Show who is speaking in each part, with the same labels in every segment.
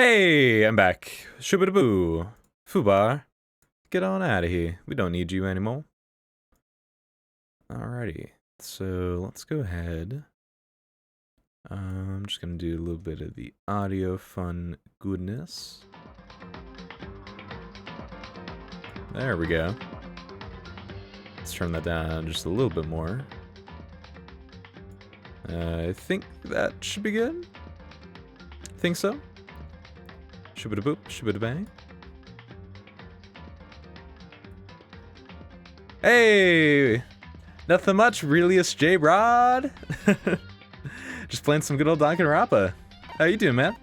Speaker 1: Hey, I'm back. Shubidaboo. Fubar. Get on out of here. We don't need you anymore. Alrighty. So let's go ahead. I'm just going to do a little bit of the audio fun goodness. There we go. Let's turn that down just a little bit more. I think that should be good. Think so? Shubida-boop, shubida-bang. Hey! Nothing much, realist J-Rod. Just playing some good old Danganronpa. How you doing, man?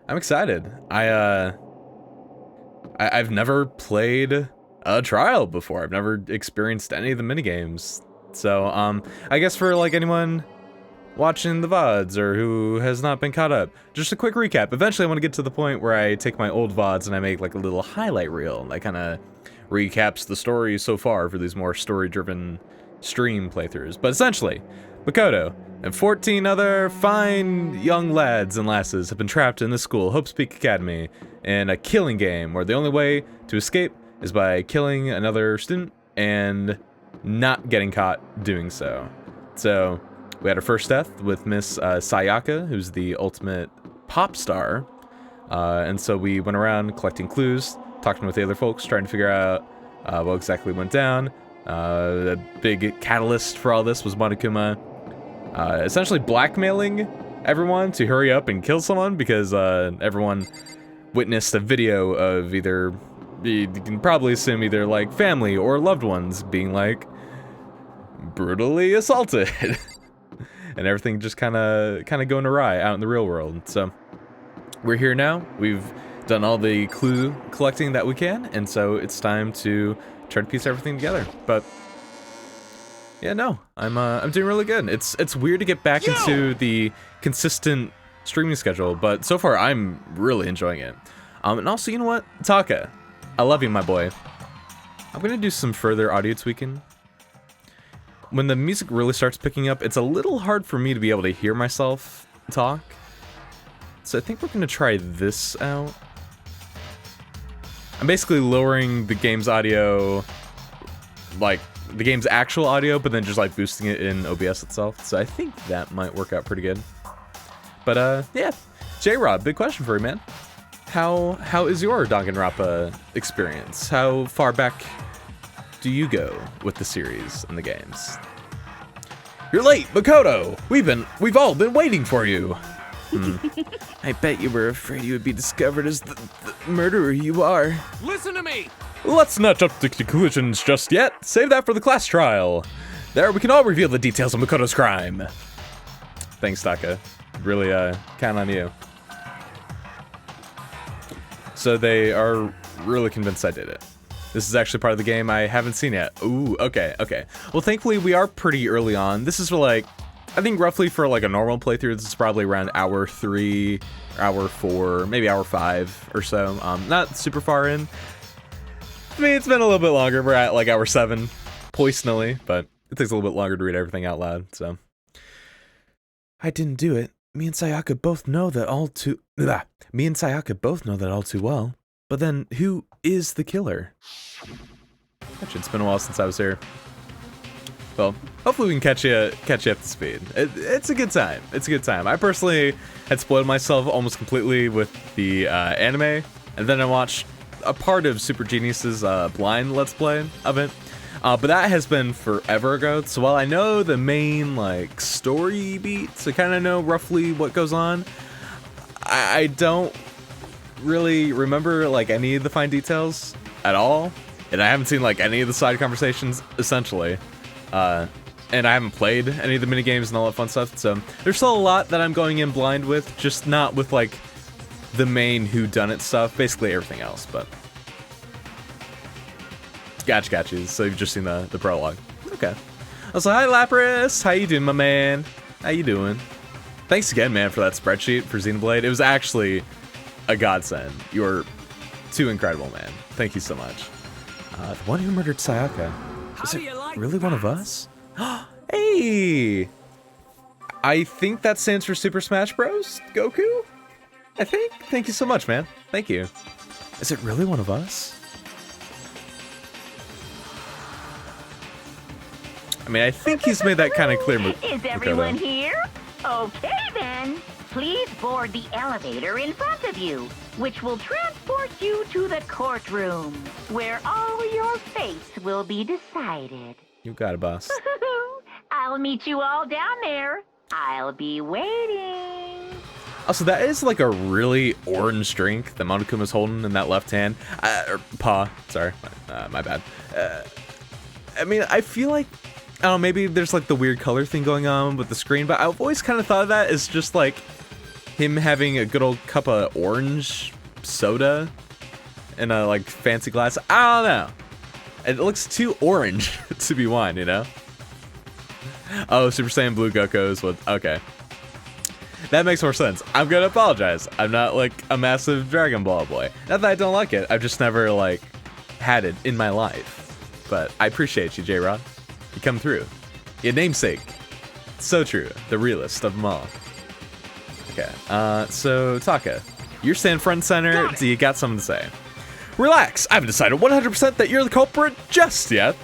Speaker 1: I'm excited. I've never played a trial before. I've never experienced any of the minigames. So, I guess for like anyone watching the VODs or who has not been caught up, just a quick recap. Eventually I want to get to the point where I take my old VODs and I make like a little highlight reel that kind of recaps the story so far for these more story-driven stream playthroughs. But essentially, Makoto and 14 other fine young lads and lasses have been trapped in this school, Hope's Peak Academy, in a killing game where the only way to escape is by killing another student and not getting caught doing so. So we had our first death with Miss Sayaka, who's the ultimate pop star. And so we went around collecting clues, talking with the other folks, trying to figure out what exactly went down. The big catalyst for all this was Monokuma essentially blackmailing everyone to hurry up and kill someone because everyone witnessed a video of either, you can probably assume either like family or loved ones being like brutally assaulted. And everything just kind of going awry out in the real world. So we're here now. We've done all the clue collecting that we can, and so it's time to try to piece everything together. But yeah, no, I'm doing really good. It's weird to get back into the consistent streaming schedule, but so far I'm really enjoying it. And also, you know what, Taka, I love you, my boy. I'm gonna do some further audio tweaking. When the music really starts picking up, it's a little hard for me to be able to hear myself talk. So I think we're gonna try this out. I'm basically lowering the game's audio, like the game's actual audio, but then just like boosting it in OBS itself. So I think that might work out pretty good. But yeah, J-Rod, big question for you, man. How is your Danganronpa experience? How far back do you go with the series and the games? You're late, Makoto! We've all been waiting for you! I bet you were afraid you would be discovered as the murderer you are.
Speaker 2: Listen to me!
Speaker 1: Let's not jump to conclusions just yet. Save that for the class trial. There, we can all reveal the details of Makoto's crime. Thanks, Taka. Really, count on you. So they are really convinced I did it. This is actually part of the game I haven't seen yet. Ooh, okay. Well, thankfully, we are pretty early on. This is for like, I think roughly for like a normal playthrough, this is probably around hour 3, hour 4, maybe hour 5 or so. Not super far in. I mean, it's been a little bit longer. We're at like hour 7, poisonally, but it takes a little bit longer to read everything out loud, so. I didn't do it. Me and Sayaka both know that all too well. But then, who is the killer? Actually, it's been a while since I was here. Well, hopefully we can catch you up to speed. It's a good time. It's a good time. I personally had spoiled myself almost completely with the anime, and then I watched a part of Super Genius's blind Let's Play of it. But that has been forever ago, so while I know the main like story beats, I kind of know roughly what goes on, I don't really remember like any of the fine details at all, and I haven't seen like any of the side conversations essentially, and I haven't played any of the mini games and all that fun stuff, so there's still a lot that I'm going in blind with, just not with like the main whodunit stuff, basically everything else. But gotcha. So you've just seen the prologue. Okay. Also, hi Lapras, how you doing, my man? How you doing? Thanks again, man, for that spreadsheet for Xenoblade. It was actually a godsend. You're too incredible, man. Thank you so much. The one who murdered Sayaka. Is it really one of us? Hey! I think that stands for Super Smash Bros. Goku? I think? Thank you so much, man. Thank you. Is it really one of us? I mean, I think he's made that kind of clear.
Speaker 2: Is everyone here? Okay, then. Please board the elevator in front of you, which will transport you to the courtroom, where all your fates will be decided.
Speaker 1: You got it, boss.
Speaker 2: I'll meet you all down there. I'll be waiting.
Speaker 1: Also, that is like a really orange drink that Monokuma's holding in that left hand. Or paw. Sorry. My bad. I mean, I feel like, I don't know, maybe there's like the weird color thing going on with the screen, but I've always kind of thought of that as just like him having a good old cup of orange soda in a like fancy glass. I don't know. It looks too orange to be wine, you know? Oh, Super Saiyan Blue Goku is what, okay. That makes more sense. I'm gonna apologize. I'm not like a massive Dragon Ball boy. Not that I don't like it, I've just never like had it in my life. But I appreciate you, J-Rod. You come through. Your namesake. So true. The realest of them all. Okay, so Taka, you're standing front and center, so you got something to say. Relax, I haven't decided 100% that you're the culprit just yet.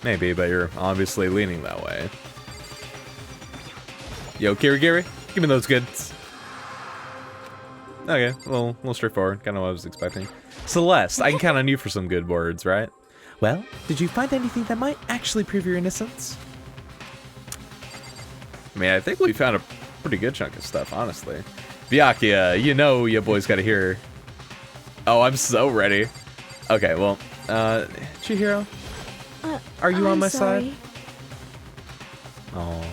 Speaker 1: Maybe, but you're obviously leaning that way. Yo, Kirigiri, give me those goods. Okay, well, a little straightforward, kind of what I was expecting. Celeste, I can count on you for some good words, right? Well, did you find anything that might actually prove your innocence? I mean, I think we found a pretty good chunk of stuff, honestly. Byakuya, you know your boy's gotta hear. Oh, I'm so ready. Okay, well, Chihiro, are you on my side? Oh.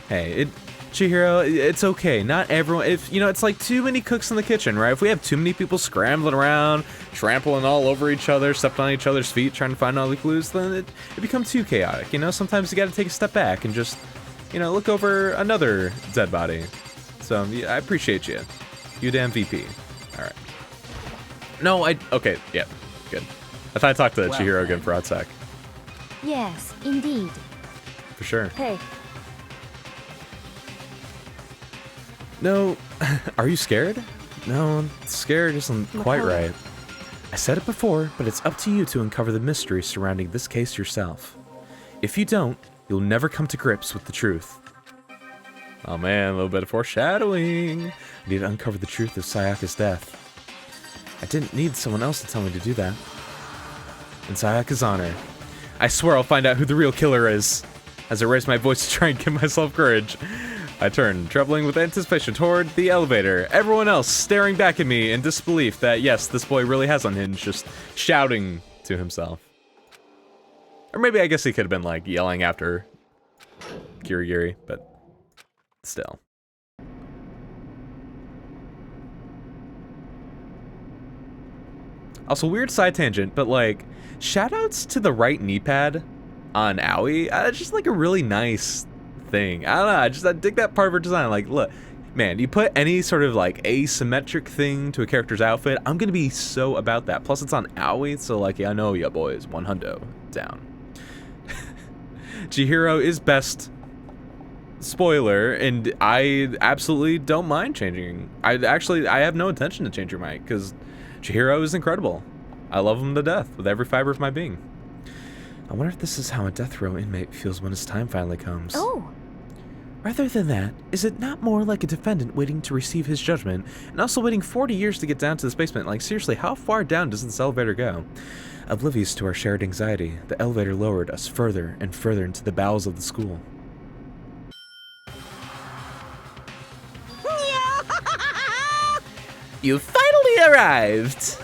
Speaker 1: Hey, Chihiro, it's okay. Not everyone, if, you know, it's like too many cooks in the kitchen, right? If we have too many people scrambling around, trampling all over each other, stepping on each other's feet, trying to find all the clues, then it becomes too chaotic, you know? Sometimes you gotta take a step back and just, you know, look over another dead body. So, yeah, I appreciate you. You damn VP. All right. No, okay, yeah, good. I thought I talked to Chihiro again for hot sec.
Speaker 3: Yes, indeed.
Speaker 1: For sure.
Speaker 3: Hey.
Speaker 1: No, are you scared? No, scared isn't quite right. I said it before, but it's up to you to uncover the mystery surrounding this case yourself. If you don't, you'll never come to grips with the truth. Oh man, a little bit of foreshadowing. I need to uncover the truth of Sayaka's death. I didn't need someone else to tell me to do that. In Sayaka's honor, I swear I'll find out who the real killer is. As I raise my voice to try and give myself courage, I turn, trembling with anticipation, toward the elevator. Everyone else staring back at me in disbelief that, yes, this boy really has unhinged, just shouting to himself. Or maybe I guess he could have been, like, yelling after Kirigiri, but still. Also, weird side tangent, but, like, shoutouts to the right knee pad on Aoi. It's just, like, a really nice thing. I don't know, I dig that part of her design. Like, look, man, you put any sort of like asymmetric thing to a character's outfit, I'm gonna be so about that. Plus it's on Aoi, so like, yeah, I know ya boys, 100 down. Chihiro is best. Spoiler, and I absolutely don't mind changing. I have no intention to change your mic, because Chihiro is incredible. I love him to death with every fiber of my being. I wonder if this is how a death row inmate feels when his time finally comes.
Speaker 3: Oh.
Speaker 1: Rather than that, is it not more like a defendant waiting to receive his judgment, and also waiting 40 years to get down to this basement? Like, seriously, how far down does this elevator go? Oblivious to our shared anxiety, the elevator lowered us further and further into the bowels of the school. You finally arrived!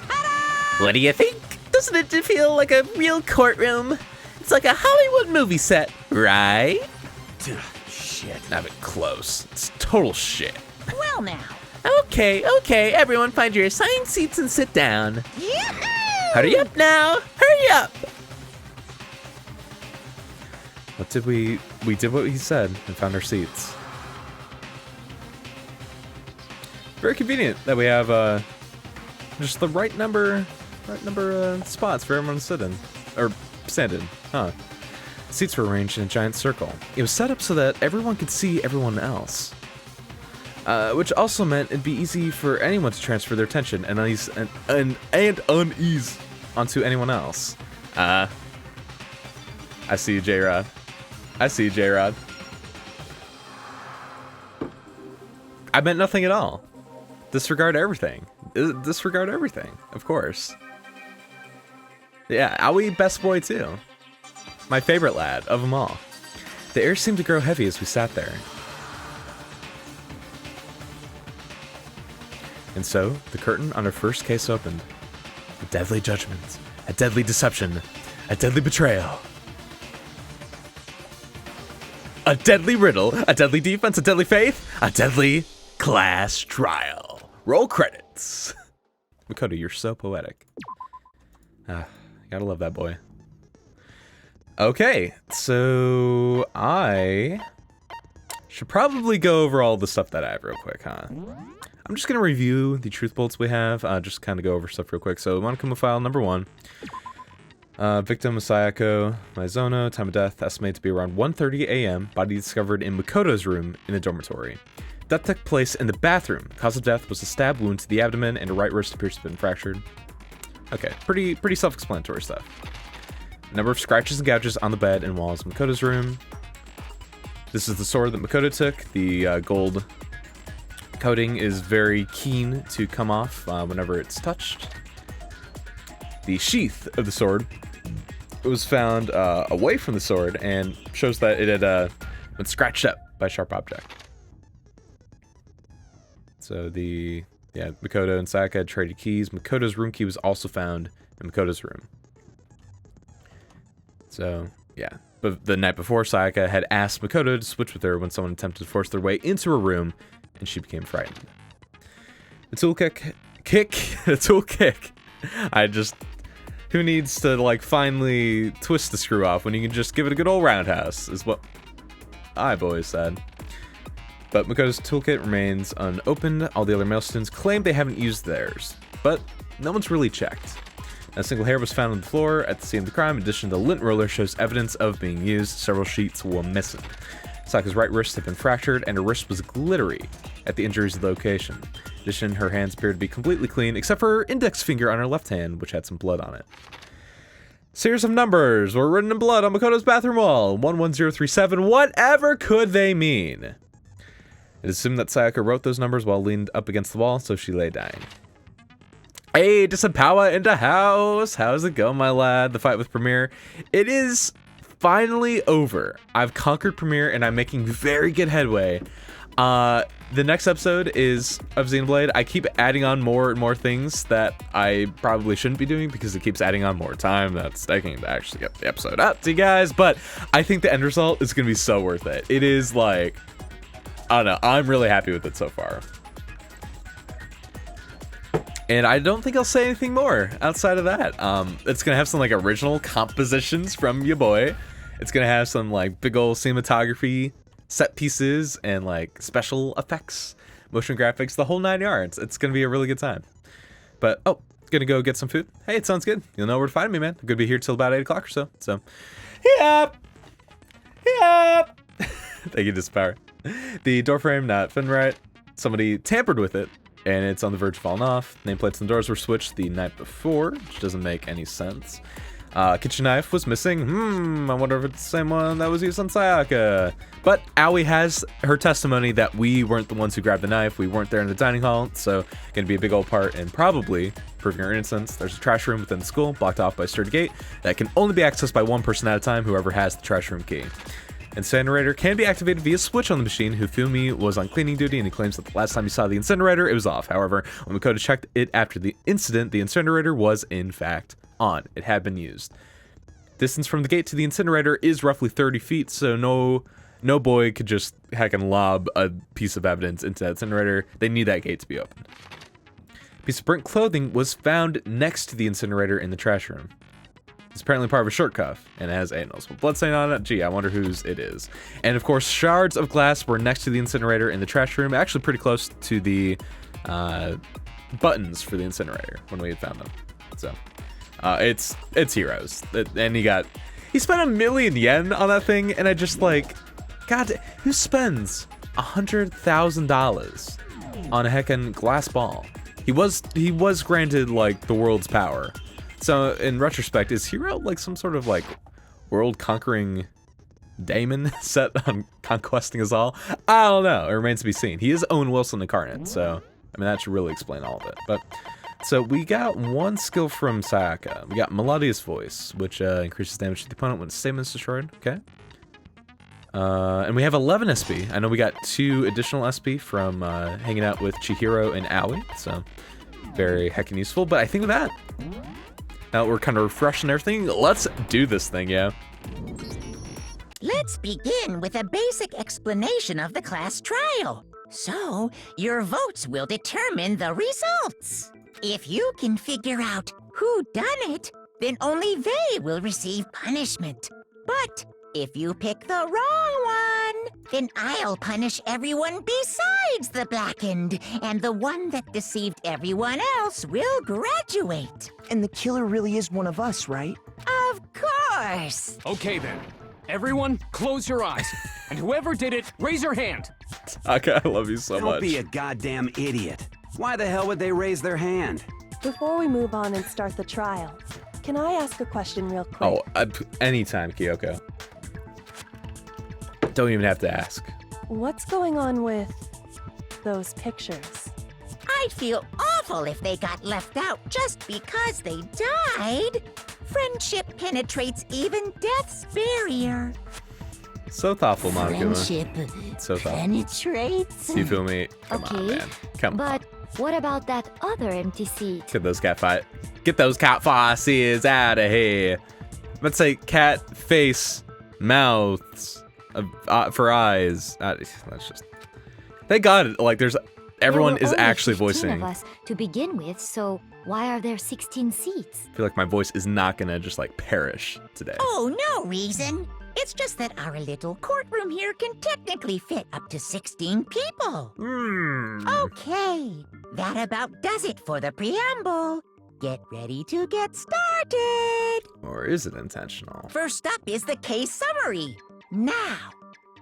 Speaker 1: Ta-da! What do you think? Doesn't it feel like a real courtroom? It's like a Hollywood movie set, right? Dude, shit. Not even close. It's total shit.
Speaker 2: Well now.
Speaker 1: Okay, everyone find your assigned seats and sit down.
Speaker 2: Yahoo!
Speaker 1: Hurry up now! Hurry up! What did we did what he said and found our seats. Very convenient that we have just the right number right number spots for everyone to sit in. Or stand in, huh? Seats were arranged in a giant circle. It was set up so that everyone could see everyone else. Which also meant it'd be easy for anyone to transfer their tension and unease onto anyone else. I see you, J-Rod. I see you, J-Rod. I meant nothing at all. Disregard everything. Disregard everything, of course. Yeah, Aoi, best boy too. My favorite lad of them all. The air seemed to grow heavy as we sat there. And so, the curtain on our first case opened. A deadly judgment, a deadly deception, a deadly betrayal. A deadly riddle, a deadly defense, a deadly faith, a deadly class trial. Roll credits. Makoto, you're so poetic. Gotta love that boy. Okay, so I should probably go over all the stuff that I have real quick, huh? I'm just gonna review the truth bullets we have, just kind of go over stuff real quick. So, Monokuma file number 1. Victim Masayako Maizono, time of death estimated to be around 1:30 a.m. Body discovered in Makoto's room in a dormitory. Death took place in the bathroom. Cause of death was a stab wound to the abdomen and a right wrist appears to have been fractured. Okay, pretty self-explanatory stuff. Number of scratches and gouges on the bed and walls in Makoto's room. This is the sword that Makoto took. The gold coating is very keen to come off whenever it's touched. The sheath of the sword was found away from the sword and shows that it had been scratched up by a sharp object. So Makoto and Sayaka had traded keys. Makoto's room key was also found in Makoto's room. So, yeah. But the night before, Sayaka had asked Makoto to switch with her when someone attempted to force their way into her room, and she became frightened. The tool kick. Who needs to, like, finally twist the screw off when you can just give it a good old roundhouse, is what I've always said. But Makoto's toolkit remains unopened. All the other male students claim they haven't used theirs, but no one's really checked. A single hair was found on the floor at the scene of the crime. In addition, the lint roller shows evidence of being used. Several sheets were missing. Sayaka's right wrist had been fractured, and her wrist was glittery at the injury's location. In addition, her hands appeared to be completely clean, except for her index finger on her left hand, which had some blood on it. Series of numbers were written in blood on Makoto's bathroom wall. 11037. Whatever could they mean? It is assumed that Sayaka wrote those numbers while leaned up against the wall, so she lay dying. Hey, Disampawa in the house. How's it going, my lad? The fight with Premier. It is finally over. I've conquered Premier, and I'm making very good headway. The next episode is of Xenoblade. I keep adding on more and more things that I probably shouldn't be doing because it keeps adding on more time. That's taking to actually get the episode out to you guys. But I think the end result is going to be so worth it. It is like, I don't know. I'm really happy with it so far. And I don't think I'll say anything more outside of that. It's going to have some like original compositions from your boy. It's going to have some like big old cinematography, set pieces, and like special effects, motion graphics, the whole 9 yards. It's going to be a really good time. But, going to go get some food. Hey, it sounds good. You'll know where to find me, man. I'm going to be here till about 8 o'clock or so. So, yep. Thank you, Dispower. The door frame not fitting right. Somebody tampered with it, and it's on the verge of falling off. Nameplates and doors were switched the night before, which doesn't make any sense. Kitchen knife was missing. I wonder if it's the same one that was used on Sayaka. But Aoi has her testimony that we weren't the ones who grabbed the knife. We weren't there in the dining hall, so gonna be a big old part in probably proving her innocence. There's a trash room within the school, blocked off by a sturdy gate, that can only be accessed by one person at a time, whoever has the trash room key. Incinerator can be activated via switch on the machine. Hifumi was on cleaning duty, and he claims that the last time he saw the incinerator, it was off. However, when Makoto checked it after the incident, the incinerator was in fact on. It had been used. Distance from the gate to the incinerator is roughly 30 feet, so no boy could just heckin' lob a piece of evidence into that incinerator. They need that gate to be opened. A piece of burnt clothing was found next to the incinerator in the trash room. It's apparently part of a shirt cuff, and it has a noticeable bloodstain on it. Gee, I wonder whose it is. And of course, shards of glass were next to the incinerator in the trash room, actually pretty close to the buttons for the incinerator when we had found them. So it's Heroes, and he spent 1 million yen on that thing, and I just like, God, who spends $100,000 on a heckin' glass ball? He was granted like the world's power. So in retrospect, is Hero like some sort of like world conquering daemon set on conquesting us all? I don't know. It remains to be seen. He is Owen Wilson incarnate, so I mean that should really explain all of it. But so we got one skill from Sayaka. We got Melodious Voice, which increases damage to the opponent when a statement is destroyed. Okay. And we have 11 SP. I know we got 2 additional SP from hanging out with Chihiro and Aoi, so very heckin' useful. But I think with that, now that we're kind of refreshing everything, let's do this thing, yeah.
Speaker 2: Let's begin with a basic explanation of the class trial. So, your votes will determine the results. If you can figure out who done it, then only they will receive punishment. But if you pick the wrong one, then I'll punish everyone besides the blackened, and the one that deceived everyone else will graduate.
Speaker 4: And the killer really is one of us, right?
Speaker 2: Of course.
Speaker 5: Okay then. Everyone, close your eyes. And whoever did it, raise your hand.
Speaker 1: Okay, I love you so much.
Speaker 6: Don't be a goddamn idiot. Why the hell would they raise their hand?
Speaker 7: Before we move on and start the trial, can I ask a question real quick?
Speaker 1: Oh, anytime, Kyoko. Don't even have to ask.
Speaker 7: What's going on with those pictures?
Speaker 2: I'd feel awful if they got left out just because they died. Friendship penetrates even death's barrier.
Speaker 1: So thoughtful, Monokuma.
Speaker 2: Friendship
Speaker 1: So thoughtful.
Speaker 2: penetrates.
Speaker 1: You feel me? Come on,
Speaker 3: Okay,
Speaker 1: man. Come on.
Speaker 3: But what about that other empty seat?
Speaker 1: Get those Get those cat faces out of here. Let's say cat face mouths for eyes. That's just. Thank God, like everyone
Speaker 3: There were
Speaker 1: is
Speaker 3: only
Speaker 1: actually
Speaker 3: 15
Speaker 1: voicing.
Speaker 3: of us to begin with, so why are there 16 seats?
Speaker 1: I feel like my voice is not gonna just like perish today.
Speaker 2: Oh, no reason. It's just that our little courtroom here can technically fit up to 16 people. Okay, that about does it for the preamble. Get ready to get started.
Speaker 1: Or is it intentional?
Speaker 2: First up is the case summary. Now,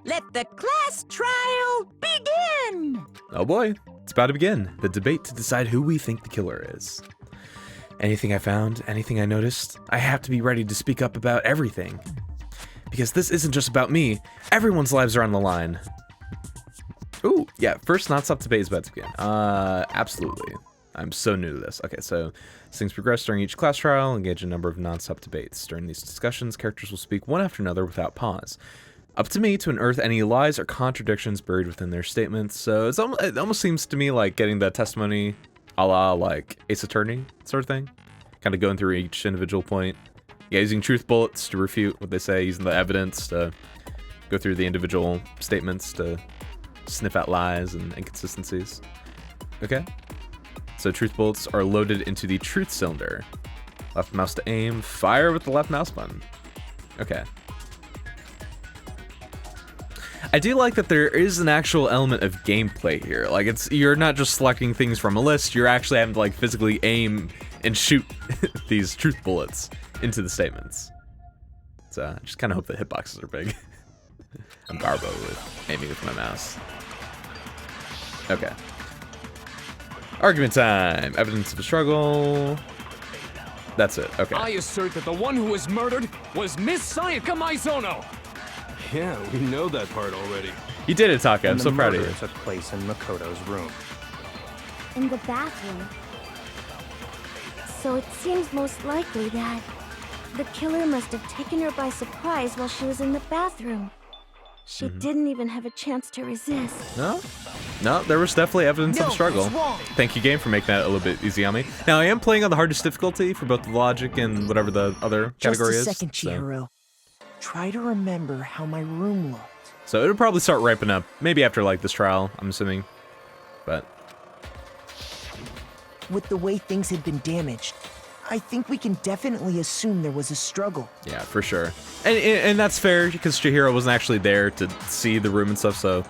Speaker 2: let the class trial begin.
Speaker 1: Oh boy, it's about to begin. The debate to decide who we think the killer is. Anything I found, anything I noticed, I have to be ready to speak up about everything. Because this isn't just about me, everyone's lives are on the line. Ooh, yeah, first non-stop debate is about to begin. Absolutely. I'm so new to this. Okay, so as things progress during each class trial, engage in a number of non-stop debates. During these discussions, characters will speak one after another without pause. Up to me to unearth any lies or contradictions buried within their statements. So it almost seems to me like getting the testimony a la like Ace Attorney sort of thing. Kind of going through each individual point. Yeah, using truth bullets to refute what they say, using the evidence to go through the individual statements to sniff out lies and inconsistencies. Okay. So truth bullets are loaded into the truth cylinder. Left mouse to aim, fire with the left mouse button. Okay. I do like that there is an actual element of gameplay here. Like you're not just selecting things from a list, you're actually having to like physically aim and shoot these truth bullets into the statements. So I just kind of hope the hitboxes are big. I'm Garbo with aiming with my mouse. Okay. Argument time. Evidence of a struggle. That's it. Okay.
Speaker 5: I assert that the one who was murdered was Miss Sayaka Maizono.
Speaker 8: Yeah, we know that part already.
Speaker 1: You did it, Taka. I'm
Speaker 4: And
Speaker 1: so
Speaker 4: the
Speaker 1: proud of
Speaker 4: murder
Speaker 1: you.
Speaker 4: took place in Makoto's room.
Speaker 3: In the bathroom. So it seems most likely that the killer must have taken her by surprise while she was in the bathroom. She didn't even have a chance to resist.
Speaker 1: No, there was definitely evidence of a struggle.
Speaker 4: what's wrong?
Speaker 1: Thank you, game, for making that a little bit easy on me. Now, I am playing on the hardest difficulty for both the logic and whatever the other category
Speaker 4: Just a
Speaker 1: is.
Speaker 4: second,
Speaker 1: so.
Speaker 4: Chihiro. Try to remember how my room looked.
Speaker 1: So it'll probably start ramping up, maybe after like this trial, I'm assuming. But
Speaker 4: With the way things had been damaged, I think we can definitely assume there was a struggle.
Speaker 1: yeah, for sure. And that's fair because Chihiro wasn't actually there to see the room and stuff, so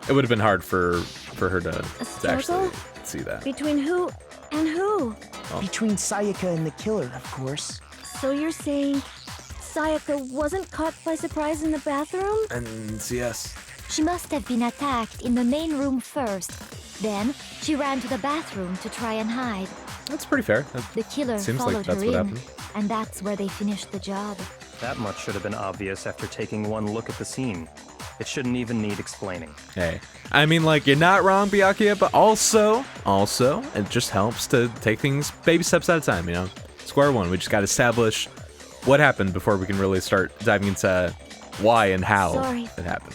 Speaker 1: it would have been hard for her to actually
Speaker 3: struggle?
Speaker 1: see that.
Speaker 3: Between who And who?
Speaker 4: Between Sayaka and the killer, of course.
Speaker 3: So you're saying Sayaka wasn't caught by surprise in the bathroom?
Speaker 1: And yes.
Speaker 9: She must have been attacked in the main room first. Then, she ran to the bathroom to try and hide.
Speaker 1: That's pretty fair.
Speaker 9: The killer
Speaker 1: Seems
Speaker 9: followed
Speaker 1: like that's
Speaker 9: her
Speaker 1: what
Speaker 9: in,
Speaker 1: happened.
Speaker 9: and that's where they finished the job.
Speaker 10: That much should have been obvious after taking one look at the scene. It shouldn't even need explaining.
Speaker 1: Hey, I mean, like, you're not wrong, Byakuya, but also, it just helps to take things baby steps at a time, you know? Square one, we just gotta establish what happened before we can really start diving into why and how it happened.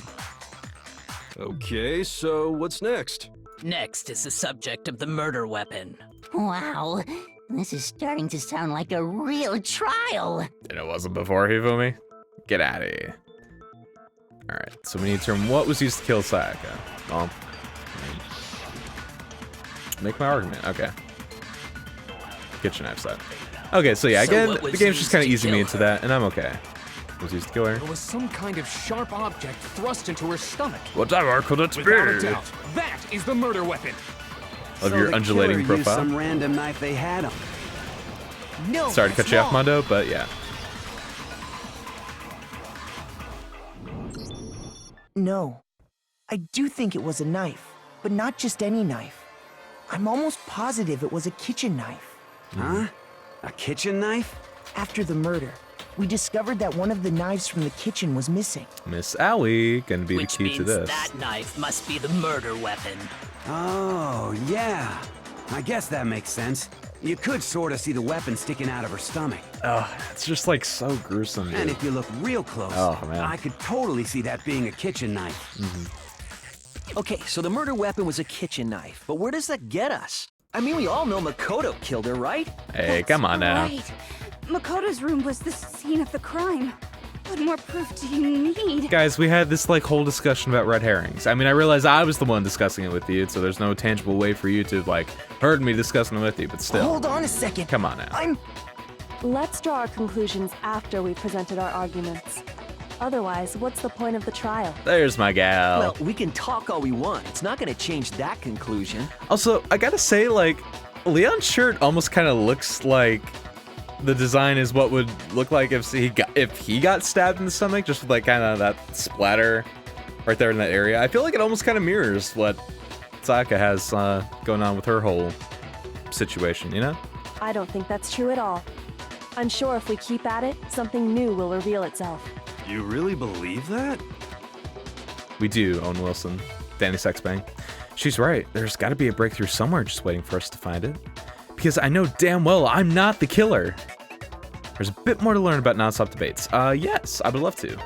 Speaker 8: Okay, so what's next?
Speaker 11: Next is the subject of the murder weapon.
Speaker 2: Wow, this is starting to sound like a real trial.
Speaker 1: And it wasn't before, Hifumi? Get out of here. Alright, so we need to determine what was used to kill Sayaka. Well, make my argument. Okay. Kitchen knife set. Okay, so yeah, again, the game's just kind of easing me into that, and I'm okay. What was used to kill her?
Speaker 5: There was some kind of sharp object thrust into her stomach.
Speaker 1: Whatever could it be?
Speaker 5: Without a doubt, that is the murder weapon.
Speaker 1: Of
Speaker 6: So
Speaker 1: your
Speaker 6: the
Speaker 1: undulating
Speaker 6: killer used
Speaker 1: profile.
Speaker 6: some random knife they had on.
Speaker 4: No.
Speaker 1: Sorry to cut you off, Mondo, but yeah.
Speaker 4: No. I do think it was a knife, but not just any knife. I'm almost positive it was a kitchen knife.
Speaker 6: Huh? A kitchen knife?
Speaker 4: After the murder, we discovered that one of the knives from the kitchen was missing.
Speaker 1: Miss Owie gonna be
Speaker 11: Which
Speaker 1: the key
Speaker 11: means
Speaker 1: to this.
Speaker 11: that knife must be the murder weapon.
Speaker 6: Oh, yeah. I guess that makes sense. You could sort of see the weapon sticking out of her stomach.
Speaker 1: Oh, it's just like so gruesome, dude.
Speaker 6: And if you look real close,
Speaker 1: Oh, man.
Speaker 6: I could totally see that being a kitchen knife.
Speaker 12: Okay, so the murder weapon was a kitchen knife, but where does that get us? I mean, we all know Makoto killed her, right?
Speaker 1: Hey, come on now.
Speaker 3: Right. Makoto's room was the scene of the crime. What more proof do you need?
Speaker 1: Guys, we had this like whole discussion about red herrings. I mean, I realize I was the one discussing it with you, so there's no tangible way for you to like heard me discussing it with you, but still.
Speaker 4: Hold on a second.
Speaker 1: Come on now.
Speaker 7: Let's draw our conclusions after we've presented our arguments. Otherwise, what's the point of the trial?
Speaker 1: There's my gal.
Speaker 12: Well, we can talk all we want. It's not going to change that conclusion.
Speaker 1: Also, I gotta say, like, Leon's shirt almost kind of looks like the design is what would look like if he got stabbed in the stomach, just with like kind of that splatter right there in that area. I feel like it almost kind of mirrors what Sayaka has going on with her whole situation, you know?
Speaker 7: I don't think that's true at all. I'm sure if we keep at it, something new will reveal itself.
Speaker 8: You really believe that?
Speaker 1: We do, Owen Wilson. Danny Sexbang. She's right. There's got to be a breakthrough somewhere just waiting for us to find it. Because I know damn well I'm not the killer. There's a bit more to learn about nonstop debates. Yes, I would love to.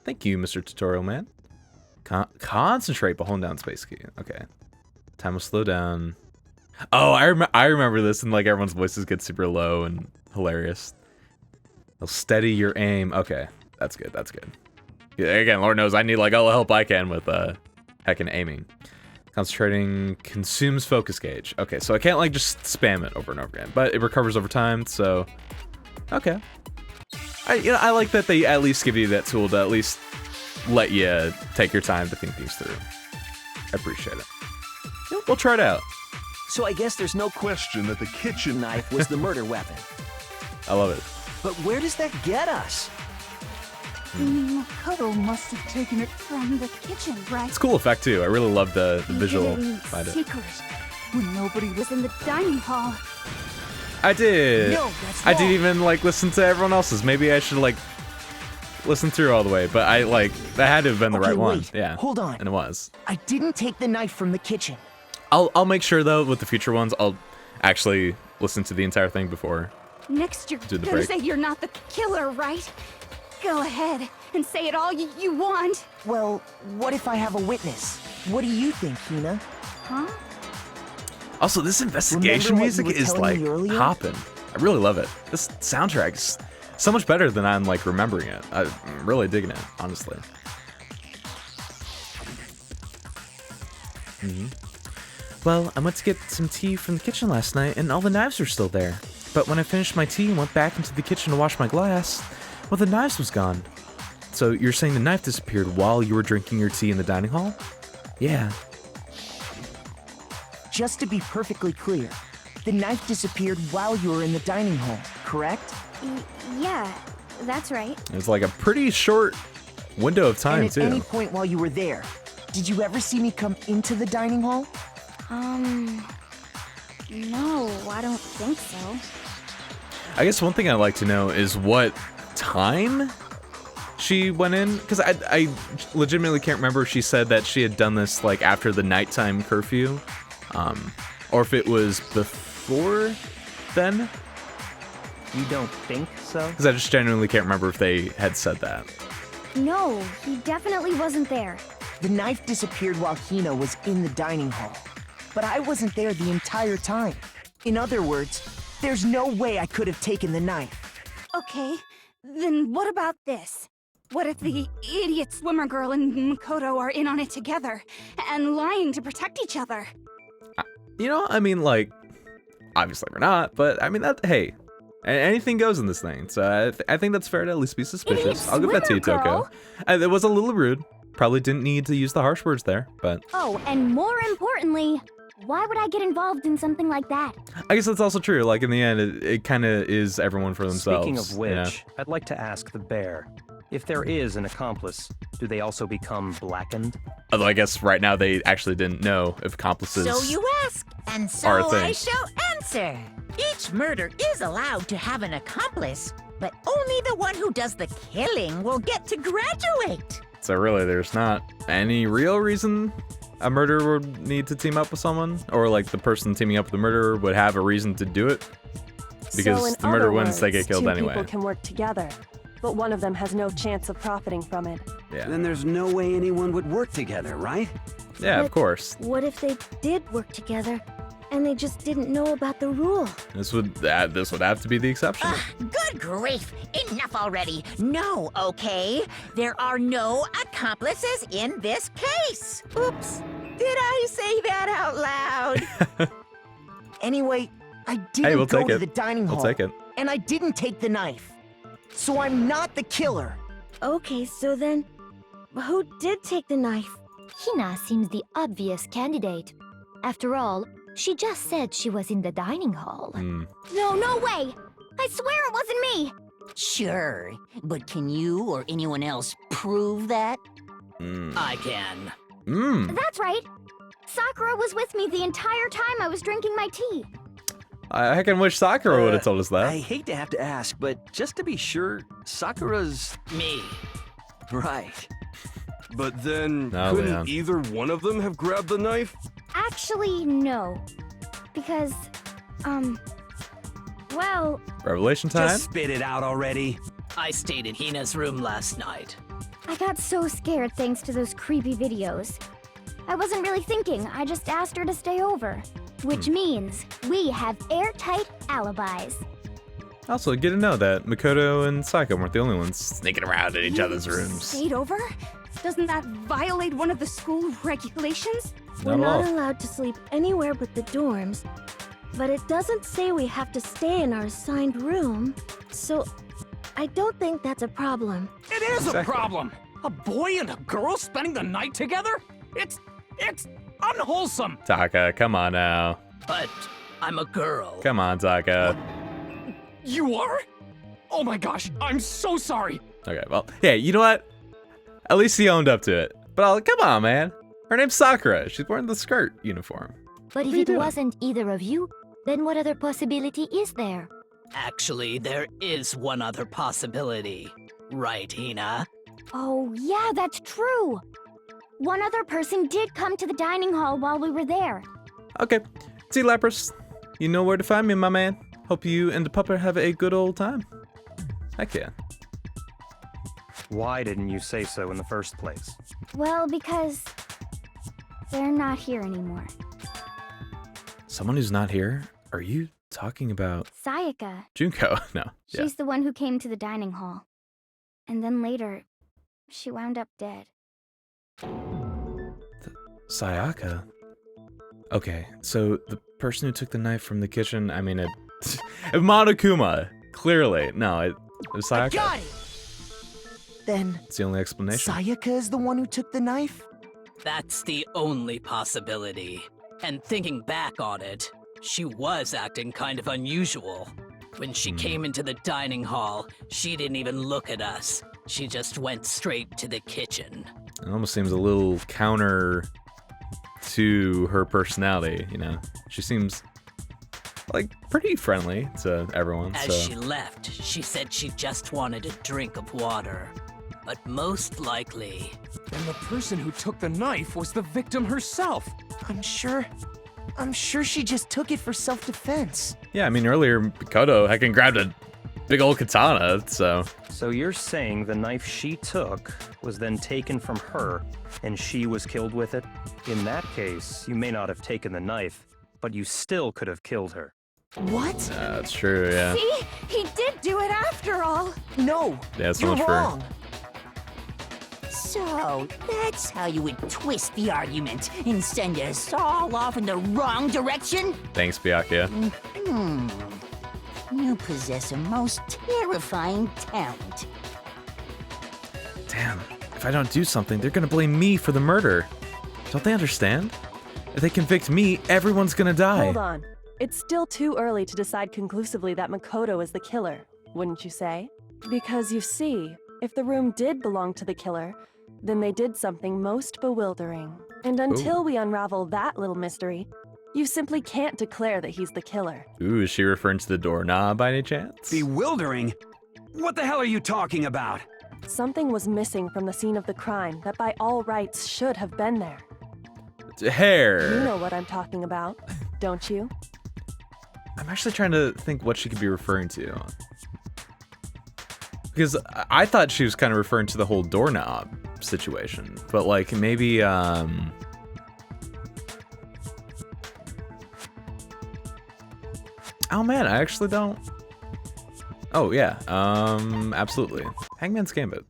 Speaker 1: Thank you, Mr. Tutorial Man. Concentrate, but hold down space key. Okay. Time will slow down. Oh, I remember this, and like everyone's voices get super low and hilarious. They'll steady your aim. Okay, that's good. That's good. Yeah, again, Lord knows I need like all the help I can with heckin' aiming. Concentrating consumes focus gauge. Okay, so I can't like just spam it over and over again, but it recovers over time. So, okay. I like that they at least give you that tool to at least let you take your time to think things through. I appreciate it. Yeah, we'll try it out.
Speaker 12: So I guess there's no question that the kitchen knife was the murder weapon.
Speaker 1: I love it.
Speaker 12: But where does that get us?
Speaker 3: Makoto must have taken it from the kitchen, right?
Speaker 1: It's a cool effect too. I really love the visual behind it.
Speaker 3: Secret, when nobody was in the dining hall.
Speaker 1: I did.
Speaker 4: No, that's
Speaker 1: I
Speaker 4: wrong.
Speaker 1: didn't even like listen to everyone else's. Maybe I should like listen through all the way. But I like that had to have been the
Speaker 4: Okay,
Speaker 1: right one.
Speaker 4: wait,
Speaker 1: Yeah.
Speaker 4: hold on.
Speaker 1: And it was.
Speaker 4: I didn't take the knife from the kitchen.
Speaker 1: I'll make sure though with the future ones I'll actually listen to the entire thing before.
Speaker 3: Next, you're
Speaker 1: Do the
Speaker 3: gonna
Speaker 1: break.
Speaker 3: say you're not the killer, right? Go ahead and say it all you want.
Speaker 4: Well, what if I have a witness? What do you think, Hina?
Speaker 3: Huh?
Speaker 1: Also, this investigation
Speaker 4: Remember what
Speaker 1: music
Speaker 4: you were
Speaker 1: is
Speaker 4: telling
Speaker 1: like
Speaker 4: me earlier?
Speaker 1: hopping. I really love it. This soundtrack is so much better than I'm like remembering it. I'm really digging it, honestly. Well, I went to get some tea from the kitchen last night, and all the knives were still there. But when I finished my tea and went back into the kitchen to wash my glass, well, the knives was gone. So you're saying the knife disappeared while you were drinking your tea in the dining hall? Yeah.
Speaker 4: just to be perfectly clear, the knife disappeared while you were in the dining hall, correct?
Speaker 3: Yeah, that's right.
Speaker 1: It's like a pretty short window of time,
Speaker 4: And at
Speaker 1: too.
Speaker 4: any point while you were there, did you ever see me come into the dining hall?
Speaker 3: No, I don't think so.
Speaker 1: I guess one thing I'd like to know is what time she went in, because I legitimately can't remember if she said that she had done this like after the nighttime curfew, or if it was before then.
Speaker 10: You don't think so?
Speaker 1: Because I just genuinely can't remember if they had said that.
Speaker 3: No, he definitely wasn't there.
Speaker 4: The knife disappeared while Hina was in the dining hall, but I wasn't there the entire time. In other words, there's no way I could have taken the knife.
Speaker 13: Okay, then what about this? What if the idiot swimmer girl and Makoto are in on it together, and lying to protect each other?
Speaker 1: You know, I mean, like, obviously we're not, but I mean, anything goes in this thing, so I think that's fair to at least be suspicious. I'll give that to you, Toko. It was a little rude. Probably didn't need to use the harsh words there, but...
Speaker 3: Oh, and more importantly, why would I get involved in something like that?
Speaker 1: I guess that's also true. Like, in the end, it kind of is everyone for themselves.
Speaker 10: Speaking of which,
Speaker 1: you know?
Speaker 10: I'd like to ask the bear, if there is an accomplice, do they also become blackened?
Speaker 1: Although I guess right now they actually didn't know if accomplices
Speaker 14: So you ask, and
Speaker 1: are a
Speaker 14: so
Speaker 1: thing.
Speaker 14: I shall answer. Each murder is allowed to have an accomplice, but only the one who does the killing will get to graduate.
Speaker 1: So really, there's not any real reason a murderer would need to team up with someone, or like the person teaming up with the murderer would have a reason to do it, because
Speaker 7: so in
Speaker 1: the murderer
Speaker 7: other
Speaker 1: wins,
Speaker 7: words,
Speaker 1: they get killed
Speaker 7: two
Speaker 1: anyway.
Speaker 7: people can work together, but one of them has no chance of profiting from it.
Speaker 1: Yeah.
Speaker 6: Then there's no way anyone would work together, right?
Speaker 1: Yeah, of
Speaker 3: But
Speaker 1: course.
Speaker 3: What if they did work together, and they just didn't know about the rule?
Speaker 1: This would have to be the exception.
Speaker 14: Good grief! Enough already! No, okay? There are no accomplices in this case! Oops! Did I say that out loud?
Speaker 4: Anyway, I didn't
Speaker 1: we'll
Speaker 4: go
Speaker 1: take
Speaker 4: to
Speaker 1: it.
Speaker 4: the dining
Speaker 1: We'll
Speaker 4: hall.
Speaker 1: take it.
Speaker 4: And I didn't take the knife. So I'm not the killer.
Speaker 3: Okay, so then, who did take the knife?
Speaker 9: Hina seems the obvious candidate. After all, she just said she was in the dining hall.
Speaker 3: No, no way! I swear it wasn't me!
Speaker 11: Sure, but can you or anyone else prove that?
Speaker 14: I can.
Speaker 3: That's right! Sakura was with me the entire time I was drinking my tea.
Speaker 1: I heckin' wish Sakura would have told us that.
Speaker 12: I hate to have to ask, but just to be sure, Sakura's...
Speaker 11: Me.
Speaker 12: Right.
Speaker 8: But then,
Speaker 1: No,
Speaker 8: couldn't
Speaker 1: Leon.
Speaker 8: either one of them have grabbed the knife?
Speaker 3: Actually, no. Because, well...
Speaker 1: Revelation time?
Speaker 6: Just spit it out already.
Speaker 11: I stayed in Hina's room last night.
Speaker 3: I got so scared thanks to those creepy videos. I wasn't really thinking, I just asked her to stay over. Which means we have airtight alibis.
Speaker 1: Also, get to know that Makoto and Saika weren't the only ones sneaking around in each other's rooms.
Speaker 13: Stayed over? Doesn't that violate one of the school regulations?
Speaker 3: We're
Speaker 1: Not at
Speaker 3: not
Speaker 1: all.
Speaker 3: allowed to sleep anywhere but the dorms. But it doesn't say we have to stay in our assigned room. So, I don't think that's a problem.
Speaker 5: It is a
Speaker 1: Exactly.
Speaker 5: problem. A boy and a girl spending the night together? It's unwholesome.
Speaker 1: Taka, come on now.
Speaker 11: But I'm a girl.
Speaker 1: Come on, Taka.
Speaker 5: You are? Oh my gosh, I'm so sorry.
Speaker 1: Okay, well, yeah, you know what? At least he owned up to it. But come on, man. Her name's Sakura. She's wearing the skirt uniform.
Speaker 9: But if
Speaker 1: are you
Speaker 9: it
Speaker 1: doing?
Speaker 9: wasn't either of you, then what other possibility is there?
Speaker 11: Actually, there is one other possibility. Right, Hina?
Speaker 3: Oh, yeah, that's true. One other person did come to the dining hall while we were there.
Speaker 1: Okay. See, Lapras, you know where to find me, my man. Hope you and the pupper have a good old time. Heck yeah.
Speaker 10: Why didn't you say so in the first place?
Speaker 3: Well, because they're not here anymore.
Speaker 1: Someone who's not here? Are you talking about
Speaker 3: Sayaka,
Speaker 1: Junko? No. Yeah.
Speaker 3: she's the one who came to the dining hall. And then later, she wound up dead.
Speaker 1: Sayaka? Okay, so the person who took the knife from the kitchen, I mean, Monokuma, clearly. No, it was Sayaka.
Speaker 4: Got it! Then,
Speaker 1: It's the only explanation.
Speaker 4: Sayaka is the one who took the knife?
Speaker 11: That's the only possibility. And thinking back on it, she was acting kind of unusual. When she came into the dining hall, she didn't even look at us. She just went straight to the kitchen.
Speaker 1: It almost seems a little counter to her personality, you know? She seems like pretty friendly to everyone.
Speaker 11: As she left, she said she just wanted a drink of water. But most likely...
Speaker 5: Then the person who took the knife was the victim herself.
Speaker 4: I'm sure she just took it for self-defense.
Speaker 1: Yeah, I mean, earlier, Makoto heckin' grabbed a big old katana, so...
Speaker 10: So you're saying the knife she took was then taken from her, and she was killed with it? In that case, you may not have taken the knife, but you still could have killed her.
Speaker 4: What?
Speaker 1: That's true, yeah.
Speaker 13: See? He did do it after all.
Speaker 4: No,
Speaker 1: Yeah, so
Speaker 4: you're
Speaker 1: much
Speaker 4: wrong.
Speaker 14: So, that's how you would twist the argument and send us all off in the wrong direction?
Speaker 1: Thanks, Byakuya.
Speaker 14: You possess a most terrifying talent.
Speaker 1: Damn, if I don't do something, they're gonna blame me for the murder. Don't they understand? If they convict me, everyone's gonna die.
Speaker 7: Hold on. It's still too early to decide conclusively that Makoto is the killer, wouldn't you say? Because you see, if the room did belong to the killer, then they did something most bewildering. And until we unravel that little mystery, you simply can't declare that he's the killer.
Speaker 1: Ooh, is she referring to the doorknob by any chance?
Speaker 6: Bewildering? What the hell are you talking about?
Speaker 7: Something was missing from the scene of the crime that by all rights should have been there.
Speaker 1: Hair.
Speaker 7: You know what I'm talking about, don't you?
Speaker 1: I'm actually trying to think what she could be referring to. Because I thought she was kind of referring to the whole doorknob situation. But like maybe, oh man, I actually don't. Oh yeah, absolutely. Hangman's Gambit.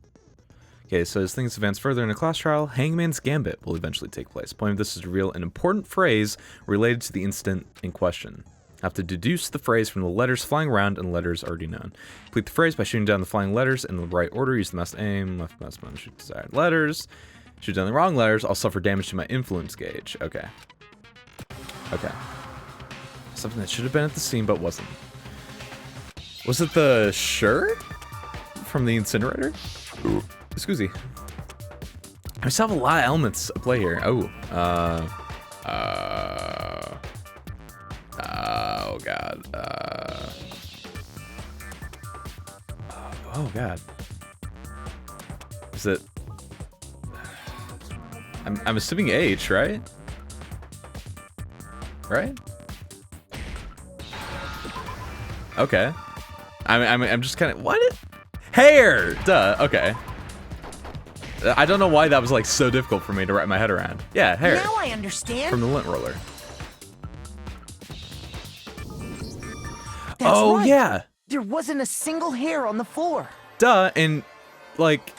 Speaker 1: Okay, so as things advance further in a class trial, Hangman's Gambit will eventually take place. The point of this is to reveal an important phrase related to the incident in question. Have to deduce the phrase from the letters flying around and letters already known. Complete the phrase by shooting down the flying letters in the right order. Use the mouse to aim, left mouse button, shoot desired letters. Shoot down the wrong letters, I'll suffer damage to my influence gauge. Okay. Okay. Something that should have been at the scene but wasn't. Was it the shirt from the incinerator? Ooh. Excuse me. I still have a lot of elements at play here. Oh. Oh god. Oh god. Is it? I'm assuming H, right? Right? Okay. I'm just kind of what? Hair. Duh. Okay. I don't know why that was like so difficult for me to wrap my head around. Yeah, hair.
Speaker 4: Now I understand.
Speaker 1: From the lint roller.
Speaker 4: That's
Speaker 1: oh
Speaker 4: right.
Speaker 1: yeah.
Speaker 4: There wasn't a single hair on the floor.
Speaker 1: Duh, and like,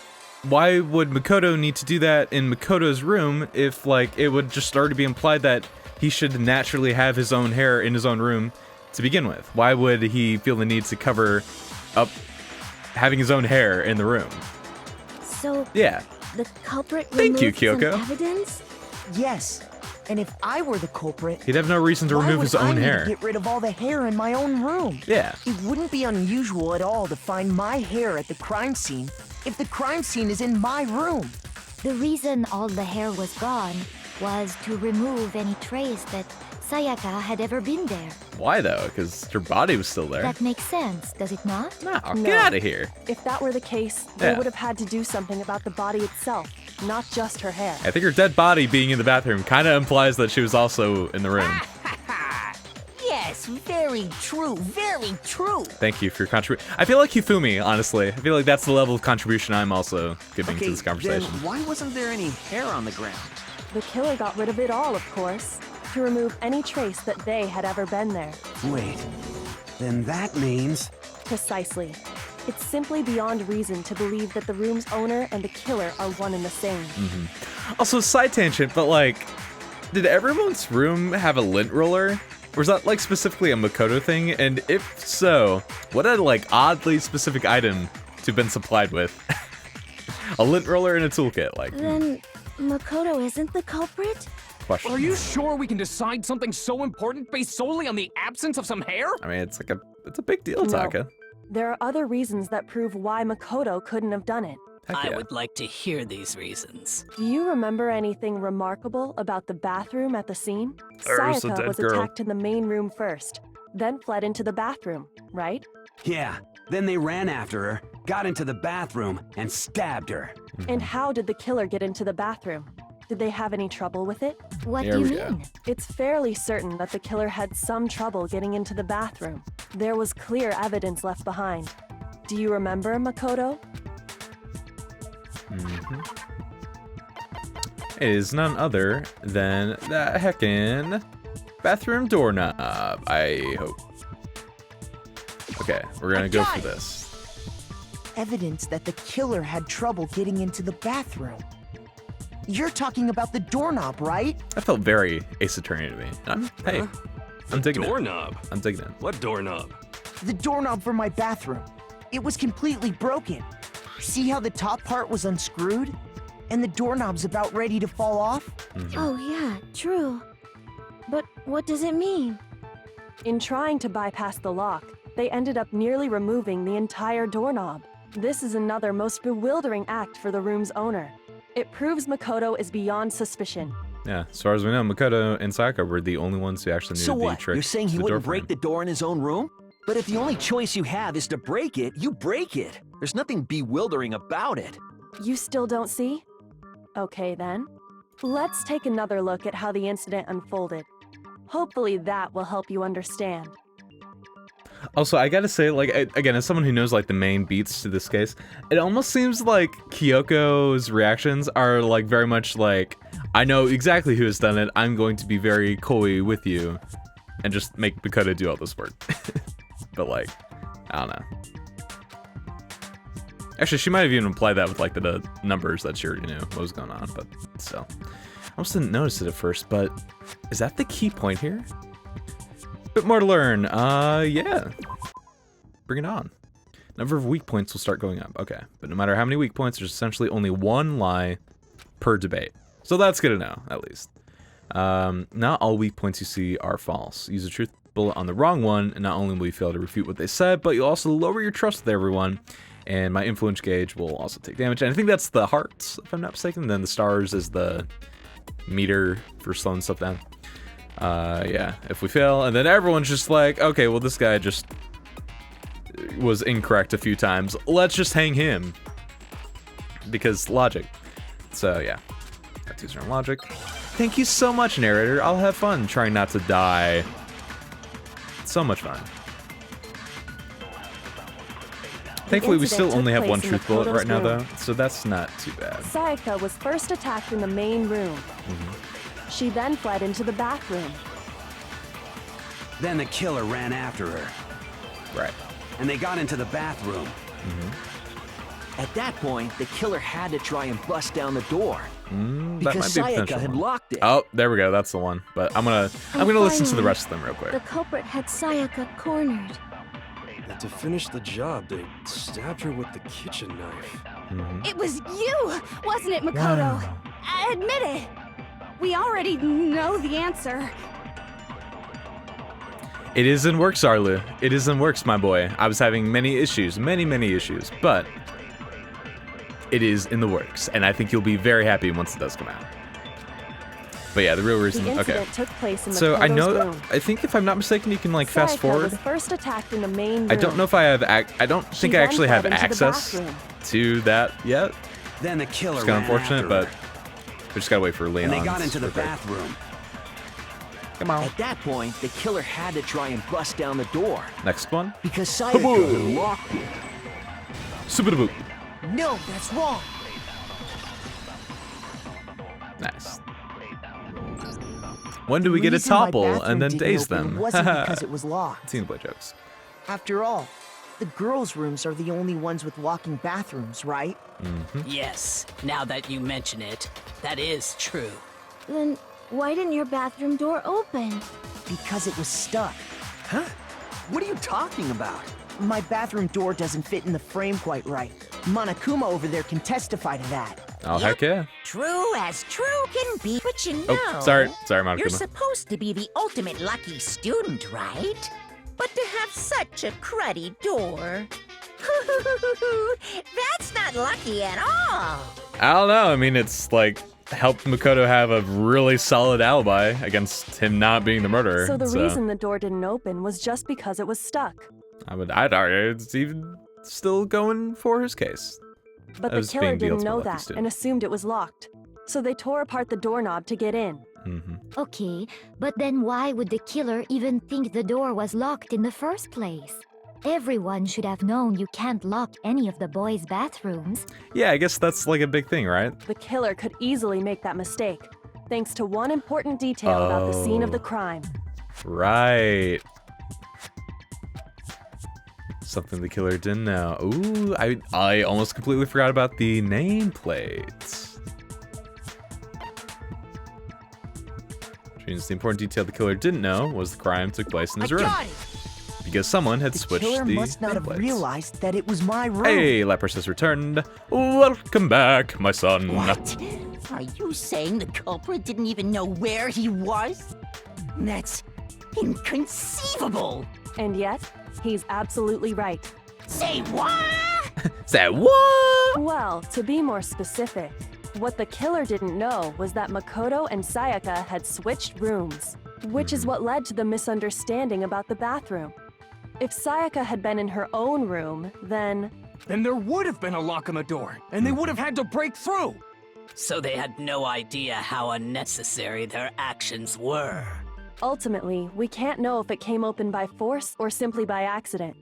Speaker 1: why would Makoto need to do that in Makoto's room if like it would just already be implied that he should naturally have his own hair in his own room to begin with? Why would he feel the need to cover up having his own hair in the room?
Speaker 3: So
Speaker 1: yeah.
Speaker 3: The culprit
Speaker 1: Thank you,
Speaker 3: removed some
Speaker 1: Kyoko.
Speaker 3: evidence?
Speaker 4: Yes. And if I were the culprit,
Speaker 1: He'd have no reason to
Speaker 4: why
Speaker 1: remove
Speaker 4: would
Speaker 1: his own
Speaker 4: I need
Speaker 1: hair.
Speaker 4: to get rid of all the hair in my own room?
Speaker 1: Yeah.
Speaker 4: It wouldn't be unusual at all to find my hair at the crime scene if the crime scene is in my room.
Speaker 9: The reason all the hair was gone was to remove any trace that Sayaka had ever been there.
Speaker 1: Why though? Because her body was still there.
Speaker 9: That makes sense, does it not?
Speaker 1: No, get out of here.
Speaker 7: If that were the case, they
Speaker 1: Yeah.
Speaker 7: would have had to do something about the body itself, not just her hair.
Speaker 1: I think her dead body being in the bathroom kind of implies that she was also in the room.
Speaker 14: Yes, very true, very true.
Speaker 1: Thank you for your contribution. I feel like Hifumi, honestly. I feel like that's the level of contribution I'm also giving to this conversation.
Speaker 12: Then why wasn't there any hair on the ground?
Speaker 7: The killer got rid of it all, of course, to remove any trace that they had ever been there.
Speaker 6: Wait, then that means...
Speaker 7: Precisely. It's simply beyond reason to believe that the room's owner and the killer are one and the same.
Speaker 1: Also, side tangent, but like, did everyone's room have a lint roller? Or is that like specifically a Makoto thing? And if so, what a like oddly specific item to have been supplied with. A lint roller and a toolkit, like.
Speaker 3: Then Makoto isn't the culprit?
Speaker 1: questions.
Speaker 5: Are you sure we can decide something so important based solely on the absence of some hair?
Speaker 1: I mean, it's a big deal, Taka.
Speaker 7: There are other reasons that prove why Makoto couldn't have done it.
Speaker 11: I would like to hear these reasons.
Speaker 7: Do you remember anything remarkable about the bathroom at the scene?
Speaker 1: There's a
Speaker 7: Sayaka
Speaker 1: dead
Speaker 7: was
Speaker 1: girl.
Speaker 7: attacked in the main room first, then fled into the bathroom, right?
Speaker 6: Yeah, then they ran after her, got into the bathroom, and stabbed her.
Speaker 7: And how did the killer get into the bathroom? Did they have any trouble with it?
Speaker 9: What do you mean?
Speaker 7: It's fairly certain that the killer had some trouble getting into the bathroom. There was clear evidence left behind. Do you remember, Makoto?
Speaker 1: It is none other than that heckin' bathroom doorknob, I hope. Okay, we're gonna go for this.
Speaker 4: Evidence that the killer had trouble getting into the bathroom. You're talking about the doorknob, right?
Speaker 1: That felt very Ace Attorney to me. Hey, I'm digging
Speaker 8: Doorknob?
Speaker 1: it. I'm digging it.
Speaker 8: What doorknob?
Speaker 4: The doorknob for my bathroom. It was completely broken. See how the top part was unscrewed? And the doorknob's about ready to fall off?
Speaker 3: Oh yeah, true. But what does it mean?
Speaker 7: In trying to bypass the lock, they ended up nearly removing the entire doorknob. This is another most bewildering act for the room's owner. It proves Makoto is beyond suspicion.
Speaker 1: Yeah, as far as we know, Makoto and Sayaka were the only ones who actually knew
Speaker 12: So
Speaker 1: the
Speaker 12: what?
Speaker 1: trick.
Speaker 12: You're saying
Speaker 1: to
Speaker 12: he
Speaker 1: the
Speaker 12: wouldn't
Speaker 1: door
Speaker 12: break
Speaker 1: frame.
Speaker 12: the door in his own room? But if the only choice you have is to break it, you break it. There's nothing bewildering about it.
Speaker 7: You still don't see? Okay then. Let's take another look at how the incident unfolded. Hopefully that will help you understand.
Speaker 1: Also, I gotta say, like, again, as someone who knows, like, the main beats to this case, it almost seems like Kyoko's reactions are, like, very much like, I know exactly who has done it, I'm going to be very coy with you, and just make Makoto do all this work. But, like, I don't know. Actually, she might have even implied that with, like, the numbers that she already knew what was going on, but still. I almost didn't notice it at first, but is that the key point here? Bit more to learn. Yeah. Bring it on. Number of weak points will start going up. Okay. But no matter how many weak points, there's essentially only one lie per debate. So that's good to know, at least. Not all weak points you see are false. Use a truth bullet on the wrong one, and not only will you fail to refute what they said, but you'll also lower your trust with everyone, and my influence gauge will also take damage. And I think that's the hearts, if I'm not mistaken. Then the stars is the meter for slowing stuff down. Yeah, if we fail, and then everyone's just like, okay, well, this guy just was incorrect a few times. Let's just hang him. Because logic. So, yeah. That's user logic. Thank you so much, narrator. I'll have fun trying not to die. So much fun. Thankfully, we still only have one truth bullet right now, though, so that's not too bad.
Speaker 7: Sayaka was first attacked in the main room. She then fled into the bathroom.
Speaker 6: Then the killer ran after her.
Speaker 1: Right.
Speaker 6: And they got into the bathroom.
Speaker 12: At that point, the killer had to try and bust down the door.
Speaker 1: That
Speaker 12: Because
Speaker 1: might be a
Speaker 12: Sayaka
Speaker 1: potential
Speaker 12: had
Speaker 1: one.
Speaker 12: locked it.
Speaker 1: Oh, there we go. That's the one. But I'm gonna listen to the rest of them real quick.
Speaker 3: The culprit had Sayaka cornered.
Speaker 8: And to finish the job, they stabbed her with the kitchen knife.
Speaker 13: It was you, wasn't it, Makoto? Admit it. We already know the answer.
Speaker 1: It is in works, Arlu. It is in works, my boy. I was having many issues, many issues, but it is in the works, and I think you'll be very happy once it does come out. But yeah, the real reason.
Speaker 7: The
Speaker 1: Okay.
Speaker 7: incident took place in
Speaker 1: So I
Speaker 7: Makoto's
Speaker 1: know.
Speaker 7: room.
Speaker 1: I think if I'm not mistaken, you can like fast
Speaker 7: Sayaka
Speaker 1: forward.
Speaker 7: was first attacked in the main room.
Speaker 1: I don't know if I have. I don't think I
Speaker 7: then
Speaker 1: actually have
Speaker 7: fled into the
Speaker 1: access
Speaker 7: bathroom.
Speaker 1: to that yet.
Speaker 6: Then the killer
Speaker 1: It's kind of
Speaker 6: ran
Speaker 1: unfortunate,
Speaker 6: after
Speaker 1: but
Speaker 6: her.
Speaker 1: we just gotta wait for Leon.
Speaker 6: And they got into the bathroom.
Speaker 1: Come on.
Speaker 12: At that point, the killer had to try and bust down the door.
Speaker 1: Next one.
Speaker 12: Because Sayaka had locked it.
Speaker 1: Super boot.
Speaker 4: No, that's wrong.
Speaker 1: Nice. When do we
Speaker 4: The
Speaker 1: get a
Speaker 4: reason my
Speaker 1: topple and
Speaker 4: bathroom
Speaker 1: then
Speaker 4: didn't
Speaker 1: daze
Speaker 4: open
Speaker 1: them?
Speaker 4: wasn't because it was locked.
Speaker 1: Teen boy jokes.
Speaker 4: After all, the girls' rooms are the only ones with walking bathrooms, right?
Speaker 11: Yes, now that you mention it, that is true.
Speaker 3: Then why didn't your bathroom door open?
Speaker 4: Because it was stuck.
Speaker 12: Huh? What are you talking about?
Speaker 4: My bathroom door doesn't fit in the frame quite right. Monokuma over there can testify to that.
Speaker 1: Oh, heck yeah.
Speaker 14: True as true can be. But you know,
Speaker 1: Oh, sorry, Monokuma.
Speaker 14: you're supposed to be the ultimate lucky student, right? But to have such a cruddy door, that's not lucky at all.
Speaker 1: I don't know. I mean, it's like helped Makoto have a really solid alibi against him not being the murderer.
Speaker 7: So the reason the door didn't open was just because it was stuck.
Speaker 1: I'd argue it's even still going for his case.
Speaker 7: But the killer didn't know that and assumed it was locked. So they tore apart the doorknob to get in.
Speaker 9: Okay, but then why would the killer even think the door was locked in the first place? Everyone should have known you can't lock any of the boys' bathrooms.
Speaker 1: Yeah, I guess that's like a big thing, right?
Speaker 7: The killer could easily make that mistake, thanks to one important detail about the scene of the crime.
Speaker 1: Right. Something the killer didn't know. Ooh, I almost completely forgot about the nameplate. Which means the important detail the killer didn't know was the crime took place in his room. Because someone had switched the
Speaker 4: killer must not have realized that it was my room.
Speaker 1: Hey, Leprous has returned. Welcome back, my son.
Speaker 14: What? Are you saying the culprit didn't even know where he was? That's inconceivable.
Speaker 7: And yet, he's absolutely right.
Speaker 14: Say what?
Speaker 1: Say what?
Speaker 7: Well, to be more specific, what the killer didn't know was that Makoto and Sayaka had switched rooms, which is what led to the misunderstanding about the bathroom. If Sayaka had been in her own room, then
Speaker 5: there would have been a lock on the door, and they would have had to break through.
Speaker 11: So they had no idea how unnecessary their actions were.
Speaker 7: Ultimately, we can't know if it came open by force or simply by accident.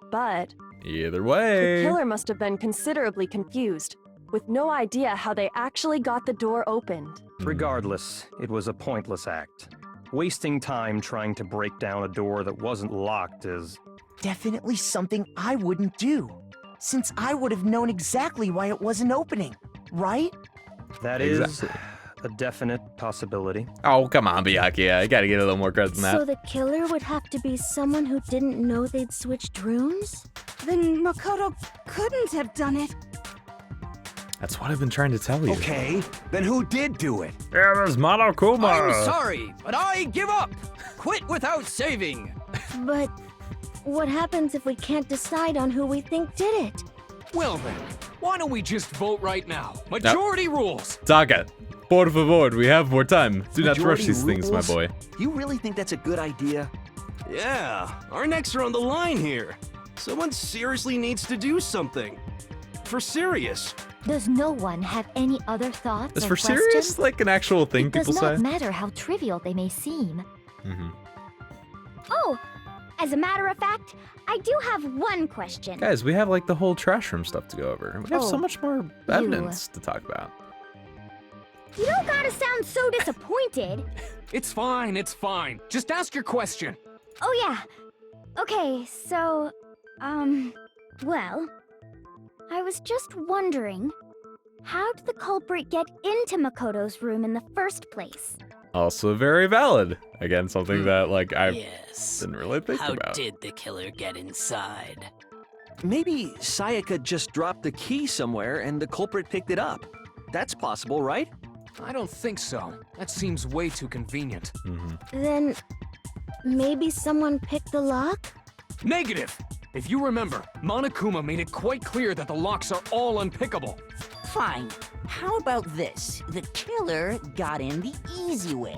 Speaker 7: But
Speaker 1: either way,
Speaker 7: the killer must have been considerably confused, with no idea how they actually got the door opened.
Speaker 10: Regardless, it was a pointless act. Wasting time trying to break down a door that wasn't locked is
Speaker 4: definitely something I wouldn't do, since I would have known exactly why it wasn't opening, right?
Speaker 10: That is a definite possibility.
Speaker 1: Oh, come on, Byakuya. I gotta get a little more credit than that.
Speaker 3: So the killer would have to be someone who didn't know they'd switched rooms?
Speaker 13: Then Makoto couldn't have done it.
Speaker 1: That's what I've been trying to tell you.
Speaker 6: Okay, then who did do it?
Speaker 1: Yeah, it was Monokuma.
Speaker 5: I'm sorry, but I give up. Quit without saving.
Speaker 3: But what happens if we can't decide on who we think did it?
Speaker 5: Well then, why don't we just vote right now? Majority rules.
Speaker 1: Taka, por favor, we have more time. Do not rush
Speaker 12: Majority
Speaker 1: these things, my
Speaker 12: rules?
Speaker 1: boy.
Speaker 12: You really think that's a good idea?
Speaker 8: Yeah, our necks are on the line here. Someone seriously needs to do something. For serious.
Speaker 9: Does no one have any other thoughts
Speaker 1: Is
Speaker 9: or
Speaker 1: for
Speaker 9: questions?
Speaker 1: serious like an actual thing
Speaker 9: It
Speaker 1: people
Speaker 9: does
Speaker 1: say?
Speaker 9: not matter how trivial they may seem.
Speaker 3: Oh, as a matter of fact, I do have one question.
Speaker 1: Guys, we have like the whole trash room stuff to go over. We have so
Speaker 3: Oh,
Speaker 1: much more evidence to talk about.
Speaker 3: You don't gotta sound so disappointed.
Speaker 5: It's fine, it's fine. Just ask your question.
Speaker 3: Oh yeah. Okay, so, well, I was just wondering, how did the culprit get into Makoto's room in the first place?
Speaker 1: Also very valid. Again, something that like I didn't really think
Speaker 11: How
Speaker 1: about.
Speaker 11: did the killer get inside?
Speaker 12: Maybe Sayaka just dropped the key somewhere and the culprit picked it up. That's possible, right?
Speaker 5: I don't think so. That seems way too convenient.
Speaker 3: Then, maybe someone picked the lock?
Speaker 5: Negative! If you remember, Monokuma made it quite clear that the locks are all unpickable.
Speaker 14: Fine. How about this? The killer got in the easy way.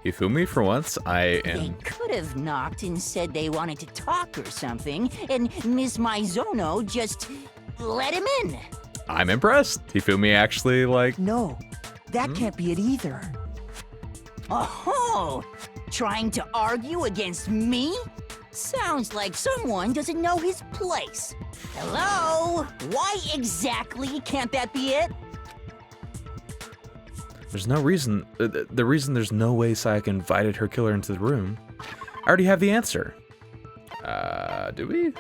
Speaker 1: Hifumi, for once, I
Speaker 14: They
Speaker 1: am.
Speaker 14: could have knocked and said they wanted to talk or something, and Miss Maizono just let him in.
Speaker 1: I'm impressed. Hifumi actually like.
Speaker 4: No, that can't be it either.
Speaker 14: Oh, trying to argue against me? Sounds like someone doesn't know his place. Hello? Why exactly can't that be it?
Speaker 1: There's no reason. The reason there's no way Sayaka invited her killer into the room. I already have the answer. Do we?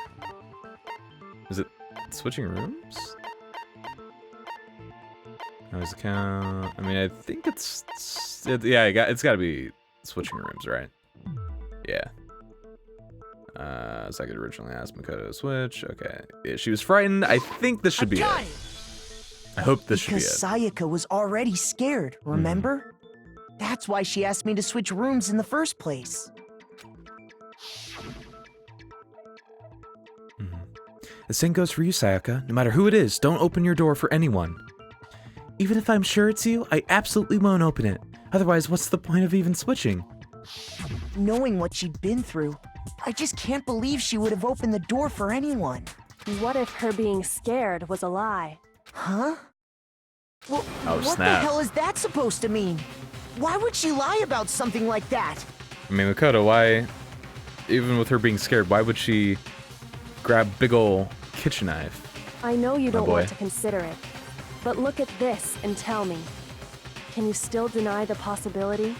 Speaker 1: Is it switching rooms? How's it count? I mean, I think it's yeah, it's got to be switching rooms, right? Yeah. So I could originally ask Makoto to switch. Okay. Yeah, she was frightened. I think this should be it. I hope this should be
Speaker 4: Because
Speaker 1: it.
Speaker 4: Sayaka was already scared, remember? That's why she asked me to switch rooms in the first place.
Speaker 1: The same goes for you, Sayaka. No matter who it is, don't open your door for anyone. Even if I'm sure it's you, I absolutely won't open it. Otherwise, what's the point of even switching?
Speaker 4: Knowing what she'd been through, I just can't believe she would have opened the door for anyone.
Speaker 7: What if her being scared was a lie?
Speaker 4: Huh? Well,
Speaker 1: Oh,
Speaker 4: what
Speaker 1: snap.
Speaker 4: the hell is that supposed to mean? Why would she lie about something like that?
Speaker 1: I mean, Makoto, why, even with her being scared, why would she grab big ol' kitchen knife?
Speaker 7: I know you
Speaker 1: My
Speaker 7: don't
Speaker 1: boy.
Speaker 7: want to consider it, but look at this and tell me. Can you still deny the possibility?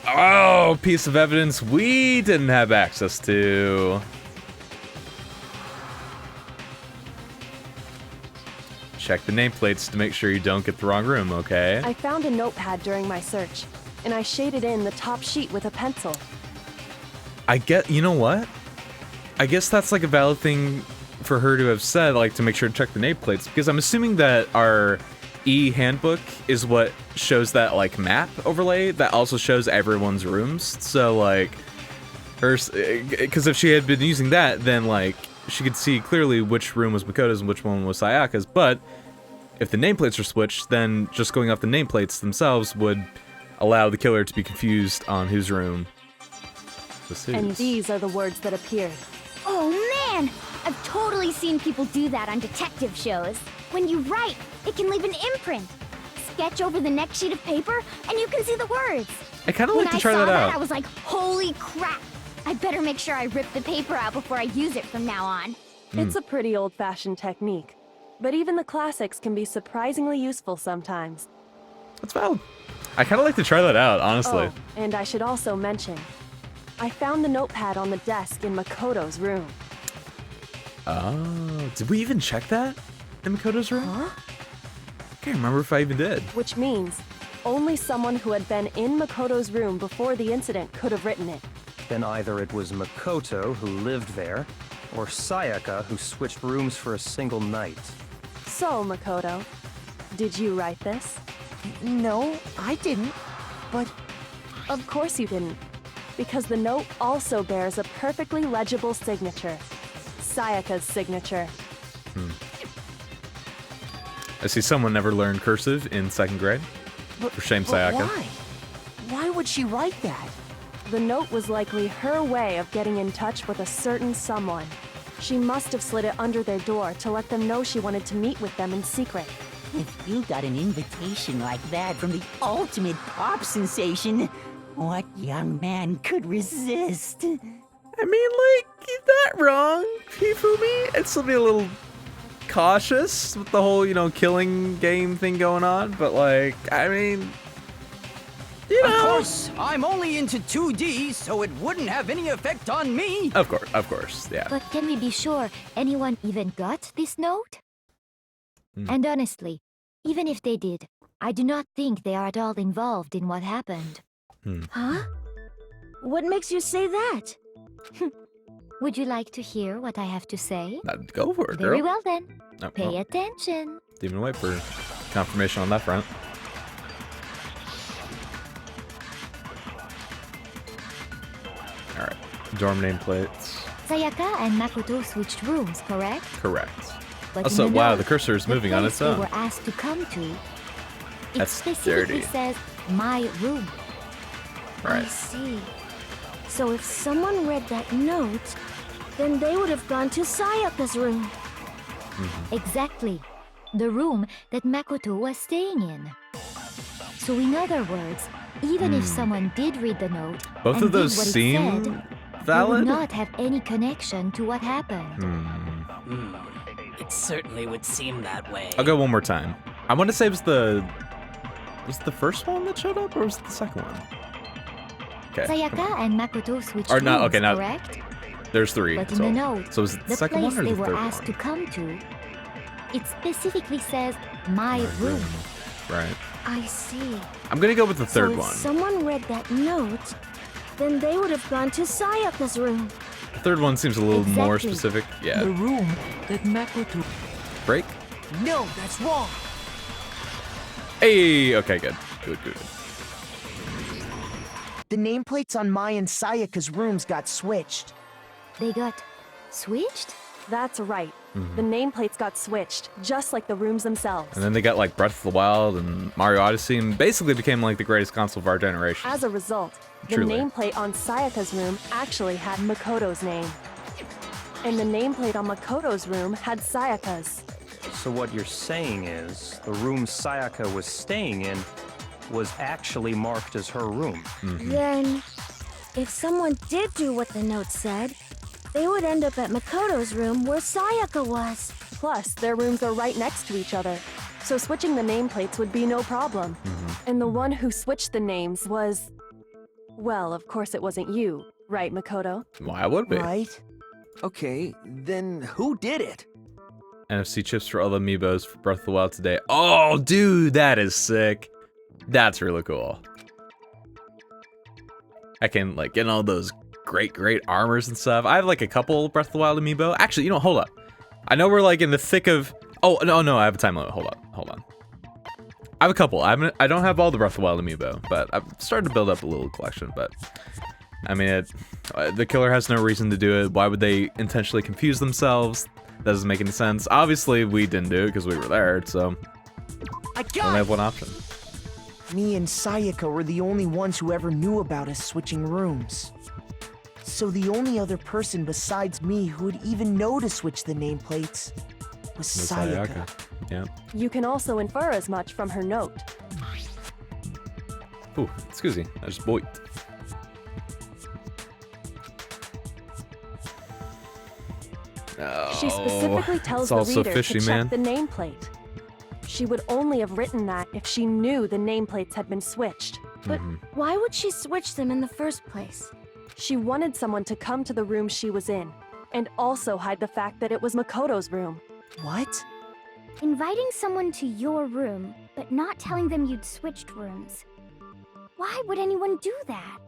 Speaker 1: Oh, piece of evidence we didn't have access to. Check the nameplates to make sure you don't get the wrong room, okay?
Speaker 7: I found a notepad during my search, and I shaded in the top sheet with a pencil.
Speaker 1: You know what? I guess that's like a valid thing for her to have said, like to make sure to check the nameplates, because I'm assuming that our e-handbook is what shows that like map overlay that also shows everyone's rooms. So like, because if she had been using that, then like she could see clearly which room was Makoto's and which one was Sayaka's. But if the nameplates are switched, then just going off the nameplates themselves would allow the killer to be confused on whose room this is.
Speaker 7: And these are the words that appeared.
Speaker 3: Oh man! I've totally seen people do that on detective shows. When you write, it can leave an imprint. Sketch over the next sheet of paper, and you can see the words.
Speaker 1: I kind of like to try
Speaker 3: When I
Speaker 1: that
Speaker 3: saw
Speaker 1: out.
Speaker 3: I was like, holy crap! I better make sure I rip the paper out before I use it from now on.
Speaker 7: It's a pretty old-fashioned technique, but even the classics can be surprisingly useful sometimes.
Speaker 1: That's valid. I kind of like to try that out, honestly.
Speaker 7: Oh, and I should also mention, I found the notepad on the desk in Makoto's room.
Speaker 1: Oh, did we even check that in Makoto's room?
Speaker 7: Huh?
Speaker 1: I can't remember if I even did.
Speaker 7: Which means, only someone who had been in Makoto's room before the incident could have written it.
Speaker 10: Then either it was Makoto who lived there, or Sayaka who switched rooms for a single night.
Speaker 7: So, Makoto, did you write this?
Speaker 4: No, I didn't. But
Speaker 7: Of course you didn't, because the note also bears a perfectly legible signature. Sayaka's signature.
Speaker 1: I see someone never learned cursive in 2nd grade. For shame,
Speaker 4: but
Speaker 1: Sayaka.
Speaker 4: why? Why would she write that?
Speaker 7: The note was likely her way of getting in touch with a certain someone. She must have slid it under their door to let them know she wanted to meet with them in secret.
Speaker 14: If you got an invitation like that from the ultimate pop sensation, what young man could resist?
Speaker 1: I mean, like, you're not wrong, Hifumi. I'd still be a little cautious with the whole, killing game thing going on, but like, I mean,
Speaker 5: Of course, I'm only into 2D, so it wouldn't have any effect on me.
Speaker 1: Of course, yeah.
Speaker 9: But can we be sure anyone even got this note? And honestly, even if they did, I do not think they are at all involved in what happened.
Speaker 3: Huh? What makes you say that?
Speaker 9: Would you like to hear what I have to say?
Speaker 1: Go for it, girl.
Speaker 9: Very well then.
Speaker 1: Oh,
Speaker 9: Pay
Speaker 1: well.
Speaker 9: attention.
Speaker 1: Didn't even wait for confirmation on that front. Alright, dorm nameplates.
Speaker 9: Sayaka and Makoto switched rooms, correct?
Speaker 1: Correct.
Speaker 9: But
Speaker 1: Also,
Speaker 9: in the
Speaker 1: wow,
Speaker 9: note,
Speaker 1: the cursor is moving on
Speaker 9: place
Speaker 1: its own.
Speaker 9: they were asked to come to, it
Speaker 1: That's
Speaker 9: specifically
Speaker 1: dirty.
Speaker 9: says, my room.
Speaker 3: I see. So if someone read that note, then they would have gone to Sayaka's room.
Speaker 9: Exactly. The room that Makoto was staying in. So in other words, even if someone did read the note
Speaker 1: Both
Speaker 9: and
Speaker 1: of those
Speaker 9: did what it
Speaker 1: seem
Speaker 9: said, they
Speaker 1: valid?
Speaker 9: would not have any connection to what happened.
Speaker 11: It certainly would seem that way.
Speaker 1: I'll go one more time. I want to say was the first one that showed up, or was it the second one? Okay.
Speaker 9: Sayaka and Makoto switched
Speaker 1: Or not,
Speaker 9: rooms,
Speaker 1: okay, now
Speaker 9: correct?
Speaker 1: there's 3.
Speaker 9: But in
Speaker 1: so,
Speaker 9: the note,
Speaker 1: so was it the
Speaker 9: the
Speaker 1: second
Speaker 9: place
Speaker 1: one or
Speaker 9: they
Speaker 1: the
Speaker 9: were
Speaker 1: third
Speaker 9: asked
Speaker 1: one?
Speaker 9: to come to, it specifically says, my room.
Speaker 1: Right.
Speaker 3: I see.
Speaker 1: I'm gonna go with the
Speaker 3: So
Speaker 1: third
Speaker 3: if
Speaker 1: one.
Speaker 3: someone read that note, then they would have gone to Sayaka's room.
Speaker 1: The third one seems a little more specific. Yeah.
Speaker 4: The room that Makoto...
Speaker 1: Break?
Speaker 4: No, that's wrong.
Speaker 1: Hey, okay, good. Good.
Speaker 4: The nameplates on Mai and Sayaka's rooms got switched.
Speaker 9: They got switched?
Speaker 7: That's right. The nameplates got switched, just like the rooms themselves.
Speaker 1: And then they got like Breath of the Wild and Mario Odyssey and basically became like the greatest console of our generation.
Speaker 7: As a result, the
Speaker 1: Truly.
Speaker 7: nameplate on Sayaka's room actually had Makoto's name. And the nameplate on Makoto's room had Sayaka's.
Speaker 10: So what you're saying is, the room Sayaka was staying in was actually marked as her room.
Speaker 3: Then, if someone did do what the note said, they would end up at Makoto's room where Sayaka was.
Speaker 7: Plus, their rooms are right next to each other, so switching the nameplates would be no problem. And the one who switched the names was... Well, of course it wasn't you, right, Makoto?
Speaker 1: Why would be?
Speaker 12: Right? Okay, then who did it?
Speaker 1: NFC chips for all the amiibos for Breath of the Wild today. Oh, dude, that is sick. That's really cool. I can like get all those great armors and stuff. I have like a couple Breath of the Wild amiibo. Actually, you know, hold up. I know we're like in the thick of... Oh, no, I have a time limit. Hold on. I have a couple. I don't have all the Breath of the Wild amiibo, but I've started to build up a little collection. But I mean, the killer has no reason to do it. Why would they intentionally confuse themselves? That doesn't make any sense. Obviously, we didn't do it because we were there, so
Speaker 4: I
Speaker 1: we only have one option.
Speaker 4: Me and Sayaka were the only ones who ever knew about us switching rooms. So the only other person besides me who would even know to switch the nameplates was Sayaka.
Speaker 1: Yeah.
Speaker 7: You can also infer as much from her note.
Speaker 1: Ooh, excuse me. I just boinked.
Speaker 7: She specifically tells the reader to check the nameplate. She would only have written that if she knew the nameplates had been switched.
Speaker 3: But why would she switch them in the first place?
Speaker 7: She wanted someone to come to the room she was in, and also hide the fact that it was Makoto's room.
Speaker 4: What?
Speaker 3: Inviting someone to your room, but not telling them you'd switched rooms. Why would anyone do that?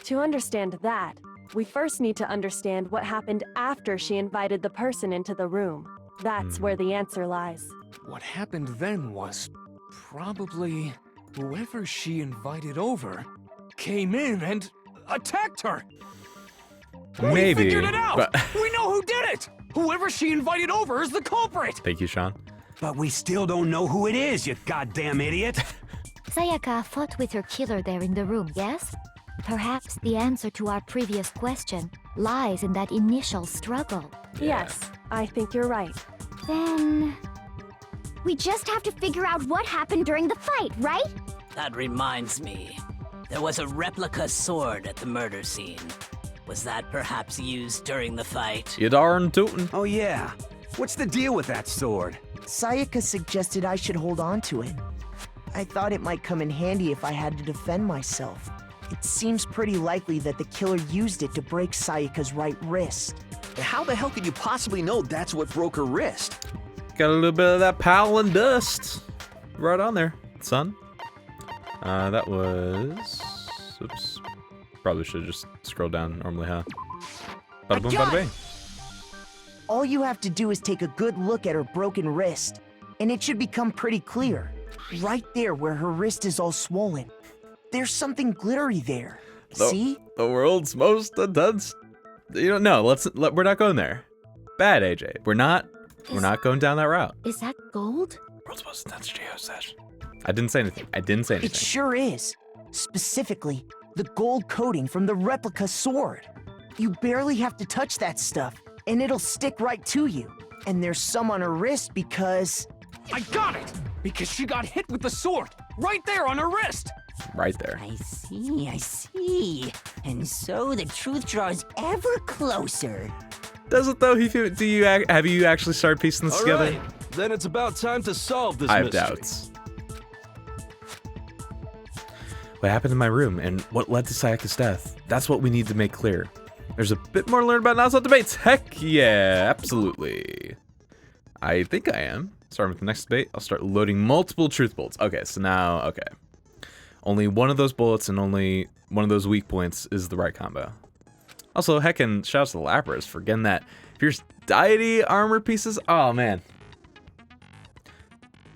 Speaker 7: To understand that, we first need to understand what happened after she invited the person into the room. That's where the answer lies.
Speaker 15: What happened then was probably whoever she invited over came in and attacked her.
Speaker 1: Maybe,
Speaker 15: we figured it out.
Speaker 1: but
Speaker 15: We know who did it. Whoever she invited over is the culprit.
Speaker 1: Thank you, Sean.
Speaker 6: But we still don't know who it is, you goddamn idiot.
Speaker 9: Sayaka fought with her killer there in the room, yes? Perhaps the answer to our previous question lies in that initial struggle.
Speaker 7: Yes, I think you're right.
Speaker 3: Then... we just have to figure out what happened during the fight, right?
Speaker 11: That reminds me. There was a replica sword at the murder scene. Was that perhaps used during the fight?
Speaker 1: You darn tootin'.
Speaker 6: Oh yeah. What's the deal with that sword?
Speaker 4: Sayaka suggested I should hold on to it. I thought it might come in handy if I had to defend myself. It seems pretty likely that the killer used it to break Sayaka's right wrist.
Speaker 12: How the hell could you possibly know that's what broke her wrist?
Speaker 1: Got a little bit of that powell and dust right on there, son. That was... Oops. Probably should just scroll down normally, huh? Bada boom, bada bing.
Speaker 4: All you have to do is take a good look at her broken wrist, and it should become pretty clear. Right there where her wrist is all swollen. There's something glittery there. See?
Speaker 1: The world's most intense... You know, no, we're not going there. Bad, AJ. We're not going down that route.
Speaker 9: Is that gold?
Speaker 1: World's most intense geo session. I didn't say anything.
Speaker 4: It sure is. Specifically, the gold coating from the replica sword. You barely have to touch that stuff, and it'll stick right to you. And there's some on her wrist because...
Speaker 15: I got it! Because she got hit with the sword, right there on her wrist!
Speaker 1: Right there.
Speaker 14: I see. And so the truth draws ever closer.
Speaker 1: Does it though? Have you actually started piecing this together?
Speaker 8: All right, then it's about time to solve this
Speaker 1: I have
Speaker 8: mystery.
Speaker 1: doubts. What happened in my room and what led to Sayaka's death? That's what we need to make clear. There's a bit more to learn about non-stop debates. Heck yeah, absolutely. I think I am. Starting with the next debate, I'll start loading multiple truth bolts. Okay, so now, okay. Only one of those bullets and only one of those weak points is the right combo. Also, heckin' shouts to Lapras for getting that Fierce Deity armor pieces. Oh, man.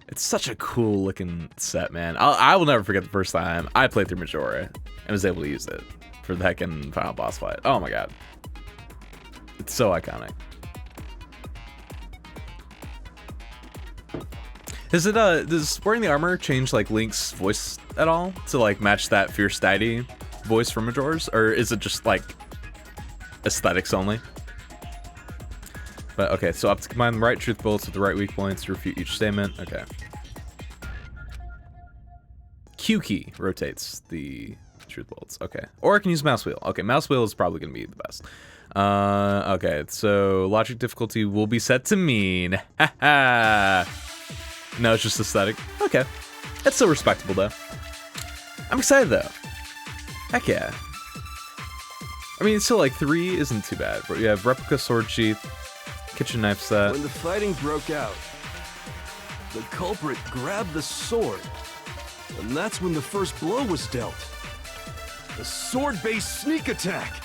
Speaker 1: It's such a cool looking set, man. I will never forget the first time I played through Majora and was able to use it for the heckin' final boss fight. Oh my god. It's so iconic. Is it does wearing the armor change like Link's voice at all to like match that Fierce Deity voice from Majora's, or is it just like aesthetics only? But okay, so I have to combine the right truth bullets with the right weak points to refute each statement. Okay. Q key rotates the truth bullets. Okay. Or I can use mouse wheel. Okay, mouse wheel is probably gonna be the best. Okay, so logic difficulty will be set to mean. Haha. No, it's just aesthetic. Okay. That's still respectable though. I'm excited though. Heck yeah. I mean, it's still like 3 isn't too bad. But you have replica sword sheath, kitchen knife set.
Speaker 8: When the fighting broke out, the culprit grabbed the sword, and that's when the first blow was dealt. A sword-based sneak attack.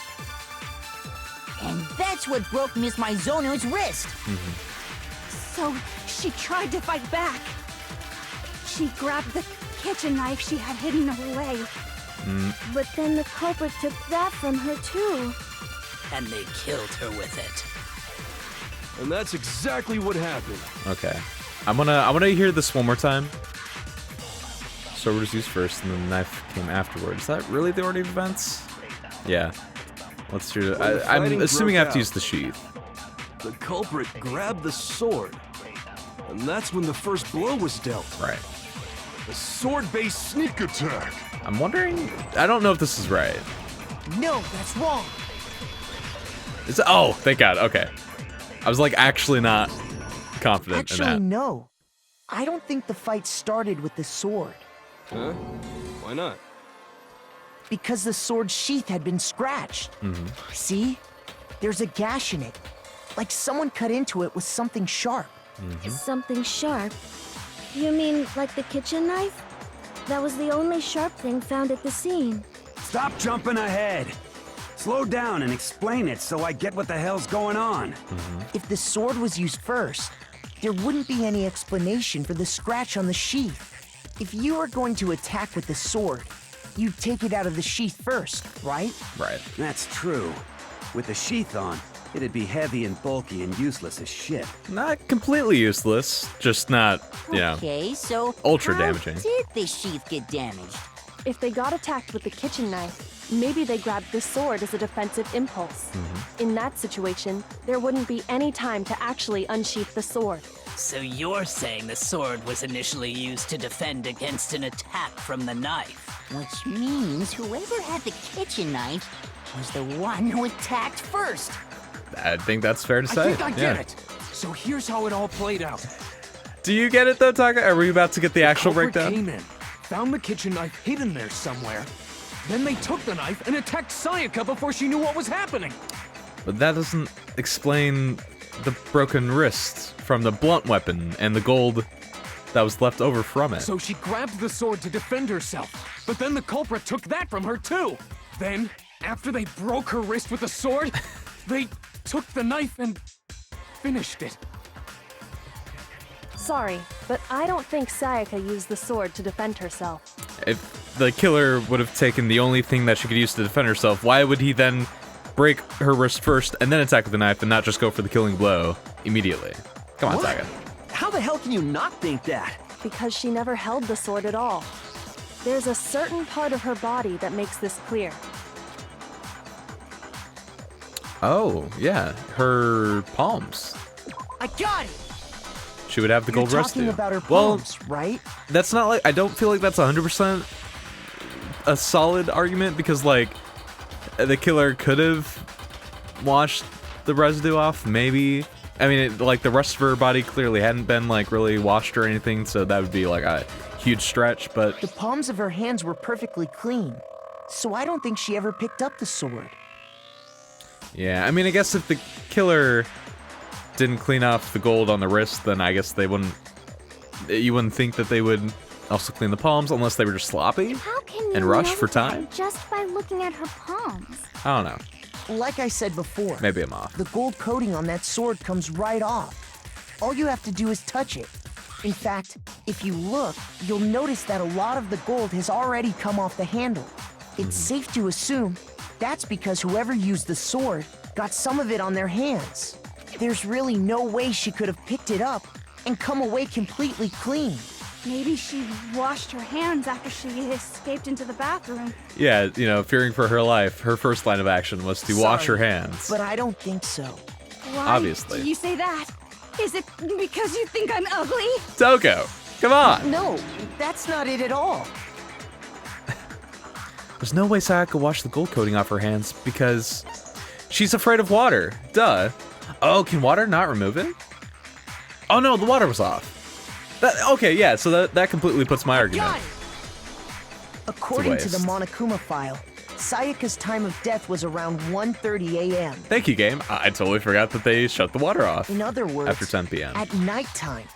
Speaker 14: And that's what broke Miss Mizono's wrist.
Speaker 13: So she tried to fight back. She grabbed the kitchen knife she had hidden away.
Speaker 3: But then the culprit took that from her too.
Speaker 11: And they killed her with it.
Speaker 8: And that's exactly what happened.
Speaker 1: Okay. I'm gonna hear this one more time. Sword was used first, and then the knife came afterwards. Is that really the order of events? Yeah. Let's hear it. I'm assuming I have to use the sheath.
Speaker 8: The culprit grabbed the sword, and that's when the first blow was dealt.
Speaker 1: Right.
Speaker 8: A sword-based sneak attack.
Speaker 1: I'm wondering. I don't know if this is right.
Speaker 4: No, that's wrong.
Speaker 1: Is it? Oh, thank God. Okay. I was like actually not confident
Speaker 4: Actually,
Speaker 1: in that.
Speaker 4: no. I don't think the fight started with the sword.
Speaker 8: Huh? Why not?
Speaker 4: Because the sword's sheath had been scratched. See? There's a gash in it. Like someone cut into it with something sharp.
Speaker 3: Something sharp? You mean like the kitchen knife? That was the only sharp thing found at the scene.
Speaker 6: Stop jumping ahead. Slow down and explain it so I get what the hell's going on.
Speaker 4: If the sword was used first, there wouldn't be any explanation for the scratch on the sheath. If you were going to attack with the sword, you'd take it out of the sheath first, right?
Speaker 1: Right.
Speaker 6: That's true. With the sheath on, it'd be heavy and bulky and useless as shit.
Speaker 1: Not completely useless, just not, you know,
Speaker 14: Okay, so
Speaker 1: ultra
Speaker 14: how
Speaker 1: damaging.
Speaker 14: did the sheath get damaged?
Speaker 7: If they got attacked with the kitchen knife, maybe they grabbed the sword as a defensive impulse. In that situation, there wouldn't be any time to actually unsheath the sword.
Speaker 11: So you're saying the sword was initially used to defend against an attack from the knife?
Speaker 14: Which means whoever had the kitchen knife was the one who attacked first.
Speaker 1: I think that's fair to say.
Speaker 15: I think I get
Speaker 1: yeah.
Speaker 15: it. So here's how it all played out.
Speaker 1: Do you get it though, Taka? Are we about to get the actual
Speaker 15: culprit
Speaker 1: breakdown?
Speaker 15: Came in, found the kitchen knife hidden there somewhere. Then they took the knife and attacked Sayaka before she knew what was happening.
Speaker 1: But that doesn't explain the broken wrist from the blunt weapon and the gold that was left over from it.
Speaker 15: So she grabbed the sword to defend herself, but then the culprit took that from her too. Then, after they broke her wrist with the sword, they took the knife and finished it.
Speaker 7: Sorry, but I don't think Sayaka used the sword to defend herself.
Speaker 1: If the killer would have taken the only thing that she could use to defend herself, why would he then break her wrist first and then attack with the knife and not just go for the killing blow immediately? Come on,
Speaker 12: What?
Speaker 1: Saga.
Speaker 12: How the hell can you not think that?
Speaker 7: Because she never held the sword at all. There's a certain part of her body that makes this clear.
Speaker 1: Oh, yeah. Her palms.
Speaker 4: I got it!
Speaker 1: She would have the
Speaker 4: You're
Speaker 1: gold residue.
Speaker 4: talking about her
Speaker 1: Well,
Speaker 4: palms, right?
Speaker 1: that's not like, I don't feel like that's 100% a solid argument because like the killer could have washed the residue off, maybe. I mean, like the rest of her body clearly hadn't been like really washed or anything, so that would be like a huge stretch, but
Speaker 4: The palms of her hands were perfectly clean, so I don't think she ever picked up the sword.
Speaker 1: yeah, I mean, I guess if the killer didn't clean off the gold on the wrist, then I guess you wouldn't think that they would also clean the palms unless they were just sloppy.
Speaker 3: How can you
Speaker 1: And rush
Speaker 3: know
Speaker 1: for
Speaker 3: that
Speaker 1: time?
Speaker 3: just by looking at her palms?
Speaker 1: I don't know.
Speaker 4: Like I said before,
Speaker 1: Maybe I'm off.
Speaker 4: the gold coating on that sword comes right off. All you have to do is touch it. In fact, if you look, you'll notice that a lot of the gold has already come off the handle. It's safe to assume that's because whoever used the sword got some of it on their hands. There's really no way she could have picked it up and come away completely clean.
Speaker 13: Maybe she washed her hands after she escaped into the bathroom.
Speaker 1: Yeah, you know, fearing for her life, her first line of action was to wash her hands.
Speaker 4: But I don't think so.
Speaker 13: Why
Speaker 1: Obviously.
Speaker 13: do you say that? Is it because you think I'm ugly?
Speaker 1: Toko, come on!
Speaker 4: No, that's not it at all.
Speaker 1: There's no way Sayaka washed the gold coating off her hands because she's afraid of water. Duh. Oh, can water not remove it? Oh no, the water was off. Okay, yeah, so that completely puts my argument.
Speaker 4: According to the
Speaker 1: waste.
Speaker 4: Monokuma file, Sayaka's time of death was around 1:30 a.m.
Speaker 1: Thank you, game. I totally forgot that they shut the water off.
Speaker 4: In other words,
Speaker 1: after 10 p.m.
Speaker 4: at nighttime.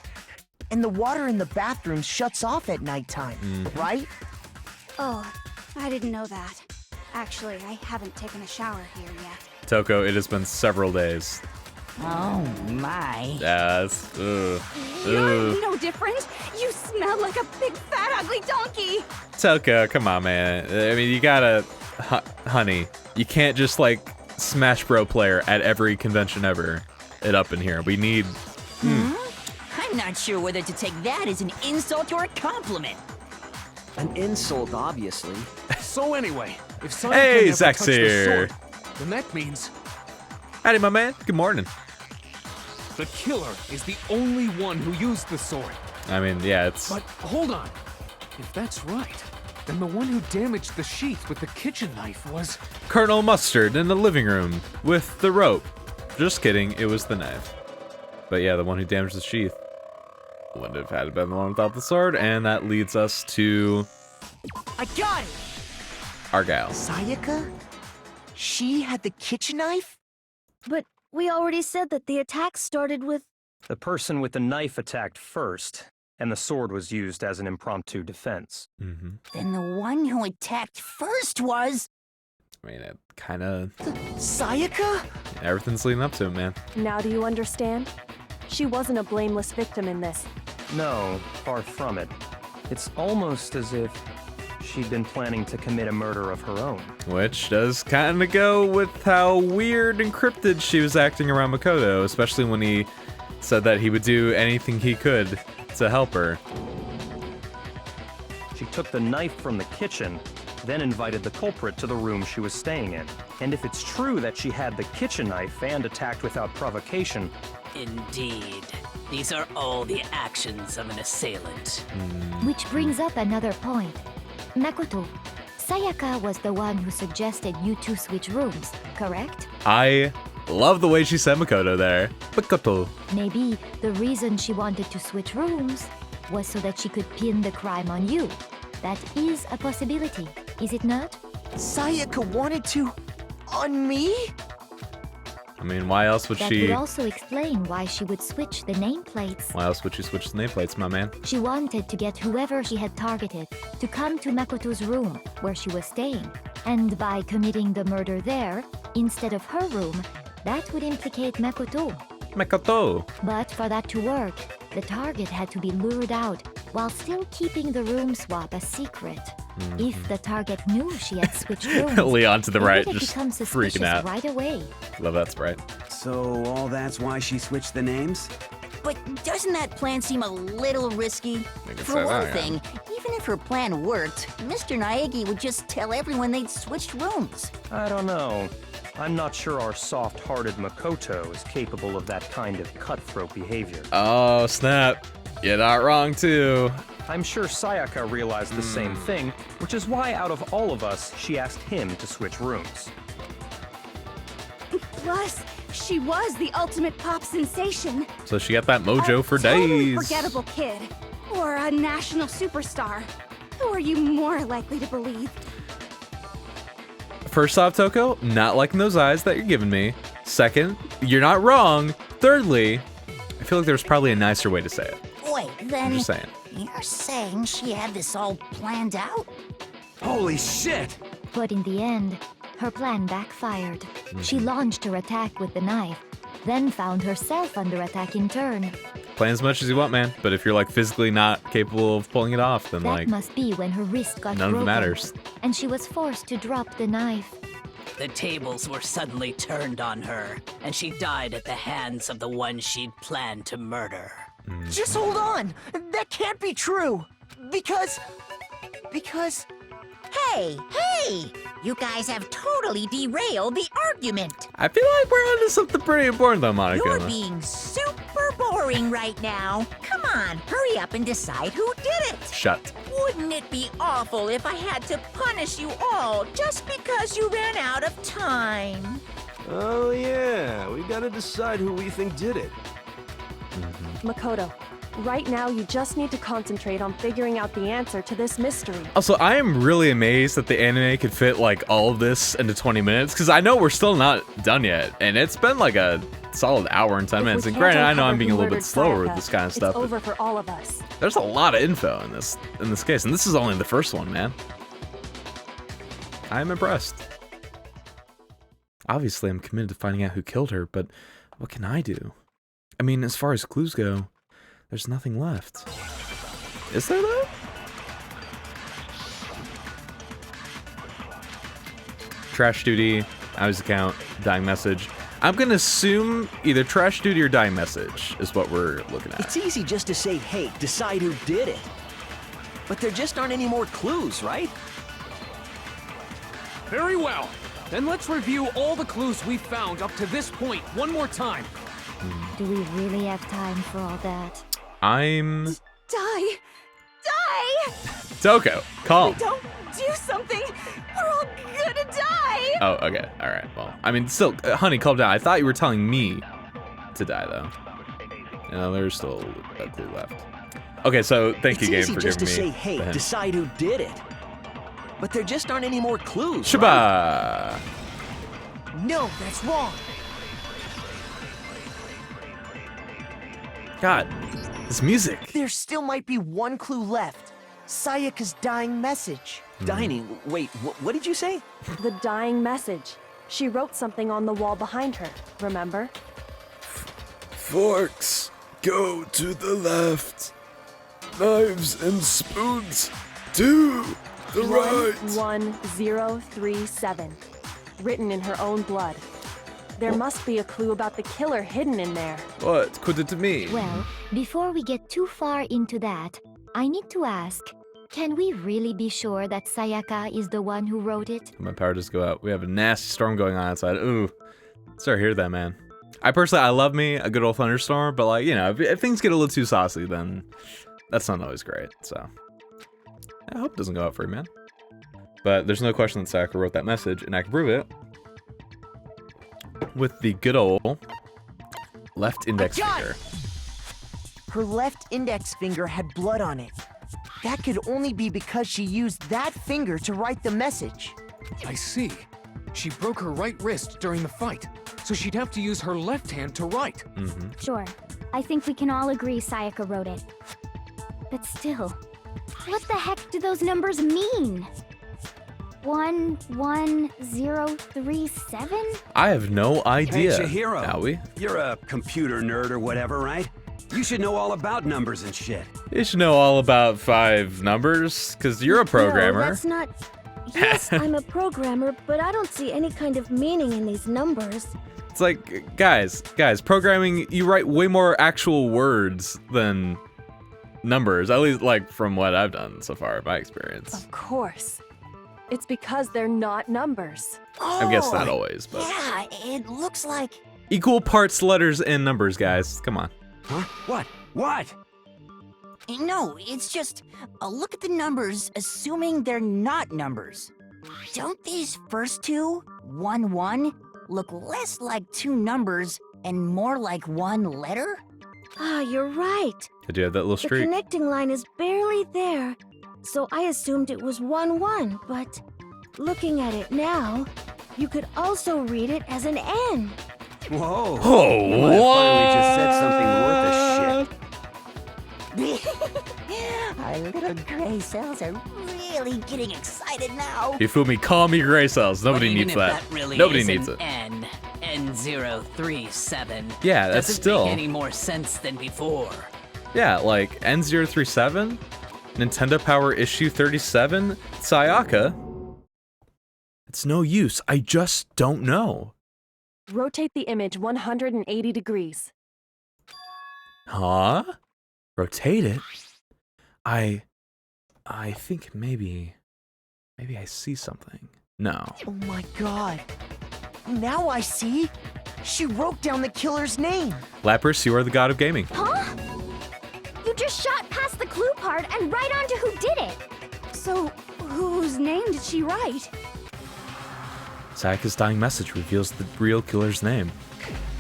Speaker 4: And the water in the bathroom shuts off at nighttime, right?
Speaker 13: Oh, I didn't know that. Actually, I haven't taken a shower here yet.
Speaker 1: Toko, it has been several days.
Speaker 14: Oh my.
Speaker 1: Yes.
Speaker 13: You're no different. You smell like a big fat ugly donkey.
Speaker 1: Toko, come on, man. I mean, you gotta, honey, you can't just like Smash Bro player at every convention ever. It up in here. We need.
Speaker 14: I'm not sure whether to take that as an insult or a compliment.
Speaker 12: An insult, obviously.
Speaker 15: So anyway, if Sayaka
Speaker 1: Hey,
Speaker 15: never touched the
Speaker 1: Zaxir.
Speaker 15: sword, then that means
Speaker 1: Howdy, my man. Good morning.
Speaker 15: the killer is the only one who used the sword.
Speaker 1: I mean, yeah, it's.
Speaker 15: But hold on. If that's right, then the one who damaged the sheath with the kitchen knife was...
Speaker 1: Colonel Mustard in the living room with the rope. Just kidding, it was the knife. But yeah, the one who damaged the sheath wouldn't have had been the one without the sword, and that leads us to
Speaker 4: I got it!
Speaker 1: Argyle.
Speaker 4: Sayaka? She had the kitchen knife?
Speaker 3: But we already said that the attack started with...
Speaker 10: The person with the knife attacked first, and the sword was used as an impromptu defense.
Speaker 14: Then the one who attacked first was...
Speaker 1: I mean, it kind of.
Speaker 4: Sayaka?
Speaker 1: Everything's leading up to it, man.
Speaker 7: Now do you understand? She wasn't a blameless victim in this.
Speaker 10: No, far from it. It's almost as if she'd been planning to commit a murder of her own.
Speaker 1: Which does kind of go with how weird and cryptid she was acting around Makoto, especially when he said that he would do anything he could to help her.
Speaker 10: She took the knife from the kitchen, then invited the culprit to the room she was staying in. And if it's true that she had the kitchen knife and attacked without provocation...
Speaker 11: Indeed. These are all the actions of an assailant.
Speaker 9: Which brings up another point. Makoto, Sayaka was the one who suggested you two switch rooms, correct?
Speaker 1: I love the way she said Makoto there. Makoto.
Speaker 9: Maybe the reason she wanted to switch rooms was so that she could pin the crime on you. That is a possibility, is it not?
Speaker 4: Sayaka wanted to... on me?
Speaker 1: I mean, why else would
Speaker 9: That
Speaker 1: she...
Speaker 9: would also explain why she would switch the nameplates.
Speaker 1: Why else would she switch the nameplates, my man?
Speaker 9: She wanted to get whoever she had targeted to come to Makoto's room where she was staying. And by committing the murder there, instead of her room, that would implicate Makoto.
Speaker 1: Makoto.
Speaker 9: But for that to work, the target had to be lured out while still keeping the room swap a secret. If the target knew she had switched rooms,
Speaker 1: Leon to the
Speaker 9: they
Speaker 1: right,
Speaker 9: would have
Speaker 1: just
Speaker 9: become suspicious
Speaker 1: freaking out.
Speaker 9: right away.
Speaker 1: Love that sprite.
Speaker 6: So all that's why she switched the names?
Speaker 14: But doesn't that plan seem a little risky?
Speaker 1: can say
Speaker 14: For one
Speaker 1: that, yeah.
Speaker 14: thing, even if her plan worked, Mr. Naegi would just tell everyone they'd switched rooms.
Speaker 10: I don't know. I'm not sure our soft-hearted Makoto is capable of that kind of cutthroat behavior.
Speaker 1: Oh, snap. You're not wrong, too.
Speaker 10: I'm sure Sayaka realized the same thing, which is why out of all of us, she asked him to switch rooms.
Speaker 13: Plus, she was the ultimate pop sensation.
Speaker 1: So she got that mojo for
Speaker 13: Totally
Speaker 1: days.
Speaker 13: forgettable kid. Or a national superstar. Who are you more likely to believe?
Speaker 1: First off, Toko, not liking those eyes that you're giving me. Second, you're not wrong. Thirdly, I feel like there's probably a nicer way to say it.
Speaker 14: Wait, then...
Speaker 1: I'm just saying.
Speaker 14: You're saying she had this all planned out?
Speaker 6: Holy shit!
Speaker 9: But in the end, her plan backfired. She launched her attack with the knife, then found herself under attack in turn.
Speaker 1: Plan as much as you want, man. But if you're like physically not capable of pulling it off, then
Speaker 9: That
Speaker 1: like
Speaker 9: must be when her wrist got
Speaker 1: none of it
Speaker 9: broken,
Speaker 1: matters.
Speaker 9: and she was forced to drop the knife.
Speaker 11: The tables were suddenly turned on her, and she died at the hands of the one she'd planned to murder.
Speaker 4: Just hold on! That can't be true! Because...
Speaker 14: Hey! You guys have totally derailed the argument.
Speaker 1: I feel like we're onto something pretty important though, Monica.
Speaker 14: You're being super boring right now. Come on, hurry up and decide who did it.
Speaker 1: Shut.
Speaker 14: Wouldn't it be awful if I had to punish you all just because you ran out of time?
Speaker 8: Oh yeah, we gotta decide who we think did it.
Speaker 7: Makoto, right now you just need to concentrate on figuring out the answer to this mystery.
Speaker 1: Also, I am really amazed that the anime could fit like all of this into 20 minutes, because I know we're still not done yet, and it's been like a solid hour and 10 minutes. And granted, I know I'm being a little bit slower with this kind of stuff.
Speaker 7: It's over for all of us.
Speaker 1: There's a lot of info in this case, and this is only the first one, man. I'm impressed. Obviously, I'm committed to finding out who killed her, but what can I do? I mean, as far as clues go, there's nothing left. Is there though? Trash duty, hours account, dying message. I'm gonna assume either trash duty or dying message is what we're looking at.
Speaker 12: It's easy just to say, hey, decide who did it. But there just aren't any more clues, right?
Speaker 15: Very well. Then let's review all the clues we've found up to this point one more time.
Speaker 9: Do we really have time for all that?
Speaker 1: I'm...
Speaker 13: Die!
Speaker 1: Toko, calm.
Speaker 13: Don't do something! We're all gonna die!
Speaker 1: Oh, okay. All right. Well, I mean, still, honey, calm down. I thought you were telling me to die, though. You know, there's still a clue left. Okay, so thank you, game, for giving me.
Speaker 12: It's easy just to say, hey, decide who did it. But there just aren't any more clues.
Speaker 1: Shaba!
Speaker 12: Right?
Speaker 4: No, that's wrong.
Speaker 1: God, this music.
Speaker 4: There still might be one clue left. Sayaka's dying message.
Speaker 12: Dining? Wait, what did you say?
Speaker 7: The dying message. She wrote something on the wall behind her, remember?
Speaker 8: Forks, go to the left. Knives and spoons, to the right.
Speaker 7: 11037. Written in her own blood. There must be a clue about the killer hidden in there.
Speaker 1: What could it mean?
Speaker 9: Well, before we get too far into that, I need to ask, can we really be sure that Sayaka is the one who wrote it?
Speaker 1: My power just go out. We have a nasty storm going on outside. Ooh, start to hear that, man. I love me a good old thunderstorm, but like, you know, if things get a little too saucy, then that's not always great, so. I hope it doesn't go out for you, man. But there's no question that Sayaka wrote that message, and I can prove it with the good old left index finger.
Speaker 4: Her left index finger had blood on it. That could only be because she used that finger to write the message.
Speaker 15: I see. She broke her right wrist during the fight, so she'd have to use her left hand to write.
Speaker 3: Sure. I think we can all agree Sayaka wrote it. But still, what the heck do those numbers mean? 11037?
Speaker 6: I have no
Speaker 1: idea.
Speaker 6: Hey, Chihiro.
Speaker 1: Howie?
Speaker 6: You're a computer nerd or whatever, right? You should know all about numbers and shit.
Speaker 1: You should know all about 5 numbers, because you're a programmer.
Speaker 16: No, that's not... Yes, I'm a programmer, but I don't see any kind of meaning in these numbers.
Speaker 1: It's like, guys, programming, you write way more actual words than numbers, at least like from what I've done so far, my experience.
Speaker 7: Of course. It's because they're not numbers.
Speaker 1: I guess not always, but...
Speaker 14: Yeah, it looks like...
Speaker 1: Equal parts letters and numbers, guys. Come on.
Speaker 6: Huh? What?
Speaker 14: No, it's just, look at the numbers, assuming they're not numbers. Don't these first two, 1-1, look less like 2 numbers and more like 1 letter?
Speaker 16: Ah, you're right.
Speaker 1: Did you have that little
Speaker 16: The
Speaker 1: streak?
Speaker 16: connecting line is barely there, so I assumed it was 1-1, but looking at it now, you could also read it as an N.
Speaker 6: Whoa.
Speaker 1: Oh,
Speaker 6: you might have finally just said something worth a shit.
Speaker 14: I My little gray cells are really getting excited now.
Speaker 1: You fool me, call me gray cells. Nobody
Speaker 11: But even
Speaker 1: needs
Speaker 11: if
Speaker 1: that.
Speaker 11: really
Speaker 1: Nobody
Speaker 11: is
Speaker 1: needs
Speaker 11: an
Speaker 1: it.
Speaker 11: N037.
Speaker 1: Yeah, that's
Speaker 11: doesn't
Speaker 1: still-
Speaker 11: make any more sense than before.
Speaker 1: Yeah, like N037, Nintendo Power Issue 37, Sayaka. It's no use. I just don't know.
Speaker 7: Rotate the image 180 degrees.
Speaker 1: Huh? Rotate it? I think maybe I see something. No.
Speaker 4: Oh my god. Now I see. She wrote down the killer's name.
Speaker 1: Lapras, you are the god of gaming.
Speaker 3: Huh? You just shot past the clue part and right onto who did it.
Speaker 13: So, whose name did she write?
Speaker 1: Sayaka's dying message reveals the real killer's name.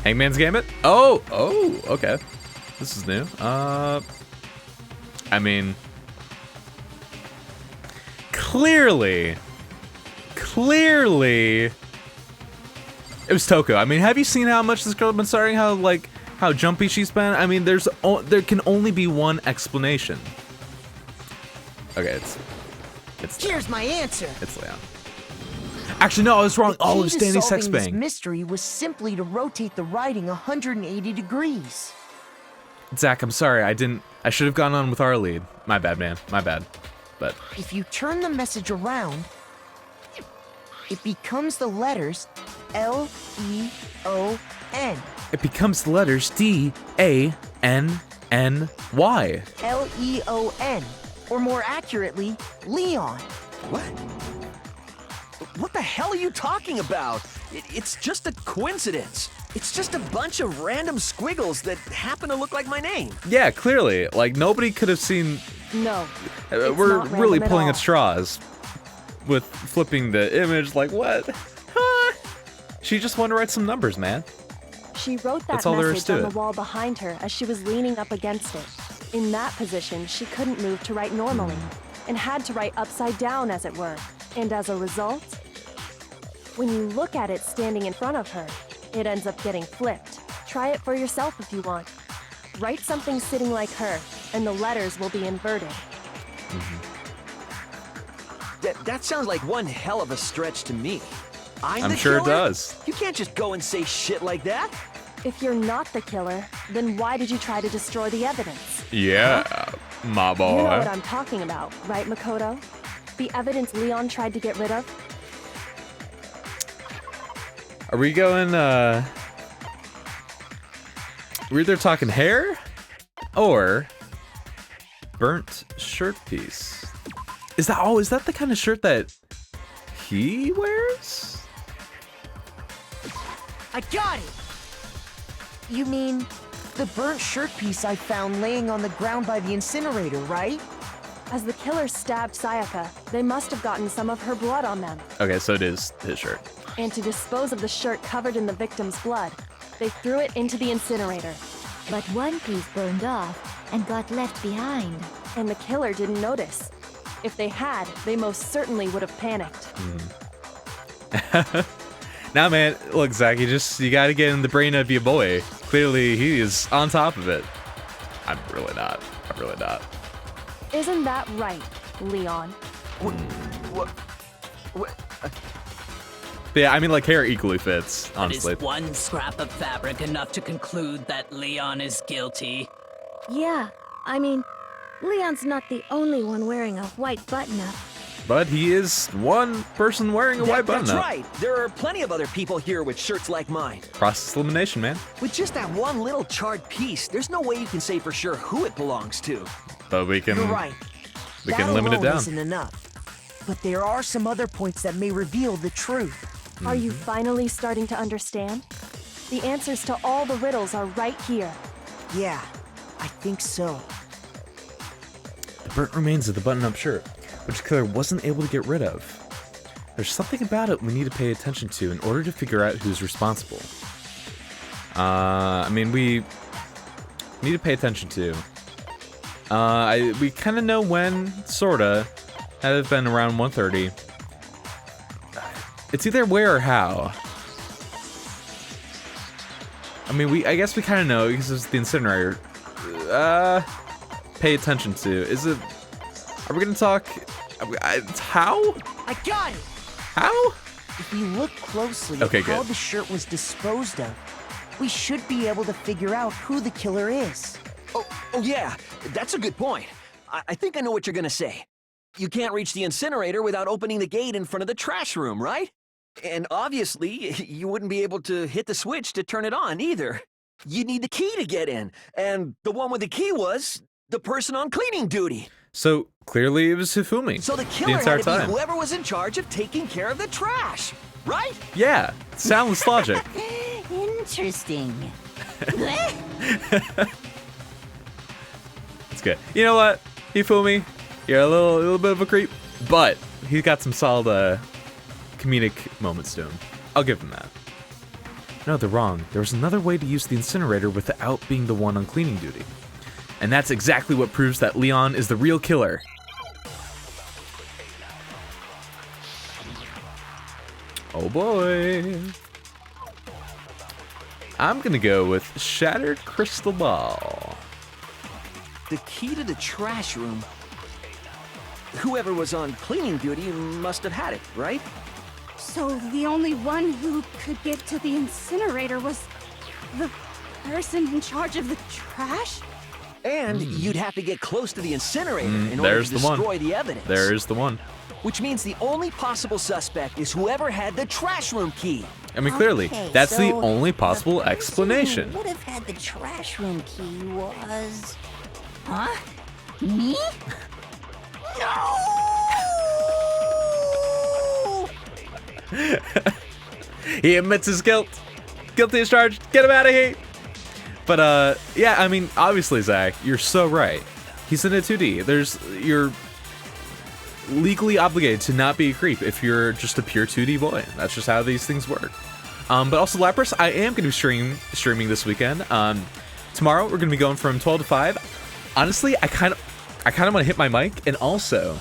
Speaker 1: Hangman's Gambit? Oh, okay. This is new. I mean, clearly, it was Toko. I mean, have you seen how much this girl has been starting? How jumpy she's been? I mean, there can only be one explanation. Okay, it's
Speaker 4: Here's my answer.
Speaker 1: It's Leon. Actually, no, I was wrong. Oh, it was Danny
Speaker 4: This
Speaker 1: Sexbang.
Speaker 4: mystery was simply to rotate the writing 180 degrees.
Speaker 1: Zach, I'm sorry. I should have gone on with our lead. My bad, man. My bad. But
Speaker 4: If you turn the message around, it becomes the letters L-E-O-N.
Speaker 1: it becomes the letters D-A-N-N-Y.
Speaker 4: L-E-O-N. Or more accurately, Leon.
Speaker 12: What? What the hell are you talking about? It's just a coincidence. It's just a bunch of random squiggles that happen to look like my name.
Speaker 1: Yeah, clearly. Like, nobody could have seen...
Speaker 7: No.
Speaker 1: We're
Speaker 7: not
Speaker 1: really
Speaker 7: random at
Speaker 1: pulling
Speaker 7: all.
Speaker 1: at straws with flipping the image. Like, what? Huh? She just wanted to write some numbers, man.
Speaker 7: She wrote that
Speaker 1: That's all there is
Speaker 7: message
Speaker 1: to
Speaker 7: on the
Speaker 1: it.
Speaker 7: wall behind her as she was leaning up against it. In that position, she couldn't move to write normally, and had to write upside down, as it were. And as a result, when you look at it standing in front of her, it ends up getting flipped. Try it for yourself if you want. Write something sitting like her, and the letters will be inverted.
Speaker 12: That sounds like one hell of a stretch to me. I'm
Speaker 1: I'm
Speaker 12: the
Speaker 1: sure it
Speaker 12: killer?
Speaker 1: does.
Speaker 12: You can't just go and say shit like that.
Speaker 7: If you're not the killer, then why did you try to destroy the evidence?
Speaker 1: Yeah, my boy.
Speaker 7: You know what I'm talking about, right, Makoto? The evidence Leon tried to get rid of?
Speaker 1: Are we going, we're either talking hair or burnt shirt piece. Is that the kind of shirt that he wears?
Speaker 4: I got it! You mean the burnt shirt piece I found laying on the ground by the incinerator, right?
Speaker 7: As the killer stabbed Sayaka, they must have gotten some of her blood on them.
Speaker 1: Okay, so it is his shirt.
Speaker 7: And to dispose of the shirt covered in the victim's blood, they threw it into the incinerator.
Speaker 9: But one piece burned off and got left behind.
Speaker 7: And the killer didn't notice. If they had, they most certainly would have panicked.
Speaker 1: Now, man, look, Zach, you gotta get in the brain of your boy. Clearly, he is on top of it. I'm really not.
Speaker 7: Isn't that right, Leon?
Speaker 12: What?
Speaker 1: But yeah, I mean, like, hair equally fits, honestly.
Speaker 11: Is one scrap of fabric enough to conclude that Leon is guilty?
Speaker 16: Yeah, I mean, Leon's not the only one wearing a white button-up.
Speaker 1: But he is one person wearing a white button-up.
Speaker 12: That's right. There are plenty of other people here with shirts like mine.
Speaker 1: Process elimination, man.
Speaker 12: With just that one little charred piece, there's no way you can say for sure who it belongs to.
Speaker 1: But we can...
Speaker 4: You're right.
Speaker 1: We
Speaker 4: That
Speaker 1: can limit it
Speaker 4: alone
Speaker 1: down.
Speaker 4: isn't enough. But there are some other points that may reveal the truth.
Speaker 7: Are you finally starting to understand? The answers to all the riddles are right here.
Speaker 4: Yeah, I think so.
Speaker 1: The burnt remains of the button-up shirt, which the killer wasn't able to get rid of. There's something about it we need to pay attention to in order to figure out who's responsible. I mean, we need to pay attention to. We kind of know when, sorta. Had it been around 1:30. It's either where or how. I mean, I guess we kind of know because it's the incinerator. Pay attention to. Is it Are we gonna talk? How?
Speaker 4: I got it!
Speaker 1: How?
Speaker 4: If we look closely
Speaker 1: Okay,
Speaker 4: at how
Speaker 1: good.
Speaker 4: the shirt was disposed of, we should be able to figure out who the killer is.
Speaker 12: Oh, yeah, that's a good point. I think I know what you're gonna say. You can't reach the incinerator without opening the gate in front of the trash room, right? And obviously, you wouldn't be able to hit the switch to turn it on either. You'd need the key to get in, and the one with the key was the person on cleaning duty.
Speaker 1: So clearly it was Hifumi.
Speaker 12: So the
Speaker 1: the
Speaker 12: killer
Speaker 1: entire
Speaker 12: had to be
Speaker 1: time.
Speaker 12: whoever was in charge of taking care of the trash, right?
Speaker 1: Yeah, soundless logic.
Speaker 14: Interesting.
Speaker 1: It's good. You know what, Hifumi, you're a little bit of a creep, but he's got some solid comedic moments to him. I'll give him that. No, they're wrong. There was another way to use the incinerator without being the one on cleaning duty. And that's exactly what proves that Leon is the real killer. Oh boy. I'm gonna go with Shattered Crystal Ball.
Speaker 12: The key to the trash room. Whoever was on cleaning duty must have had it, right?
Speaker 13: So the only one who could get to the incinerator was the person in charge of the trash?
Speaker 12: And you'd have to get close to the incinerator in order
Speaker 1: There's
Speaker 12: to
Speaker 1: the one.
Speaker 12: destroy the evidence.
Speaker 1: There's the one.
Speaker 12: Which means the only possible suspect is whoever had the trash room key.
Speaker 1: I mean, clearly,
Speaker 14: Okay,
Speaker 1: that's the
Speaker 14: so
Speaker 1: only possible
Speaker 14: the person
Speaker 1: explanation.
Speaker 14: who would have had the trash room key was... Huh? Me? No!
Speaker 1: He admits his guilt. Guilty as charged. Get him out of here. But yeah, I mean, obviously, Zach, you're so right. He's in a 2D. You're legally obligated to not be a creep if you're just a pure 2D boy. That's just how these things work. But also, Lapras, I am going to be streaming this weekend. Tomorrow, we're going to be going from 12 to 5. Honestly, I kind of want to hit my mic, and also,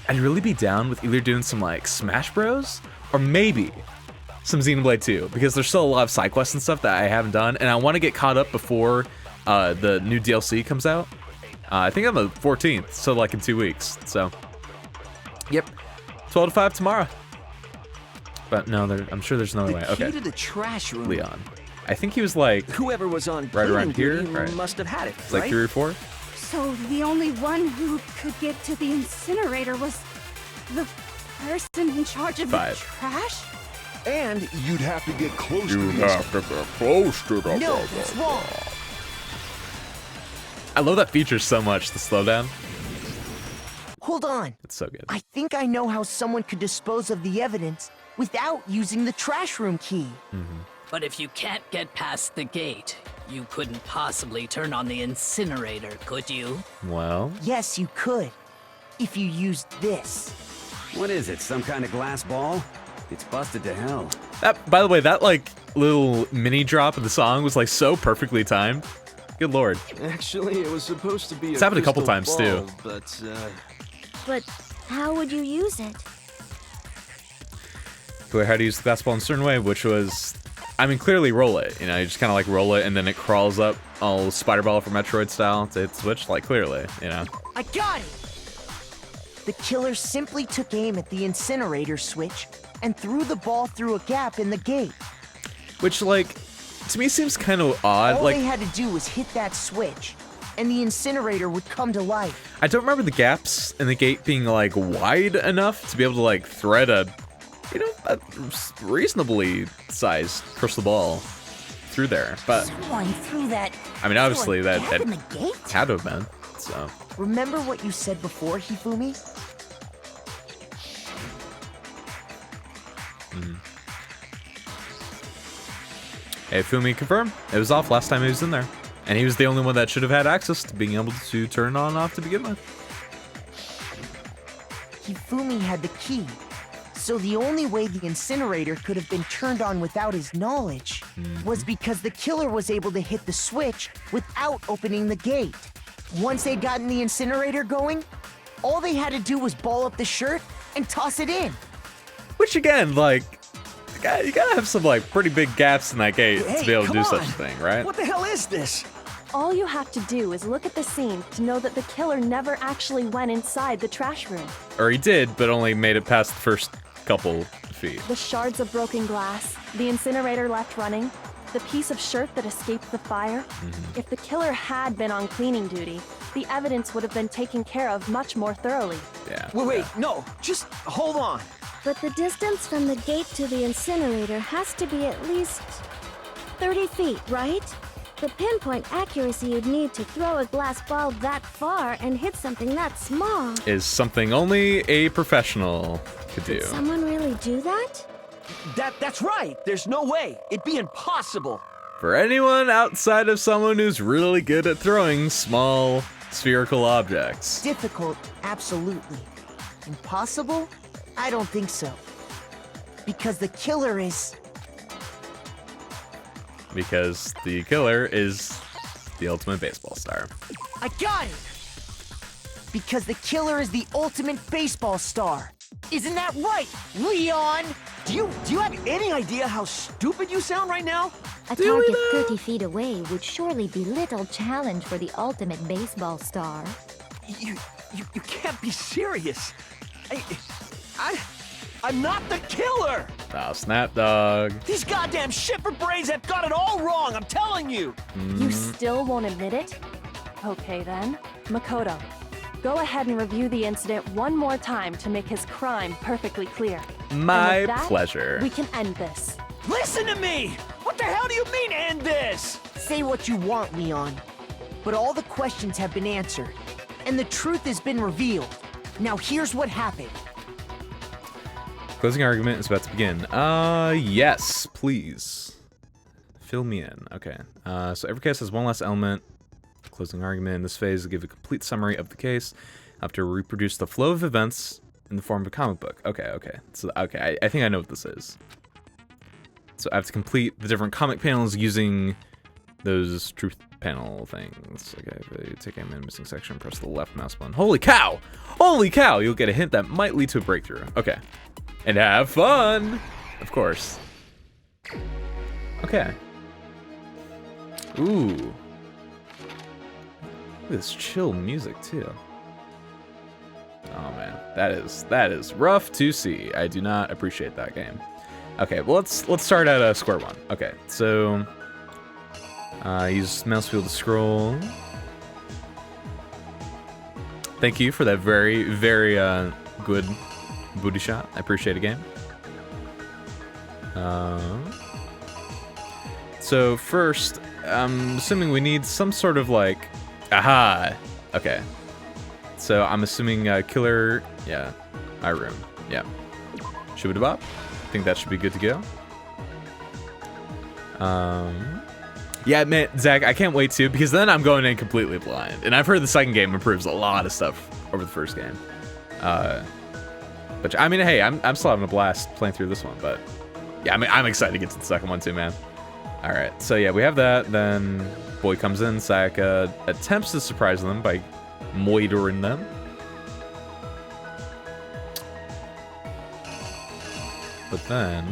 Speaker 1: I'd really be down with either doing some like Smash Bros. Or maybe some Xenoblade 2, because there's still a lot of side quests and stuff that I haven't done, and I want to get caught up before the new DLC comes out. I think on the 14th, so like in 2 weeks. So, yep, 12 to 5 tomorrow. But no, I'm sure there's another way.
Speaker 12: The key
Speaker 1: Okay,
Speaker 12: to the trash room.
Speaker 1: Leon. I think he was like
Speaker 12: Whoever was on
Speaker 1: right around
Speaker 12: cleaning
Speaker 1: here.
Speaker 12: duty
Speaker 1: Right.
Speaker 12: must have had it,
Speaker 1: It's
Speaker 12: right?
Speaker 1: like 3 or 4.
Speaker 13: So the only one who could get to the incinerator was the person in charge of
Speaker 1: 5.
Speaker 13: the trash?
Speaker 12: And you'd have to get close to the
Speaker 1: to get close to the.
Speaker 4: No, that's wrong.
Speaker 1: I love that feature so much. The slowdown.
Speaker 4: Hold on.
Speaker 1: It's so good.
Speaker 4: I think I know how someone could dispose of the evidence without using the trash room key.
Speaker 11: But if you can't get past the gate, you couldn't possibly turn on the incinerator, could you?
Speaker 1: Well,
Speaker 4: Yes, you could. If you used this.
Speaker 6: What is it, some kind of glass ball? It's busted to hell.
Speaker 1: that. By the way, that like little mini drop of the song was like so perfectly timed. Good lord.
Speaker 8: Actually, it was supposed to be
Speaker 1: It's happened a couple
Speaker 8: crystal
Speaker 1: times, too.
Speaker 8: ball, But,
Speaker 16: But how would you use it?
Speaker 1: Clear how to use the glass ball in a certain way, which was, I mean, clearly roll it. You know, you just kind of like roll it, and then it crawls up all spider ball from Metroid style to hit switch. Like clearly, you know.
Speaker 4: I got it! The killer simply took aim at the incinerator switch and threw the ball through a gap in the gate.
Speaker 1: Which like, to me seems kind of odd.
Speaker 4: All
Speaker 1: Like,
Speaker 4: they had to do was hit that switch, and the incinerator would come to life.
Speaker 1: I don't remember the gaps in the gate being like wide enough to be able to like thread a, you know, a reasonably sized crystal ball through there. But
Speaker 14: Someone threw that...
Speaker 1: I mean, obviously that
Speaker 14: gap in the gate?
Speaker 1: had to have been. So
Speaker 4: Remember what you said before, Hifumi?
Speaker 1: hey, Fumi confirmed it was off last time he was in there, and he was the only one that should have had access to being able to turn it on and off to begin with.
Speaker 4: Hifumi had the key, so the only way the incinerator could have been turned on without his knowledge was because the killer was able to hit the switch without opening the gate. Once they'd gotten the incinerator going, all they had to do was ball up the shirt and toss it in.
Speaker 1: Which again, like, you gotta have some like pretty big gaps in that gate
Speaker 12: Hey,
Speaker 1: to be able to
Speaker 12: come
Speaker 1: do such
Speaker 12: on.
Speaker 1: a thing, right?
Speaker 12: What the hell is this?
Speaker 7: All you have to do is look at the scene to know that the killer never actually went inside the trash room.
Speaker 1: Or he did, but only made it past the first couple feet.
Speaker 7: The shards of broken glass, the incinerator left running, the piece of shirt that escaped the fire. If the killer had been on cleaning duty, the evidence would have been taken care of much more thoroughly.
Speaker 1: Yeah.
Speaker 12: Wait, no, just hold on.
Speaker 16: But the distance from the gate to the incinerator has to be at least 30 feet, right? The pinpoint accuracy you'd need to throw a glass ball that far and hit something that small.
Speaker 1: Is something only a professional could do.
Speaker 16: Did someone really do that?
Speaker 12: That's right. There's no way. It'd be impossible.
Speaker 1: For anyone outside of someone who's really good at throwing small spherical objects.
Speaker 4: Difficult, absolutely. Impossible? I don't think so. Because the killer is...
Speaker 1: Because the killer is the ultimate baseball star.
Speaker 4: I got it! Because the killer is the ultimate baseball star. Isn't that right, Leon?
Speaker 12: Do you have any idea how stupid you sound right now?
Speaker 9: A target 30 feet away would surely be little challenge for the ultimate baseball star.
Speaker 12: You can't be serious. I'm not the killer!
Speaker 1: Oh, snap, dog.
Speaker 12: These goddamn shipper brains have got it all wrong, I'm telling you!
Speaker 7: You still won't admit it? Okay then. Makoto, go ahead and review the incident one more time to make his crime perfectly clear.
Speaker 1: My
Speaker 7: And with that,
Speaker 1: pleasure.
Speaker 7: We can end this.
Speaker 12: Listen to me! What the hell do you mean, end this?
Speaker 4: Say what you want, Leon. But all the questions have been answered, and the truth has been revealed. Now here's what happened.
Speaker 1: Closing argument is about to begin. Yes, please. Fill me in. Okay. So every case has one last element. Closing argument in this phase will give a complete summary of the case. I have to reproduce the flow of events in the form of a comic book. Okay. So, okay, I think I know what this is. So I have to complete the different comic panels using those truth panel things. Okay, if you take aim in missing section, press the left mouse button. Holy cow! Holy cow! You'll get a hint that might lead to a breakthrough. Okay. And have fun! Of course. Okay. Ooh. Look at this chill music, too. Oh, man. That is rough to see. I do not appreciate that game. Okay, well, let's start at square one. Okay, so... use mouse wheel to scroll. Thank you for that very, very good booty shot. I appreciate it, game. So first, I'm assuming we need some sort of like... Aha! Okay. So I'm assuming killer... Yeah, my room. Yeah. Shubidabop. I think that should be good to go. Yeah, man, Zach, I can't wait to, because then I'm going in completely blind. And I've heard the second game improves a lot of stuff over the first game. But I mean, hey, I'm still having a blast playing through this one, but yeah, I mean, I'm excited to get to the second one too, man. All right, so yeah, we have that. Then boy comes in, Sayaka attempts to surprise them by moitering them. But then,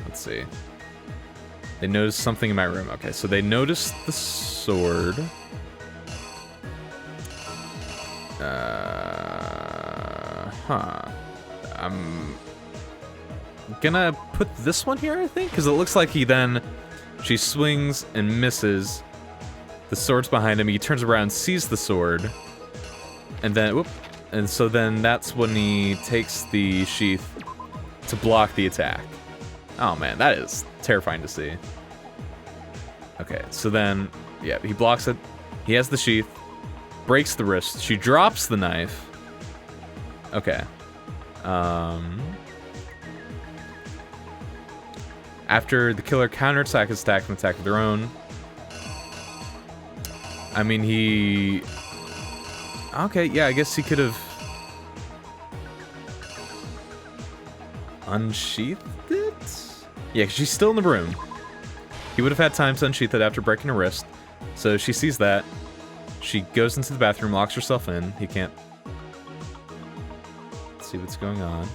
Speaker 1: let's see. They notice something in my room. Okay, so they noticed the sword. I'm gonna put this one here, I think, because it looks like she swings and misses. The sword's behind him. He turns around, sees the sword, and then, whoop. And so then that's when he takes the sheath to block the attack. Oh man, that is terrifying to see. Okay, so then, yeah, he blocks it. He has the sheath, breaks the wrist. She drops the knife. Okay. After the killer counterattacks his attack and attack of their own. I mean, he... Okay, yeah, I guess he could have unsheathed it? Yeah, 'cause she's still in the room. He would have had time to unsheath it after breaking her wrist. So she sees that. She goes into the bathroom, locks herself in. He can't see what's going on.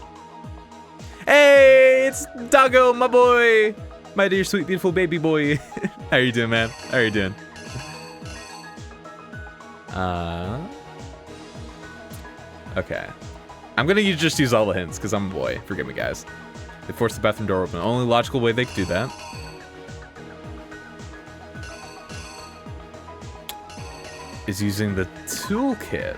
Speaker 1: Hey, it's Doggo, my boy! My dear, sweet, beautiful baby boy. How are you doing, man? How are you doing? Okay. I'm gonna just use all the hints, because I'm a boy. Forgive me, guys. They force the bathroom door open. Only logical way they could do that. Is using the toolkit.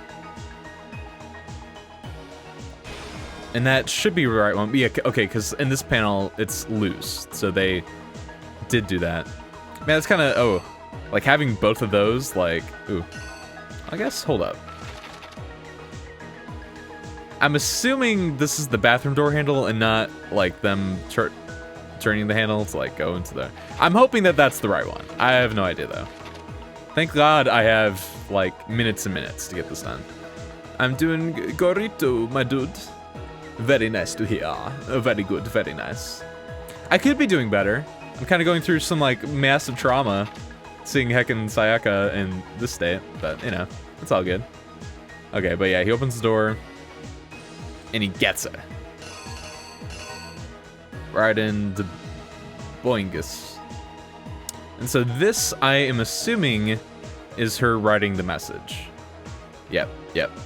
Speaker 1: And that should be the right one. Yeah, okay, because in this panel, it's loose. So they did do that. Man, that's kind of, oh, like having both of those, like, ooh. I guess, hold up. I'm assuming this is the bathroom door handle and not, like, them turning the handle to, like, go into the... I'm hoping that that's the right one. I have no idea, though. Thank God I have, like, minutes and minutes to get this done. I'm doing gorito, my dude. Very nice to hear. Very good, very nice. I could be doing better. I'm kind of going through some, like, massive trauma seeing heckin' Sayaka in this state, but, you know, it's all good. Okay, but yeah, he opens the door, and he gets it. Right in the boingus. And so this, I am assuming, is her writing the message. Yep.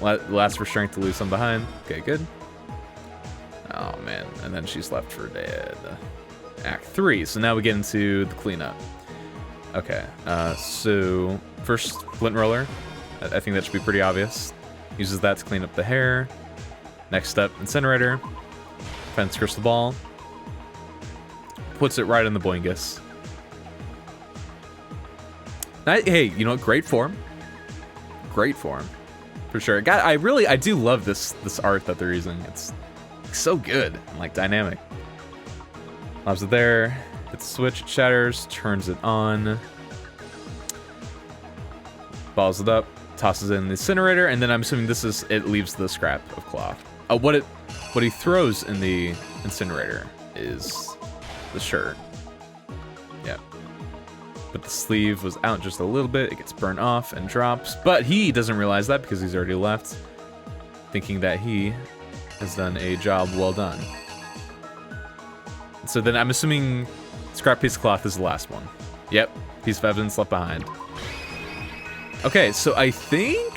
Speaker 1: Last for strength to leave some behind. Okay, good. Oh, man. And then she's left for dead. Act 3. So now we get into the cleanup. Okay. So first, lint roller. I think that should be pretty obvious. Uses that to clean up the hair. Next up, incinerator. Fence crystal ball. Puts it right in the boingus. Hey, you know what? Great form. Great form. For sure. God, I do love this art that they're using. It's so good and like dynamic. Lobs it there. Hits the switch, it shatters, turns it on. Balls it up, tosses it in the incinerator, and then I'm assuming this is it leaves the scrap of cloth. What he throws in the incinerator is the shirt. Yeah. But the sleeve was out just a little bit. It gets burned off and drops. But he doesn't realize that because he's already left, thinking that he has done a job well done. So then I'm assuming scrap piece of cloth is the last one. Yep, piece of evidence left behind. Okay, so I think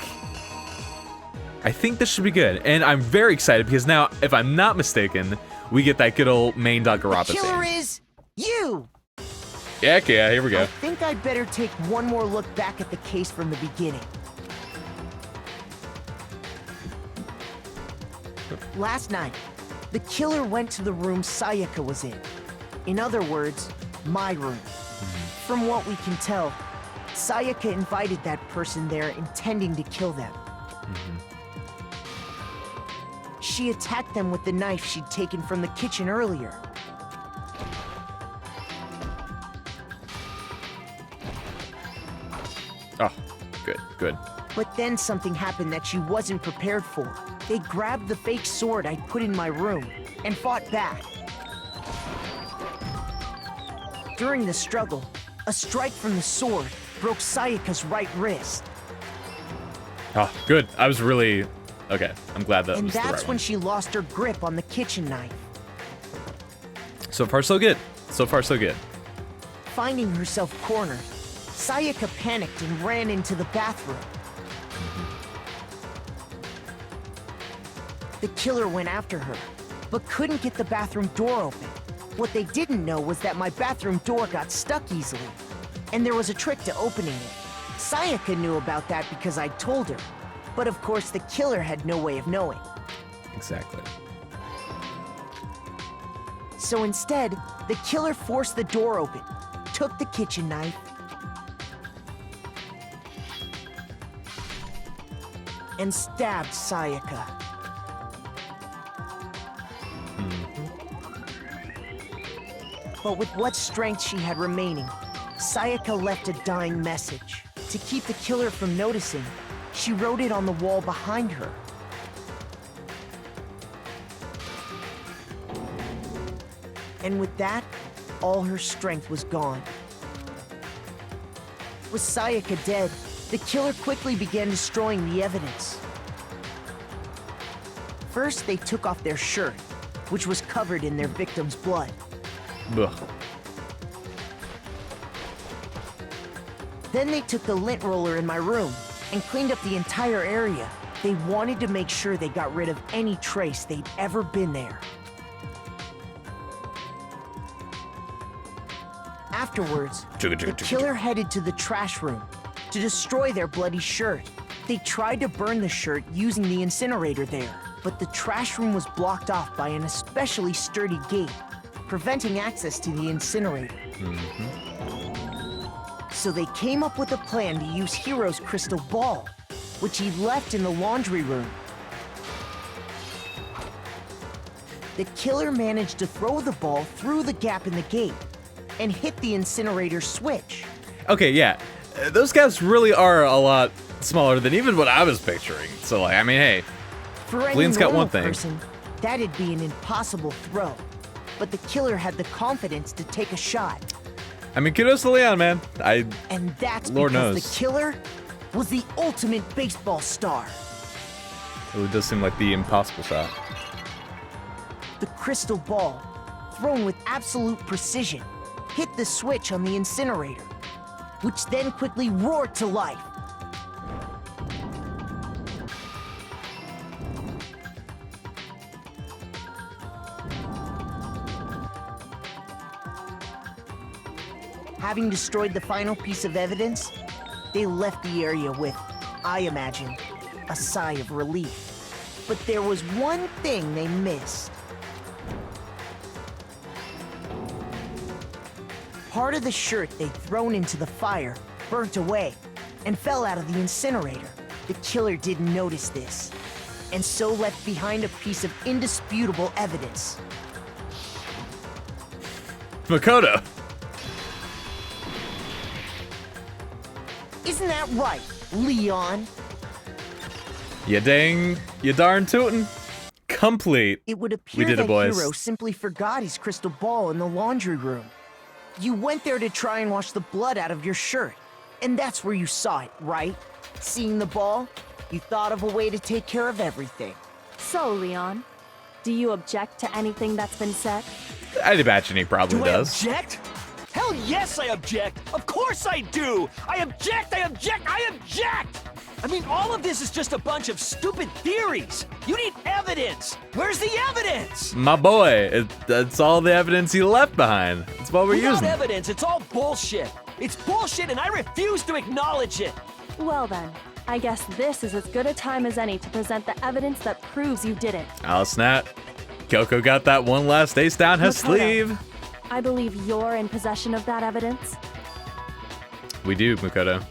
Speaker 1: this should be good. And I'm very excited because now, if I'm not mistaken, we get that good old main Danganronpa
Speaker 4: The killer
Speaker 2: thing.
Speaker 4: is you!
Speaker 1: Yeah, here we go.
Speaker 4: I think I'd better take one more look back at the case from the beginning. Last night, the killer went to the room Sayaka was in. In other words, my room. From what we can tell, Sayaka invited that person there intending to kill them. She attacked them with the knife she'd taken from the kitchen earlier.
Speaker 1: Oh, good.
Speaker 4: But then something happened that she wasn't prepared for. They grabbed the fake sword I'd put in my room and fought back. During the struggle, a strike from the sword broke Sayaka's right wrist.
Speaker 1: Oh, good. I was really... Okay, I'm glad that
Speaker 4: And
Speaker 1: was the right
Speaker 4: that's when she lost her grip on the kitchen knife.
Speaker 1: So far, so good. So far, so good.
Speaker 4: Finding herself cornered, Sayaka panicked and ran into the bathroom. The killer went after her, but couldn't get the bathroom door open. What they didn't know was that my bathroom door got stuck easily, and there was a trick to opening it. Sayaka knew about that because I'd told her, but of course the killer had no way of knowing.
Speaker 1: Exactly.
Speaker 4: So instead, the killer forced the door open, took the kitchen knife, and stabbed Sayaka. But with what strength she had remaining, Sayaka left a dying message. To keep the killer from noticing, she wrote it on the wall behind her. And with that, all her strength was gone. With Sayaka dead, the killer quickly began destroying the evidence. First, they took off their shirt, which was covered in their victim's blood.
Speaker 1: Ugh.
Speaker 4: Then they took the lint roller in my room and cleaned up the entire area. They wanted to make sure they got rid of any trace they'd ever been there. Afterwards, the killer headed to the trash room to destroy their bloody shirt. They tried to burn the shirt using the incinerator there, but the trash room was blocked off by an especially sturdy gate, preventing access to the incinerator. So they came up with a plan to use Hero's crystal ball, which he left in the laundry room. The killer managed to throw the ball through the gap in the gate and hit the incinerator switch.
Speaker 1: Okay, yeah. Those gaps really are a lot smaller than even what I was picturing. So, like, I mean, hey,
Speaker 4: For any
Speaker 1: Leon's got
Speaker 4: normal
Speaker 1: one thing.
Speaker 4: person, that'd be an impossible throw. But the killer had the confidence to take a shot.
Speaker 1: I mean, kudos to Leon, man.
Speaker 4: And that's
Speaker 1: Lord
Speaker 4: because
Speaker 1: knows.
Speaker 4: the killer was the ultimate baseball star.
Speaker 1: It does seem like the impossible shot.
Speaker 4: The crystal ball, thrown with absolute precision, hit the switch on the incinerator, which then quickly roared to life. Having destroyed the final piece of evidence, they left the area with, I imagine, a sigh of relief. But there was one thing they missed. Part of the shirt they'd thrown into the fire burnt away and fell out of the incinerator. The killer didn't notice this, and so left behind a piece of indisputable evidence.
Speaker 1: Makoto!
Speaker 4: Isn't that right, Leon?
Speaker 1: You darn tootin'. Complete.
Speaker 4: It would
Speaker 1: We
Speaker 4: appear
Speaker 1: did
Speaker 4: that
Speaker 1: it, boys.
Speaker 4: Hero simply forgot his crystal ball in the laundry room. You went there to try and wash the blood out of your shirt, and that's where you saw it, right? Seeing the ball, you thought of a way to take care of everything.
Speaker 7: So, Leon, do you object to anything that's been said?
Speaker 1: I'd imagine he probably
Speaker 12: Do
Speaker 1: does.
Speaker 12: I object? Hell yes, I object! Of course I do! I object! I object! I object! I mean, all of this is just a bunch of stupid theories. You need evidence. Where's the evidence?
Speaker 1: My boy, that's all the evidence he left behind. That's what we're
Speaker 12: Without
Speaker 1: using.
Speaker 12: evidence, it's all bullshit. It's bullshit and I refuse to acknowledge it.
Speaker 7: Well then, I guess this is as good a time as any to present the evidence that proves you did it.
Speaker 1: Oh, snap. Kyoko got that one last ace down her
Speaker 7: Makoto,
Speaker 1: sleeve.
Speaker 7: I believe you're in possession of that evidence.
Speaker 1: We do, Makoto.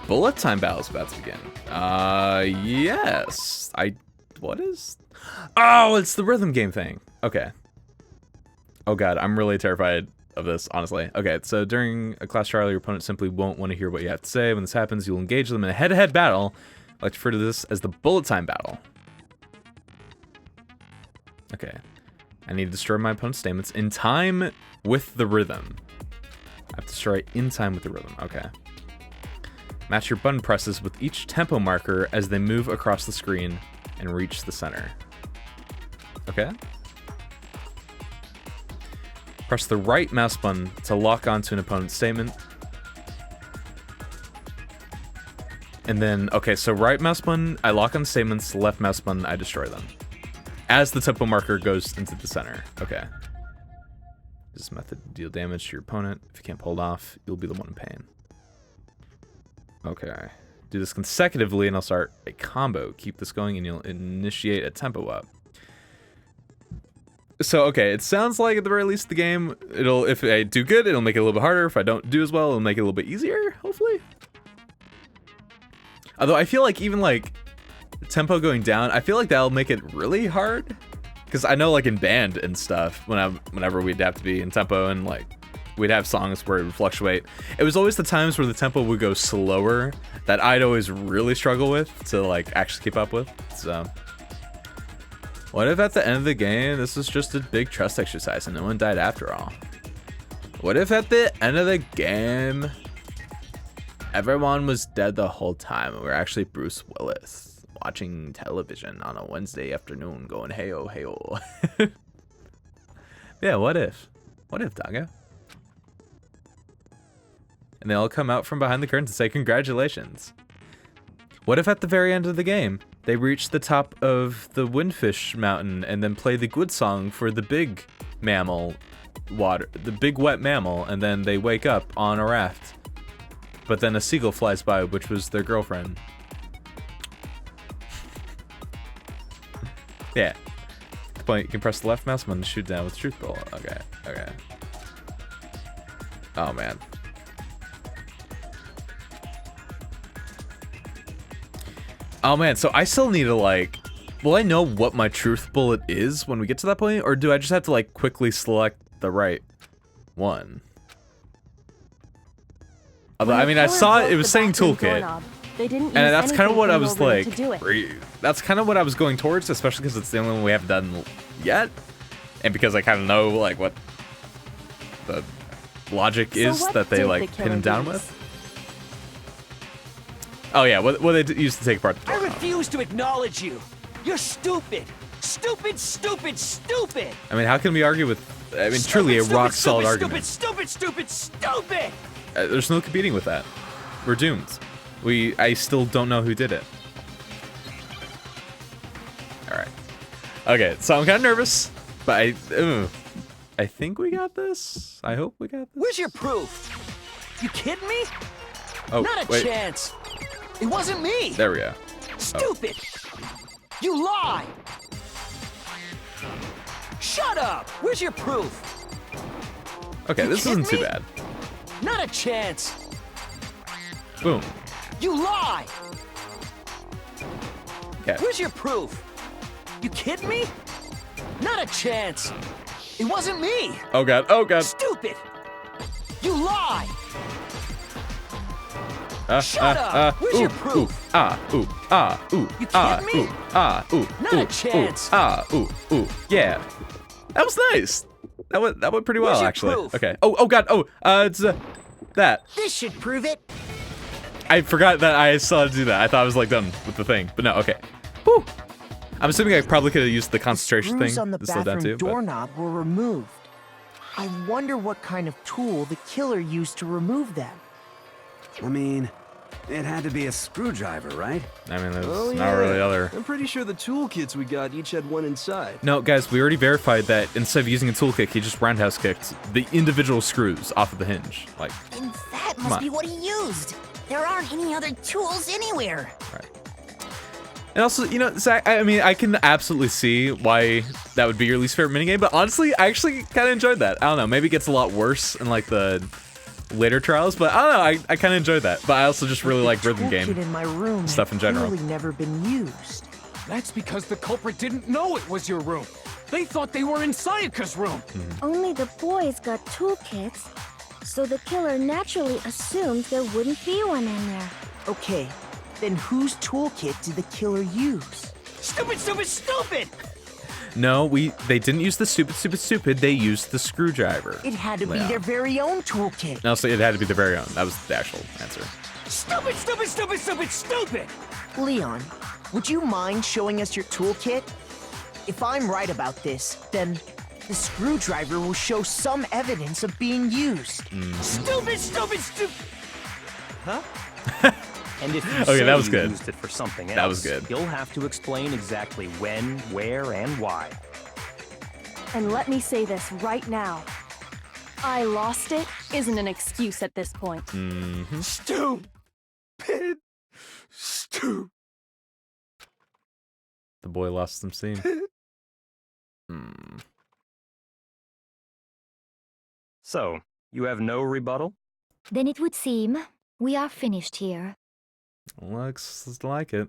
Speaker 1: Bullet time battle's about to begin. Yes. What is? Oh, it's the rhythm game thing. Okay. Oh god, I'm really terrified of this, honestly. Okay, so during a class trial, your opponent simply won't want to hear what you have to say. When this happens, you'll engage them in a head-to-head battle. I like to refer to this as the bullet time battle. Okay. I need to destroy my opponent's statements in time with the rhythm. I have to destroy in time with the rhythm. Okay. Match your button presses with each tempo marker as they move across the screen and reach the center. Okay. Press the right mouse button to lock onto an opponent's statement. And then, okay, so right mouse button, I lock on statements, left mouse button, I destroy them. As the tempo marker goes into the center. Okay. This method will deal damage to your opponent. If you can't pull it off, you'll be the one in pain. Okay. Do this consecutively and I'll start a combo. Keep this going and you'll initiate a tempo up. So, okay, it sounds like at the very least the game, if I do good, it'll make it a little bit harder. If I don't do as well, it'll make it a little bit easier, hopefully. Although I feel like even like tempo going down, I feel like that'll make it really hard. Because I know like in band and stuff, whenever we'd have to be in tempo and like we'd have songs where it would fluctuate, it was always the times where the tempo would go slower that I'd always really struggle with to like actually keep up with. So what if at the end of the game this was just a big trust exercise and no one died after all? What if at the end of the game everyone was dead the whole time and we're actually Bruce Willis watching television on a Wednesday afternoon going hey-oh, hey-oh. Yeah, what if? What if, Daga? and they all come out from behind the curtains and say congratulations. What if at the very end of the game, they reach the top of the Windfish Mountain and then play the good song for the big mammal the big wet mammal, and then they wake up on a raft. But then a seagull flies by, which was their girlfriend. Yeah. At the point, you can press the left mouse button to shoot down with truth ball. Okay, okay. Oh, man. Oh, man, so I still need to, like... Will I know what my truth bullet is when we get to that point? Or do I just have to, like, quickly select the right one? Although, I mean, I saw it was saying toolkit.
Speaker 7: They didn't use
Speaker 1: And that's kind of what I
Speaker 7: anything
Speaker 1: was
Speaker 7: from your room
Speaker 1: like...
Speaker 7: to do it.
Speaker 1: That's kind of what I was going towards, especially because it's the only one we haven't done yet. And because I kind of know, like, what the logic is that they, like, pin him down with. Oh, yeah, what they used to take apart the door.
Speaker 12: I refuse to acknowledge you. You're stupid. Stupid, stupid, stupid.
Speaker 1: I mean, how can we argue with... I mean, truly a rock-solid argument.
Speaker 12: Stupid, stupid, stupid.
Speaker 1: There's no competing with that. We're doomed. I still don't know who did it. Alright. Okay, so I'm kind of nervous, but I think we got this. I hope we got this.
Speaker 12: Where's your proof? You kidding me?
Speaker 1: Oh,
Speaker 12: not a
Speaker 1: wait.
Speaker 12: chance. It wasn't me.
Speaker 1: There we go.
Speaker 12: Stupid. You lie. Shut up. Where's your proof?
Speaker 1: Okay, this isn't too bad.
Speaker 12: Not a chance.
Speaker 1: Boom.
Speaker 12: You lie.
Speaker 1: Okay.
Speaker 12: Where's your proof? You kidding me? Not a chance. It wasn't me.
Speaker 1: Oh god. Oh god.
Speaker 12: Stupid. You lie. Shut up. Where's your proof?
Speaker 1: You
Speaker 12: kidding me? Not a chance.
Speaker 1: Yeah. That was nice. That went pretty well,
Speaker 12: Where's your
Speaker 1: actually.
Speaker 12: proof?
Speaker 1: Okay. Oh god. Oh, it's that.
Speaker 14: This should prove it.
Speaker 1: I forgot that I still had to do that. I thought I was like done with the thing, but no. Okay. Whew. I'm assuming I probably could have used the concentration
Speaker 4: Screws
Speaker 1: thing
Speaker 4: on the
Speaker 1: to slow down
Speaker 4: bathroom
Speaker 1: too.
Speaker 4: doorknob were removed. I wonder what kind of tool the killer used to remove them.
Speaker 6: I mean, it had to be a screwdriver, right?
Speaker 1: I mean, there's not really other...
Speaker 8: I'm pretty sure the toolkits we got each had one inside.
Speaker 1: No, guys, we already verified that instead of using a tool kick, he just roundhouse kicked the individual screws off of the hinge. Like,
Speaker 14: And that must be what he used. There aren't any other tools anywhere.
Speaker 1: right. And also, you know, Zach, I mean, I can absolutely see why that would be your least favorite minigame, but honestly, I actually kind of enjoyed that. I don't know, maybe it gets a lot worse in, like, the later trials, but I don't know, I kind of enjoyed that. But I also just really like rhythm game
Speaker 4: in my room
Speaker 1: stuff in general.
Speaker 4: Really never been used.
Speaker 15: That's because the culprit didn't know it was your room. They thought they were in Sayaka's room.
Speaker 16: Only the boys got toolkits, so the killer naturally assumed there wouldn't be one in there.
Speaker 4: Okay, then whose toolkit did the killer use?
Speaker 12: Stupid, stupid, stupid!
Speaker 1: No, they didn't use the stupid, they used the screwdriver.
Speaker 4: It had to be their very own toolkit.
Speaker 1: No, so it had to be their very own. That was the actual answer.
Speaker 12: Stupid, stupid, stupid, stupid, stupid!
Speaker 4: Leon, would you mind showing us your toolkit? If I'm right about this, then the screwdriver will show some evidence of being used.
Speaker 12: Stupid, stupid, stupid!
Speaker 10: Huh? And if you
Speaker 1: Okay,
Speaker 10: say
Speaker 1: that was
Speaker 10: you
Speaker 1: good.
Speaker 10: used it for something else,
Speaker 1: That was good.
Speaker 10: you'll have to explain exactly when, where, and why.
Speaker 7: And let me say this right now. I lost it isn't an excuse at this point.
Speaker 8: Stupid. Stupid.
Speaker 1: The boy lost some steam.
Speaker 10: So, you have no rebuttal?
Speaker 9: Then it would seem we are finished here.
Speaker 1: Looks like it.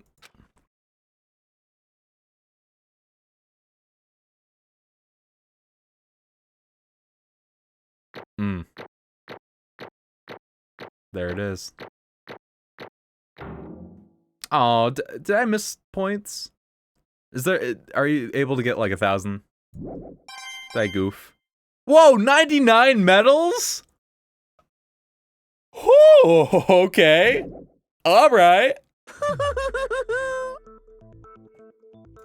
Speaker 1: There it is. Oh, did I miss points? Are you able to get like 1,000? Did I goof? Whoa, 99 medals? Oh, okay. All right.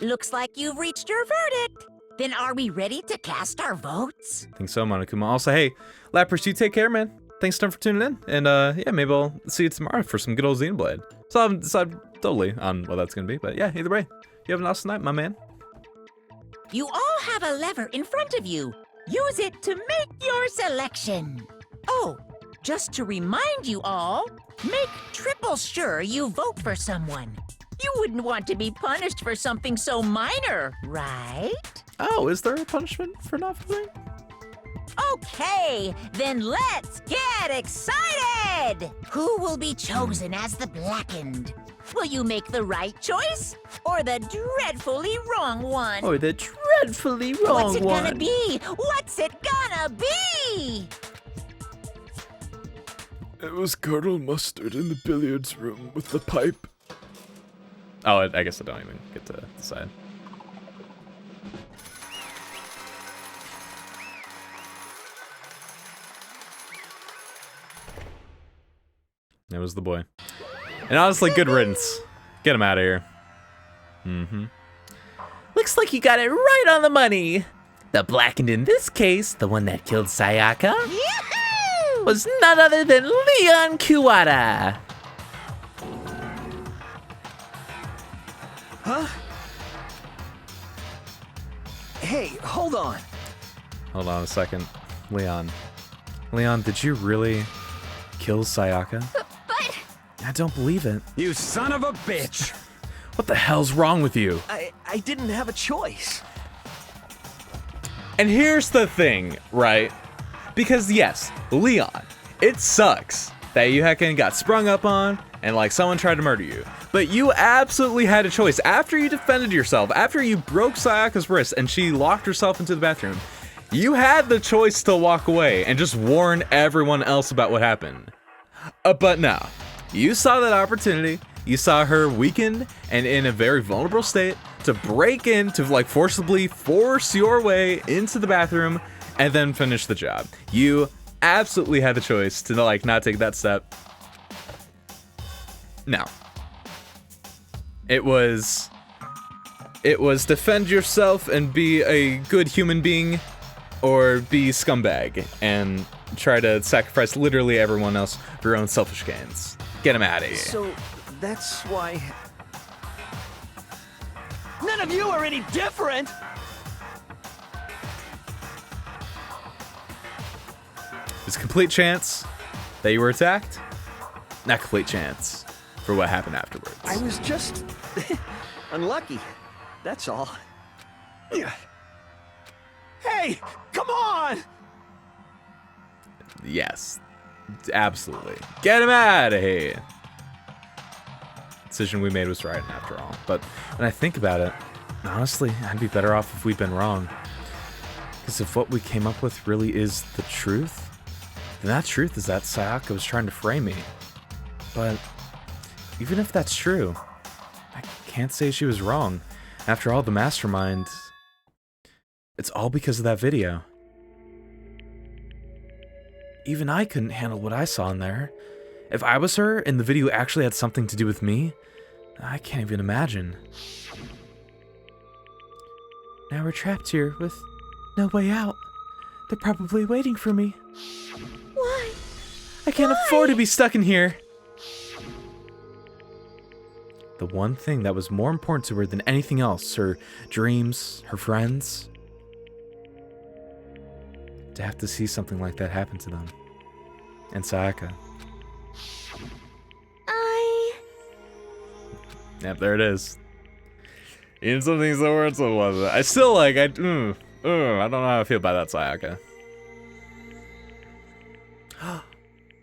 Speaker 14: Looks like you've reached your verdict. Then are we ready to cast our votes?
Speaker 1: I think so, Monokuma. Also, hey, Lappers, you take care, man. thanks Tom for tuning in, and yeah, maybe I'll see you tomorrow for some good old Xenoblade. So I haven't decided totally on what that's gonna be, but yeah, either way, you have an awesome night, my man.
Speaker 17: You all have a lever in front of you. Use it to make your selection. Oh, just to remind you all, make triple sure you vote for someone. You wouldn't want to be punished for something so minor, right?
Speaker 1: Oh, is there a punishment for not voting?
Speaker 17: Okay, then let's get excited! Who will be chosen as the Blackened? Will you make the right choice or the dreadfully wrong one?
Speaker 1: Or the dreadfully wrong one.
Speaker 17: What's it gonna be? What's it gonna be?
Speaker 8: It was Colonel Mustard in the billiards room with the pipe.
Speaker 1: Oh, I guess I don't even get to decide. It was the boy. And honestly, good riddance. Get him out of here. Mm-hmm.
Speaker 18: Looks like you got it right on the money. The Blackened in this case, the one that killed Sayaka, was none other than Leon Kuwata.
Speaker 12: Huh? Hey, hold on.
Speaker 1: Hold on a second. Leon. Leon, did you really kill Sayaka?
Speaker 3: But...
Speaker 1: I don't believe it.
Speaker 6: You son of a bitch!
Speaker 1: What the hell's wrong with you?
Speaker 12: I didn't have a choice.
Speaker 1: And here's the thing, right? Because yes, Leon, it sucks that you heckin' got sprung up on and like someone tried to murder you. But you absolutely had a choice. After you defended yourself, after you broke Sayaka's wrist and she locked herself into the bathroom, you had the choice to walk away and just warn everyone else about what happened. But no, you saw that opportunity. You saw her weakened and in a very vulnerable state to break in, to like forcibly force your way into the bathroom and then finish the job. You absolutely had the choice to like not take that step. No. It was defend yourself and be a good human being, or be scumbag and try to sacrifice literally everyone else for your own selfish gains. Get him out of here.
Speaker 12: So that's why... None of you are any different!
Speaker 1: There's complete chance that you were attacked. Not complete chance for what happened afterwards.
Speaker 12: I was just... unlucky. That's all. Hey, come on!
Speaker 1: Yes, absolutely. Get him out of here. Decision we made was right after all. But when I think about it, honestly, I'd be better off if we'd been wrong. Because if what we came up with really is the truth, then that truth is that Sayaka was trying to frame me. But even if that's true, I can't say she was wrong. After all, the mastermind, it's all because of that video. Even I couldn't handle what I saw in there. If I was her and the video actually had something to do with me, I can't even imagine. Now we're trapped here with no way out. They're probably waiting for me.
Speaker 16: Why?
Speaker 1: I can't afford to be stuck in here. The one thing that was more important to her than anything else, her dreams, her friends, to have to see something like that happen to them. And Sayaka. Yep, there it is. Even something so worth so was it. I still like, I don't know how I feel about that Sayaka.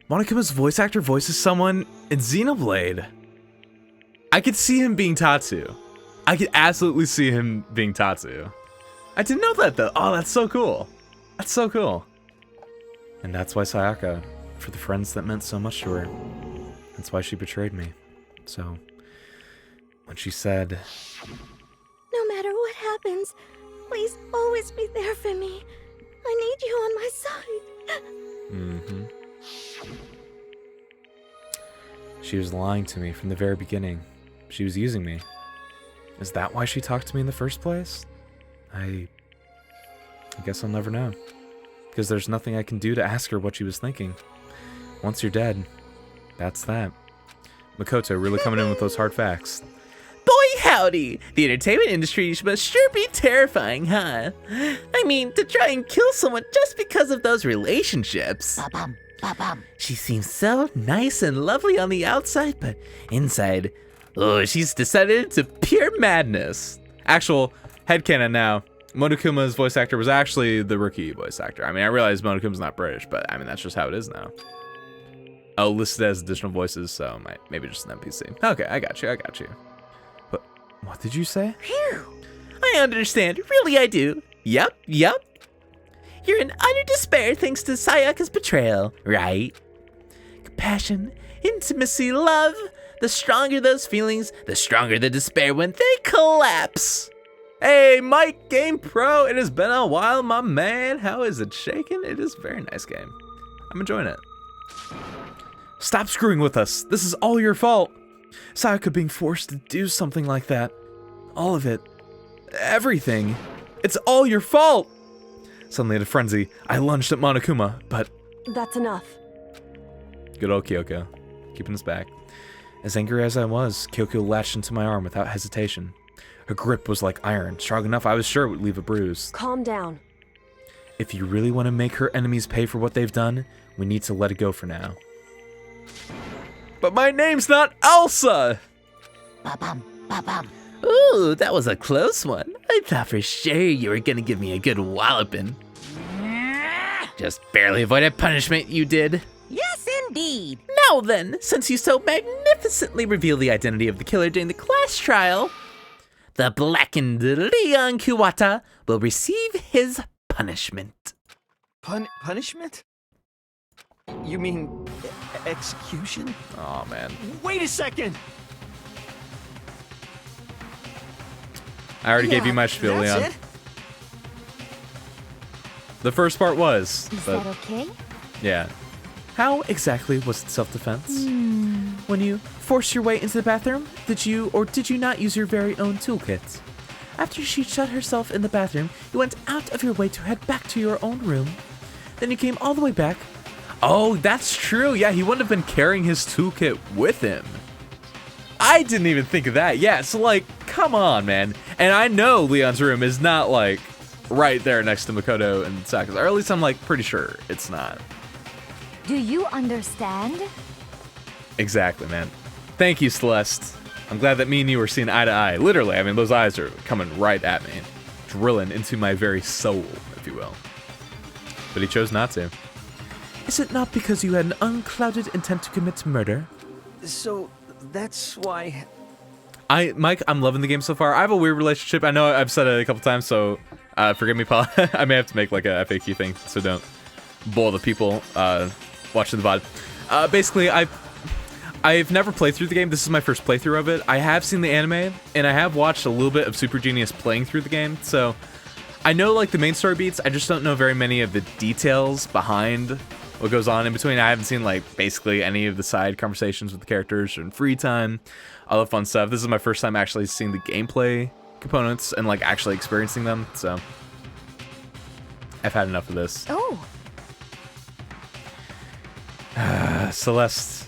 Speaker 1: Monokuma's voice actor voices someone in Xenoblade. I could see him being Tatsu. I could absolutely see him being Tatsu. I didn't know that though. Oh, that's so cool. That's so cool. And that's why Sayaka, for the friends that meant so much to her, that's why she betrayed me. So, when she said,
Speaker 16: No matter what happens, please always be there for me. I need you on my side.
Speaker 1: mm-hmm. She was lying to me from the very beginning. She was using me. Is that why she talked to me in the first place? I guess I'll never know. Because there's nothing I can do to ask her what she was thinking. Once you're dead, that's that. Makoto really coming in with those hard facts.
Speaker 18: Boy howdy! The entertainment industry must sure be terrifying, huh? I mean, to try and kill someone just because of those relationships. She seems so nice and lovely on the outside, but inside, oh, she's decided to pure madness. Actual headcanon now, Monokuma's voice actor was actually the rookie voice actor. I mean, I realize Monokuma's not British, but I mean, that's just how it is now. Oh, listed as additional voices, so maybe just an NPC. Okay, I got you. But what did you say? I understand, really I do. Yup. You're in utter despair thanks to Sayaka's betrayal, right? Compassion, intimacy, love. The stronger those feelings, the stronger the despair when they collapse.
Speaker 1: Hey, Mike Game Pro, it has been a while, my man. How is it shaking? It is a very nice game. I'm enjoying it. Stop screwing with us. This is all your fault. Sayaka being forced to do something like that. All of it. Everything. It's all your fault. Suddenly in a frenzy, I lunged at Monokuma, but...
Speaker 7: That's enough.
Speaker 1: Good old Kyoko, keeping us back. As angry as I was, Kyoko latched into my arm without hesitation. Her grip was like iron, strong enough I was sure it would leave a bruise.
Speaker 7: Calm down.
Speaker 1: If you really want to make her enemies pay for what they've done, we need to let it go for now. But my name's not Elsa!
Speaker 18: Ooh, that was a close one. I thought for sure you were gonna give me a good walloping. Just barely avoided punishment, you did.
Speaker 17: Yes, indeed.
Speaker 18: Now then, since you so magnificently revealed the identity of the killer during the class trial, the blackened Leon Kuwata will receive his punishment.
Speaker 12: Punishment? You mean execution?
Speaker 1: Oh man.
Speaker 12: Wait a second!
Speaker 1: I already gave you my spiel, Leon.
Speaker 12: It?
Speaker 1: The first part was.
Speaker 9: Is that okay?
Speaker 1: Yeah. How exactly was it self-defense? When you forced your way into the bathroom, did you or did you not use your very own toolkit? After she shut herself in the bathroom, you went out of your way to head back to your own room. Then you came all the way back. Oh, that's true. Yeah, he wouldn't have been carrying his toolkit with him. I didn't even think of that. Yeah, so like, come on, man. And I know Leon's room is not like right there next to Makoto and Sayaka's, or at least I'm like pretty sure it's not.
Speaker 9: Do you understand?
Speaker 1: Exactly, man. Thank you, Celeste. I'm glad that me and you are seeing eye to eye. Literally, I mean, those eyes are coming right at me, drilling into my very soul, if you will. But he chose not to. Is it not because you had an unclouded intent to commit murder?
Speaker 12: So, that's why...
Speaker 1: Mike, I'm loving the game so far. I have a weird relationship. I know I've said it a couple times, so forgive me, Paul. I may have to make like a FAQ thing, so don't bore the people watching the VOD. Basically, I've never played through the game. This is my first playthrough of it. I have seen the anime, and I have watched a little bit of Super Genius playing through the game, so I know like the main story beats. I just don't know very many of the details behind what goes on in between. I haven't seen like basically any of the side conversations with the characters in free time, all the fun stuff. This is my first time actually seeing the gameplay components and like actually experiencing them, so I've had enough of this.
Speaker 9: Oh.
Speaker 1: Celeste,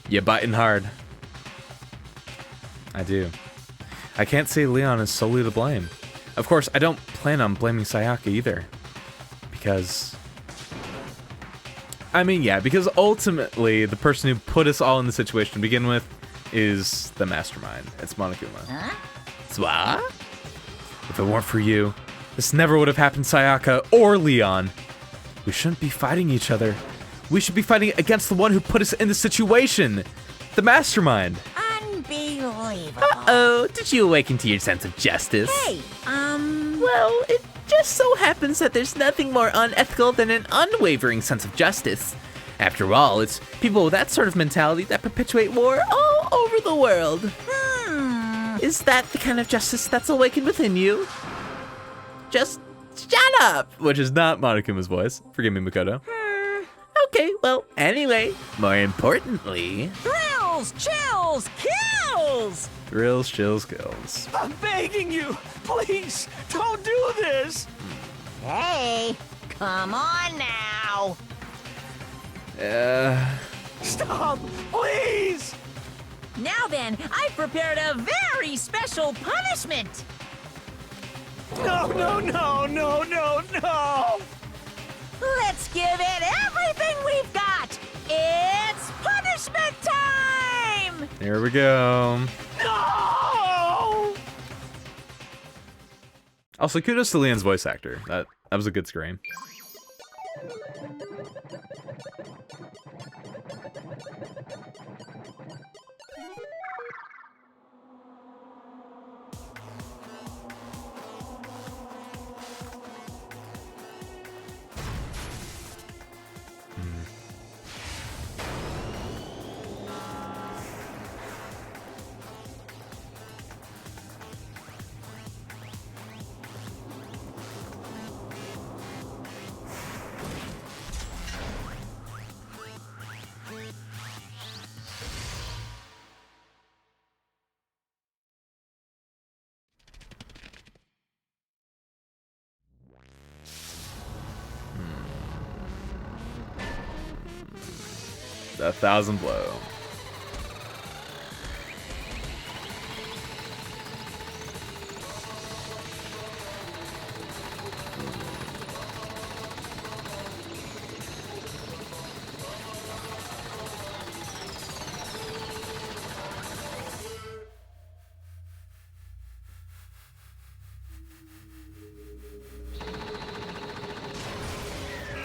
Speaker 1: you're biting hard. I do. I can't say Leon is solely to blame. Of course, I don't plan on blaming Sayaka either. Because... I mean, yeah, because ultimately, the person who put us all in the situation to begin with is the mastermind. It's Monokuma.
Speaker 17: Huh?
Speaker 1: Zwa? If it weren't for you, this never would have happened, Sayaka or Leon. We shouldn't be fighting each other. We should be fighting against the one who put us in this situation. The mastermind.
Speaker 17: Unbelievable.
Speaker 18: Uh-oh, did you awaken to your sense of justice?
Speaker 17: Hey,
Speaker 18: Well, it just so happens that there's nothing more unethical than an unwavering sense of justice. After all, it's people with that sort of mentality that perpetuate war all over the world. Is that the kind of justice that's awakened within you? Just shut up!
Speaker 1: Which is not Monokuma's voice. Forgive me, Makoto.
Speaker 18: Okay, well, anyway, more importantly...
Speaker 17: Thrills, chills, kills!
Speaker 1: Thrills, chills, kills.
Speaker 12: I'm begging you! Please, don't do this!
Speaker 17: Hey, come on now!
Speaker 12: Stop, please!
Speaker 17: Now then, I've prepared a very special punishment.
Speaker 12: No, no, no, no, no, no!
Speaker 17: Let's give it everything we've got. It's punishment time!
Speaker 1: Here we go.
Speaker 12: No!
Speaker 1: Also, kudos to Leon's voice actor. That was a good scream. The 1,000 blow.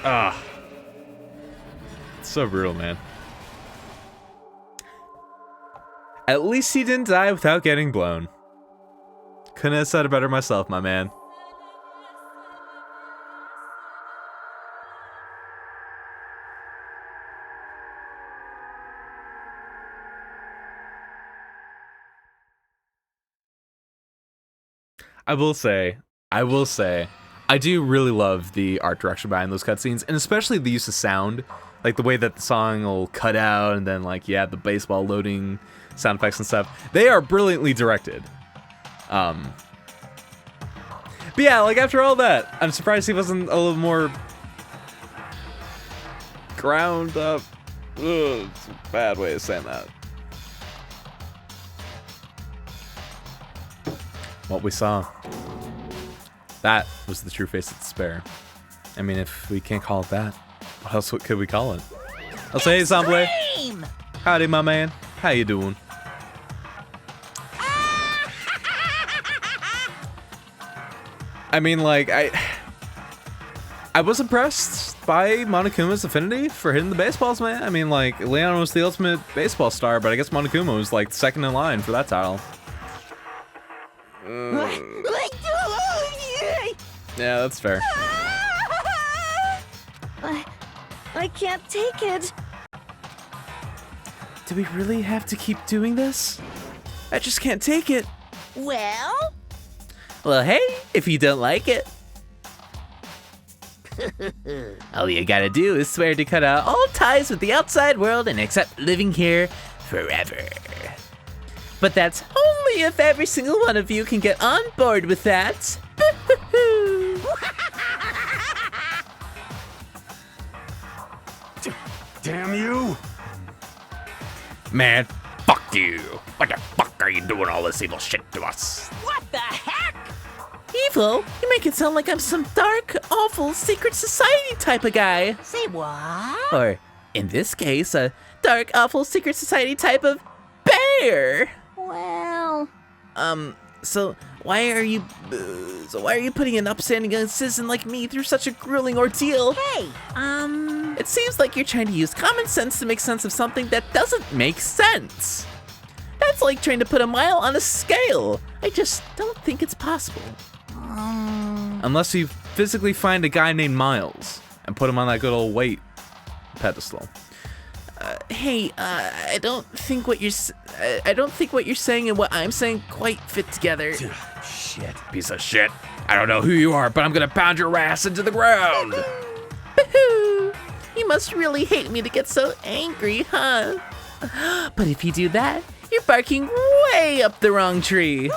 Speaker 1: Ah. It's so brutal, man. At least he didn't die without getting blown. Couldn't have said it better myself, my man. I will say, I do really love the art direction behind those cutscenes, and especially the use of sound. Like the way that the song will cut out and then like, yeah, the baseball loading sound effects and stuff. They are brilliantly directed. But yeah, like after all that, I'm surprised he wasn't a little more ground up. Ugh, it's a bad way of saying that. What we saw. That was the true face of despair. I mean, if we can't call it that, what else could we call it? I'll say, hey, Zamble. Howdy, my man. How you doing? I mean, like, I was impressed by Monokuma's affinity for hitting the baseballs, man. I mean, like, Leon was the ultimate baseball star, but I guess Monokuma was, like, second in line for that title. Yeah, that's fair.
Speaker 16: I can't take it.
Speaker 18: Do we really have to keep doing this? I just can't take it.
Speaker 17: Well,
Speaker 18: hey, if you don't like it. All you gotta do is swear to cut out all ties with the outside world and accept living here forever. But that's only if every single one of you can get on board with that.
Speaker 6: Damn you!
Speaker 18: Man, fuck you. What the fuck are you doing all this evil shit to us?
Speaker 17: what the heck?
Speaker 18: Evil? You make it sound like I'm some dark, awful, secret society type of guy.
Speaker 17: Say what?
Speaker 18: Or, in this case, a dark, awful, secret society type of bear.
Speaker 16: Well...
Speaker 18: So why are you putting an upstanding citizen like me through such a grueling ordeal?
Speaker 17: Hey,
Speaker 18: It seems like you're trying to use common sense to make sense of something that doesn't make sense. That's like trying to put a mile on a scale. I just don't think it's possible. Unless you physically find a guy named Miles and put him on that good old weight pedestal. Hey, I don't think what you're saying and what I'm saying quite fit together.
Speaker 6: Shit.
Speaker 1: Piece of shit. I don't know who you are, but I'm gonna pound your ass into the ground.
Speaker 18: Boo-hoo! You must really hate me to get so angry, huh? But if you do that, you're barking way up the wrong tree.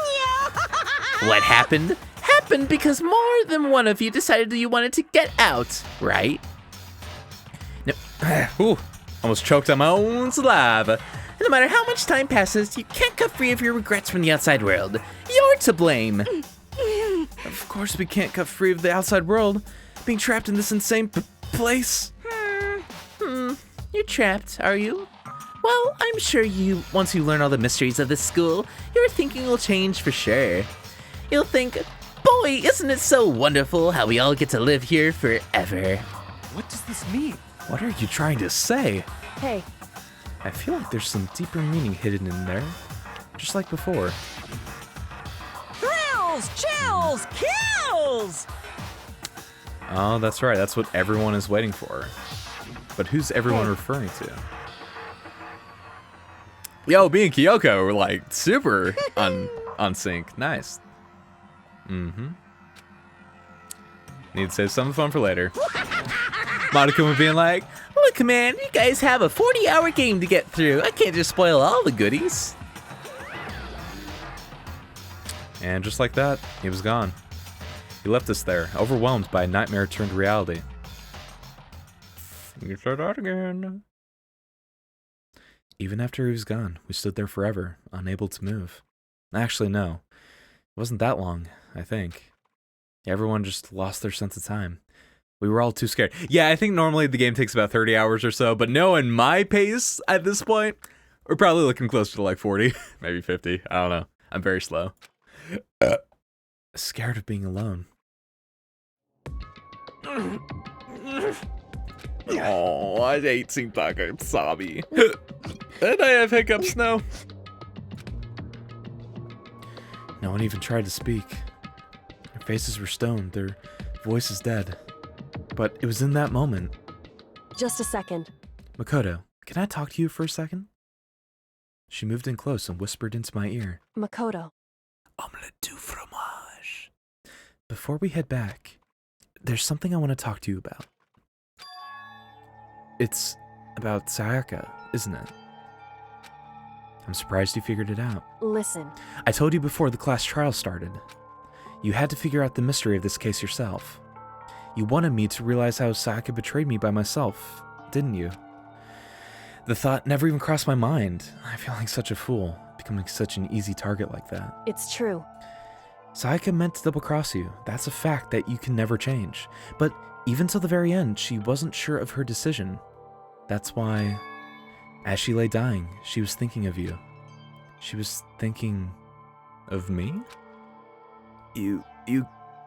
Speaker 18: What happened? Happened because more than one of you decided that you wanted to get out, right?
Speaker 1: Ooh, almost choked on my own saliva.
Speaker 18: No matter how much time passes, you can't cut free of your regrets from the outside world. You're to blame.
Speaker 1: Of course we can't cut free of the outside world. Being trapped in this insane place.
Speaker 18: You're trapped, are you? Well, I'm sure once you learn all the mysteries of this school, your thinking will change for sure. You'll think, boy, isn't it so wonderful how we all get to live here forever.
Speaker 15: What does this mean?
Speaker 1: What are you trying to say?
Speaker 7: Hey.
Speaker 1: I feel like there's some deeper meaning hidden in there. Just like before.
Speaker 17: Thrills, chills, kills!
Speaker 1: Oh, that's right. That's what everyone is waiting for. But who's everyone referring to? Yo, me and Kyoko were like super on sync. Nice. Mm-hmm. Need to save something fun for later. Monokuma being like,
Speaker 18: look, man, you guys have a 40-hour game to get through. I can't just spoil all the goodies.
Speaker 1: And just like that, he was gone. He left us there, overwhelmed by a nightmare turned reality. You said that again. Even after he was gone, we stood there forever, unable to move. Actually, no. It wasn't that long, I think. Everyone just lost their sense of time. We were all too scared. Yeah, I think normally the game takes about 30 hours or so, but knowing my pace at this point, we're probably looking closer to like 40, maybe 50. I don't know. I'm very slow. Scared of being alone. Oh, I hate seeing Taka and Sabi. And I have hiccups now. No one even tried to speak. Their faces were stoned, their voices dead. But it was in that moment.
Speaker 7: Just a second.
Speaker 1: Makoto, can I talk to you for a second? She moved in close and whispered into my ear.
Speaker 7: Makoto.
Speaker 1: Omelette du fromage. Before we head back, there's something I want to talk to you about. It's about Sayaka, isn't it? I'm surprised you figured it out.
Speaker 7: Listen.
Speaker 1: I told you before the class trial started. You had to figure out the mystery of this case yourself. You wanted me to realize how Sayaka betrayed me by myself, didn't you? The thought never even crossed my mind. I feel like such a fool, becoming such an easy target like that.
Speaker 7: It's true.
Speaker 1: Sayaka meant to double-cross you. That's a fact that you can never change. But even till the very end, she wasn't sure of her decision. That's why, as she lay dying, she was thinking of you. She was thinking of me? You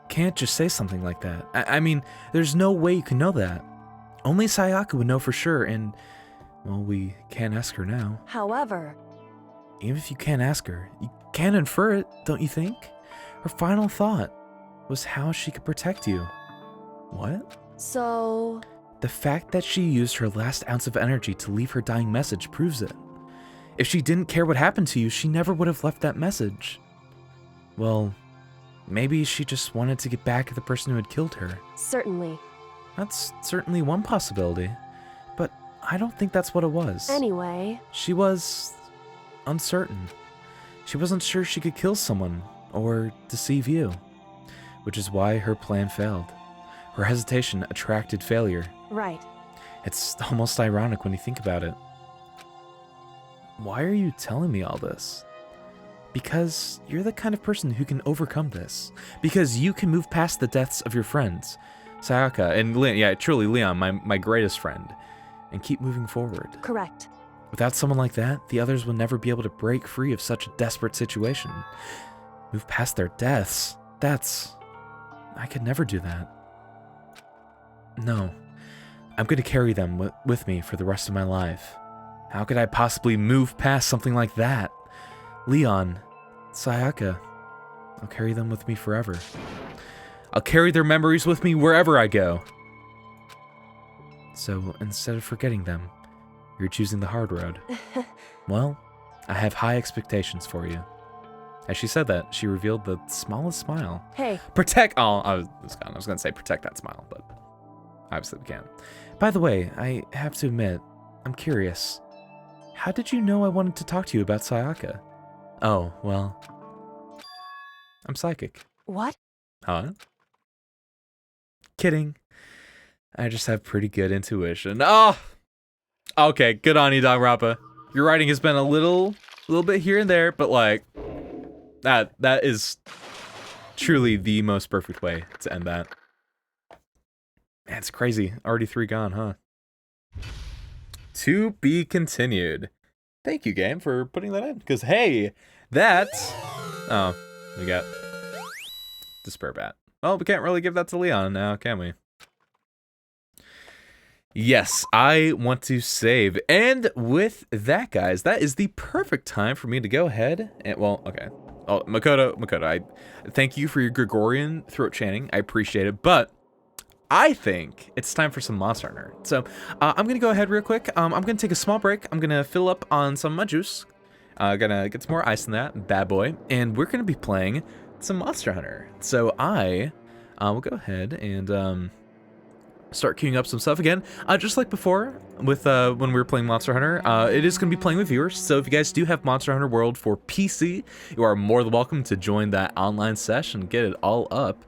Speaker 1: can't just say something like that. I mean, there's no way you can know that. Only Sayaka would know for sure, and, well, we can't ask her now.
Speaker 7: However,
Speaker 1: even if you can't ask her, you can infer it, don't you think? Her final thought was how she could protect you. What?
Speaker 7: So...
Speaker 1: The fact that she used her last ounce of energy to leave her dying message proves it. If she didn't care what happened to you, she never would have left that message. Well, maybe she just wanted to get back at the person who had killed her.
Speaker 7: Certainly.
Speaker 1: That's certainly one possibility, but I don't think that's what it was.
Speaker 7: Anyway...
Speaker 1: She was... uncertain. She wasn't sure she could kill someone, or deceive you. Which is why her plan failed. Her hesitation attracted failure.
Speaker 7: Right.
Speaker 1: It's almost ironic when you think about it. Why are you telling me all this? Because you're the kind of person who can overcome this. Because you can move past the deaths of your friends. Sayaka and Leon, yeah, truly Leon, my greatest friend. And keep moving forward.
Speaker 7: Correct.
Speaker 1: Without someone like that, the others will never be able to break free of such a desperate situation. Move past their deaths. I could never do that. No. I'm going to carry them with me for the rest of my life. How could I possibly move past something like that? Leon, Sayaka, I'll carry them with me forever. I'll carry their memories with me wherever I go. So instead of forgetting them, you're choosing the hard road. Well, I have high expectations for you. As she said that, she revealed the smallest smile.
Speaker 7: Hey.
Speaker 1: Protect... Oh, I was going to say protect that smile, but obviously we can't. By the way, I have to admit, I'm curious. How did you know I wanted to talk to you about Sayaka? Oh, well, I'm psychic.
Speaker 7: What?
Speaker 1: Huh? Kidding. I just have pretty good intuition. Oh! Okay, good on you, Danganronpa. Your writing has been a little bit here and there, but like, that is truly the most perfect way to end that. Man, it's crazy. Already 3 gone, huh? To be continued. Thank you, game, for putting that in. Because, hey, that's... Oh, we got Despair Bat. Well, we can't really give that to Leon now, can we? Yes, I want to save. And with that, guys, that is the perfect time for me to go ahead and... Well, okay. Oh, Makoto, I thank you for your Gregorian throat chanting. I appreciate it. But I think it's time for some Monster Hunter. So I'm going to go ahead real quick. I'm going to take a small break. I'm going to fill up on some of my juice. Gonna get some more ice in that bad boy. And we're going to be playing some Monster Hunter. So I will go ahead and start queuing up some stuff again. Just like before with when we were playing Monster Hunter, it is going to be playing with viewers. So if you guys do have Monster Hunter World for PC, you are more than welcome to join that online session and get it all up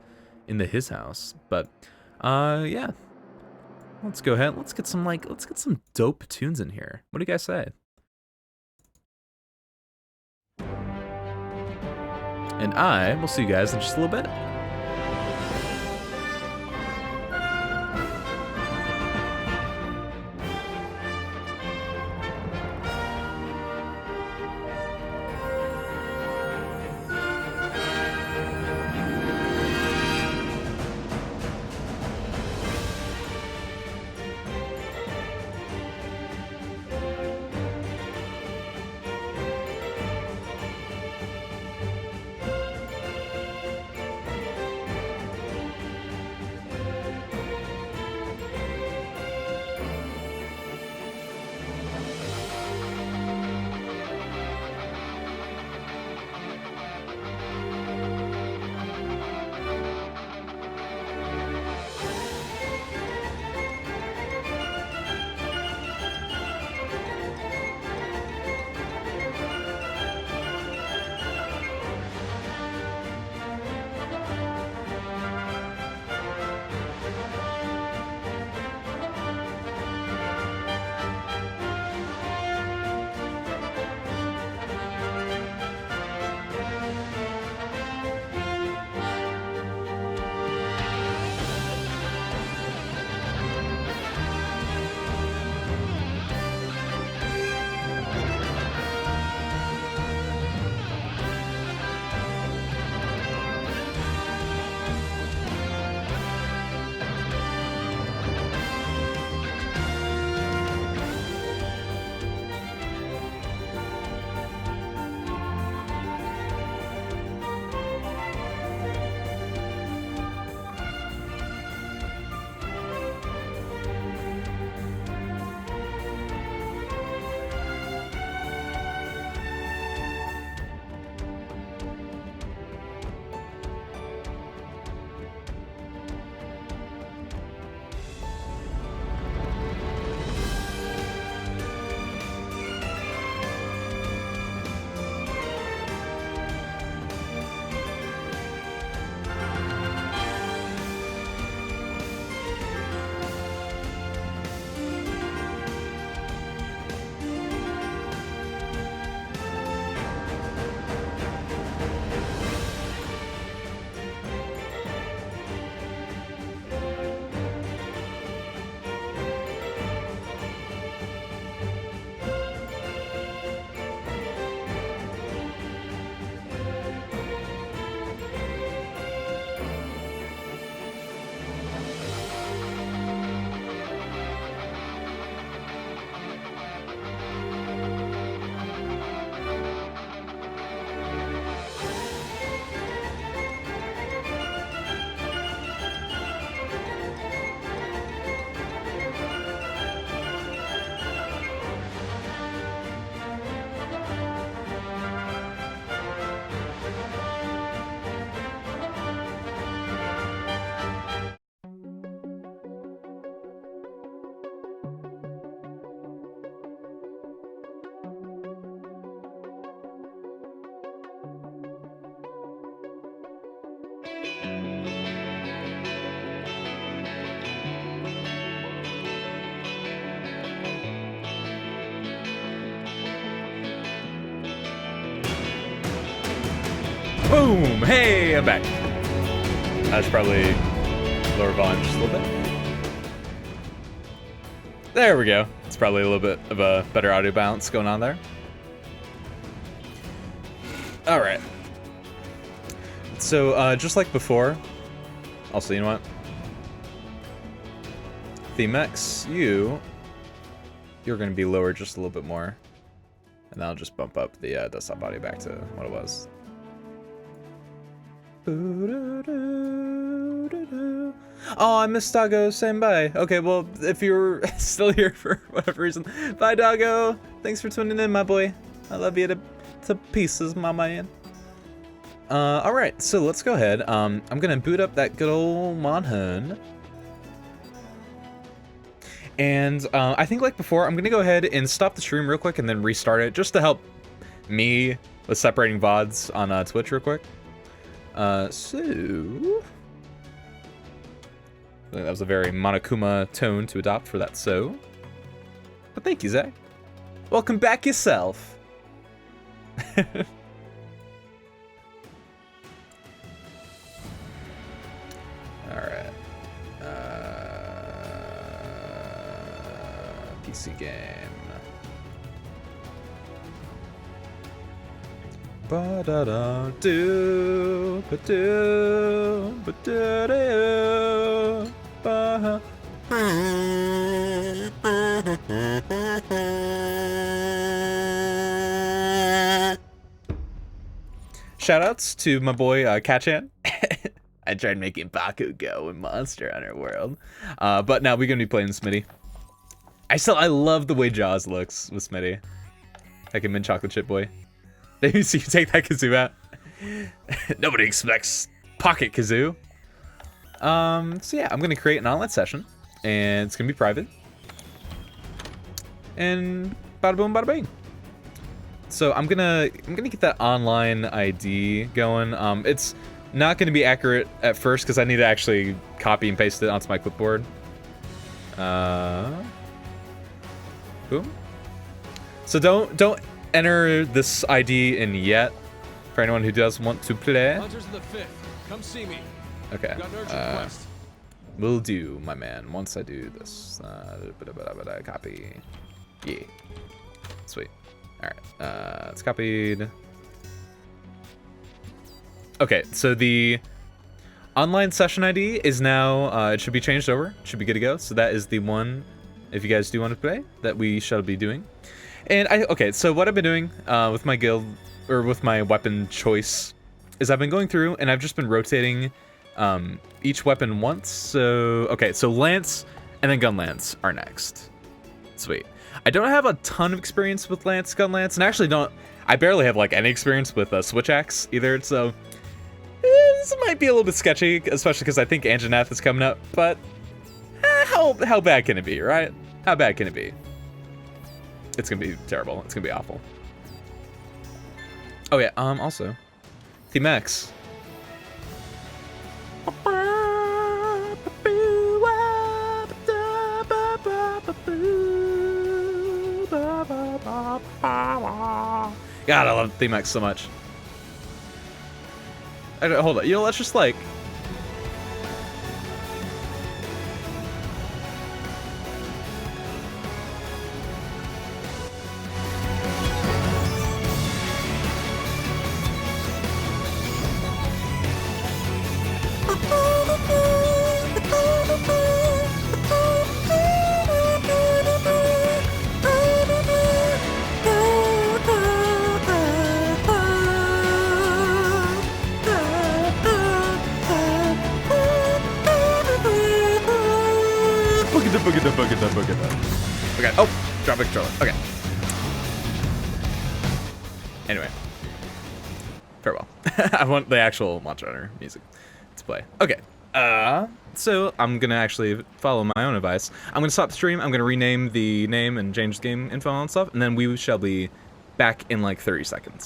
Speaker 1: into his house. But yeah, let's go ahead. Let's get some dope tunes in here. What do you guys say? And I will see you guys in just a little bit. Boom! Hey, I'm back. I should probably lower volume just a little bit. There we go. It's probably a little bit of a better audio balance going on there. All right. So just like before, also, you know what? Theme X, you're going to be lower just a little bit more. And that'll just bump up the desktop audio back to what it was. Oh, I missed Doggo saying bye. Okay, well, if you're still here for whatever reason, bye, Doggo. Thanks for tuning in, my boy. I love you to pieces, my man. All right, so let's go ahead. I'm gonna boot up that good old Monhun. And I think like before, I'm gonna go ahead and stop the stream real quick and then restart it just to help me with separating VODs on Twitch real quick. So I think that was a very Monokuma tone to adopt for that so. But thank you, Zach. Welcome back yourself. Alright. PC game. Ba-da-da-do, ba-do, ba-do-do, ba-ha. Shoutouts to my boy Katchan. I tried making Bakugo in Monster Hunter World, but now we're gonna be playing Smitty. I love the way Jaws looks with Smitty. Like a mint chocolate chip boy. Maybe so you take that kazoo out. Nobody expects pocket kazoo. So yeah, I'm gonna create an online session, and it's gonna be private. And bada boom, bada bing. So I'm gonna get that online ID going. It's not gonna be accurate at first because I need to actually copy and paste it onto my clipboard. Boom. So don't enter this ID in yet for anyone who does want to play.
Speaker 8: Hunters of the 5th, come see me.
Speaker 1: Okay.
Speaker 8: Got an urgent request.
Speaker 1: Will do, my man. Once I do this, copy. Yeah. Sweet. All right. It's copied. Okay, so the online session ID is now, it should be changed over. It should be good to go. So that is the one, if you guys do want to play, that we shall be doing. And okay, so what I've been doing with my guild, or with my weapon choice, is I've been going through and I've just been rotating each weapon once. So, okay, so Lance and then Gun Lance are next. Sweet. I don't have a ton of experience with Gun Lance, and I barely have like any experience with Switch Axe either, so this might be a little bit sketchy, especially because I think Anjanath is coming up, but how bad can it be, right? How bad can it be? It's gonna be terrible. It's gonna be awful. Oh yeah, also, Theme X. God, I love Theme X so much. Hold on, let's just like... Okay, oh, drop a controller. Okay. Anyway. Farewell. I want the actual Monster Hunter music to play. Okay. So I'm gonna actually follow my own advice. I'm gonna stop the stream, I'm gonna rename the name and change the game info and stuff, and then we shall be back in like 30 seconds.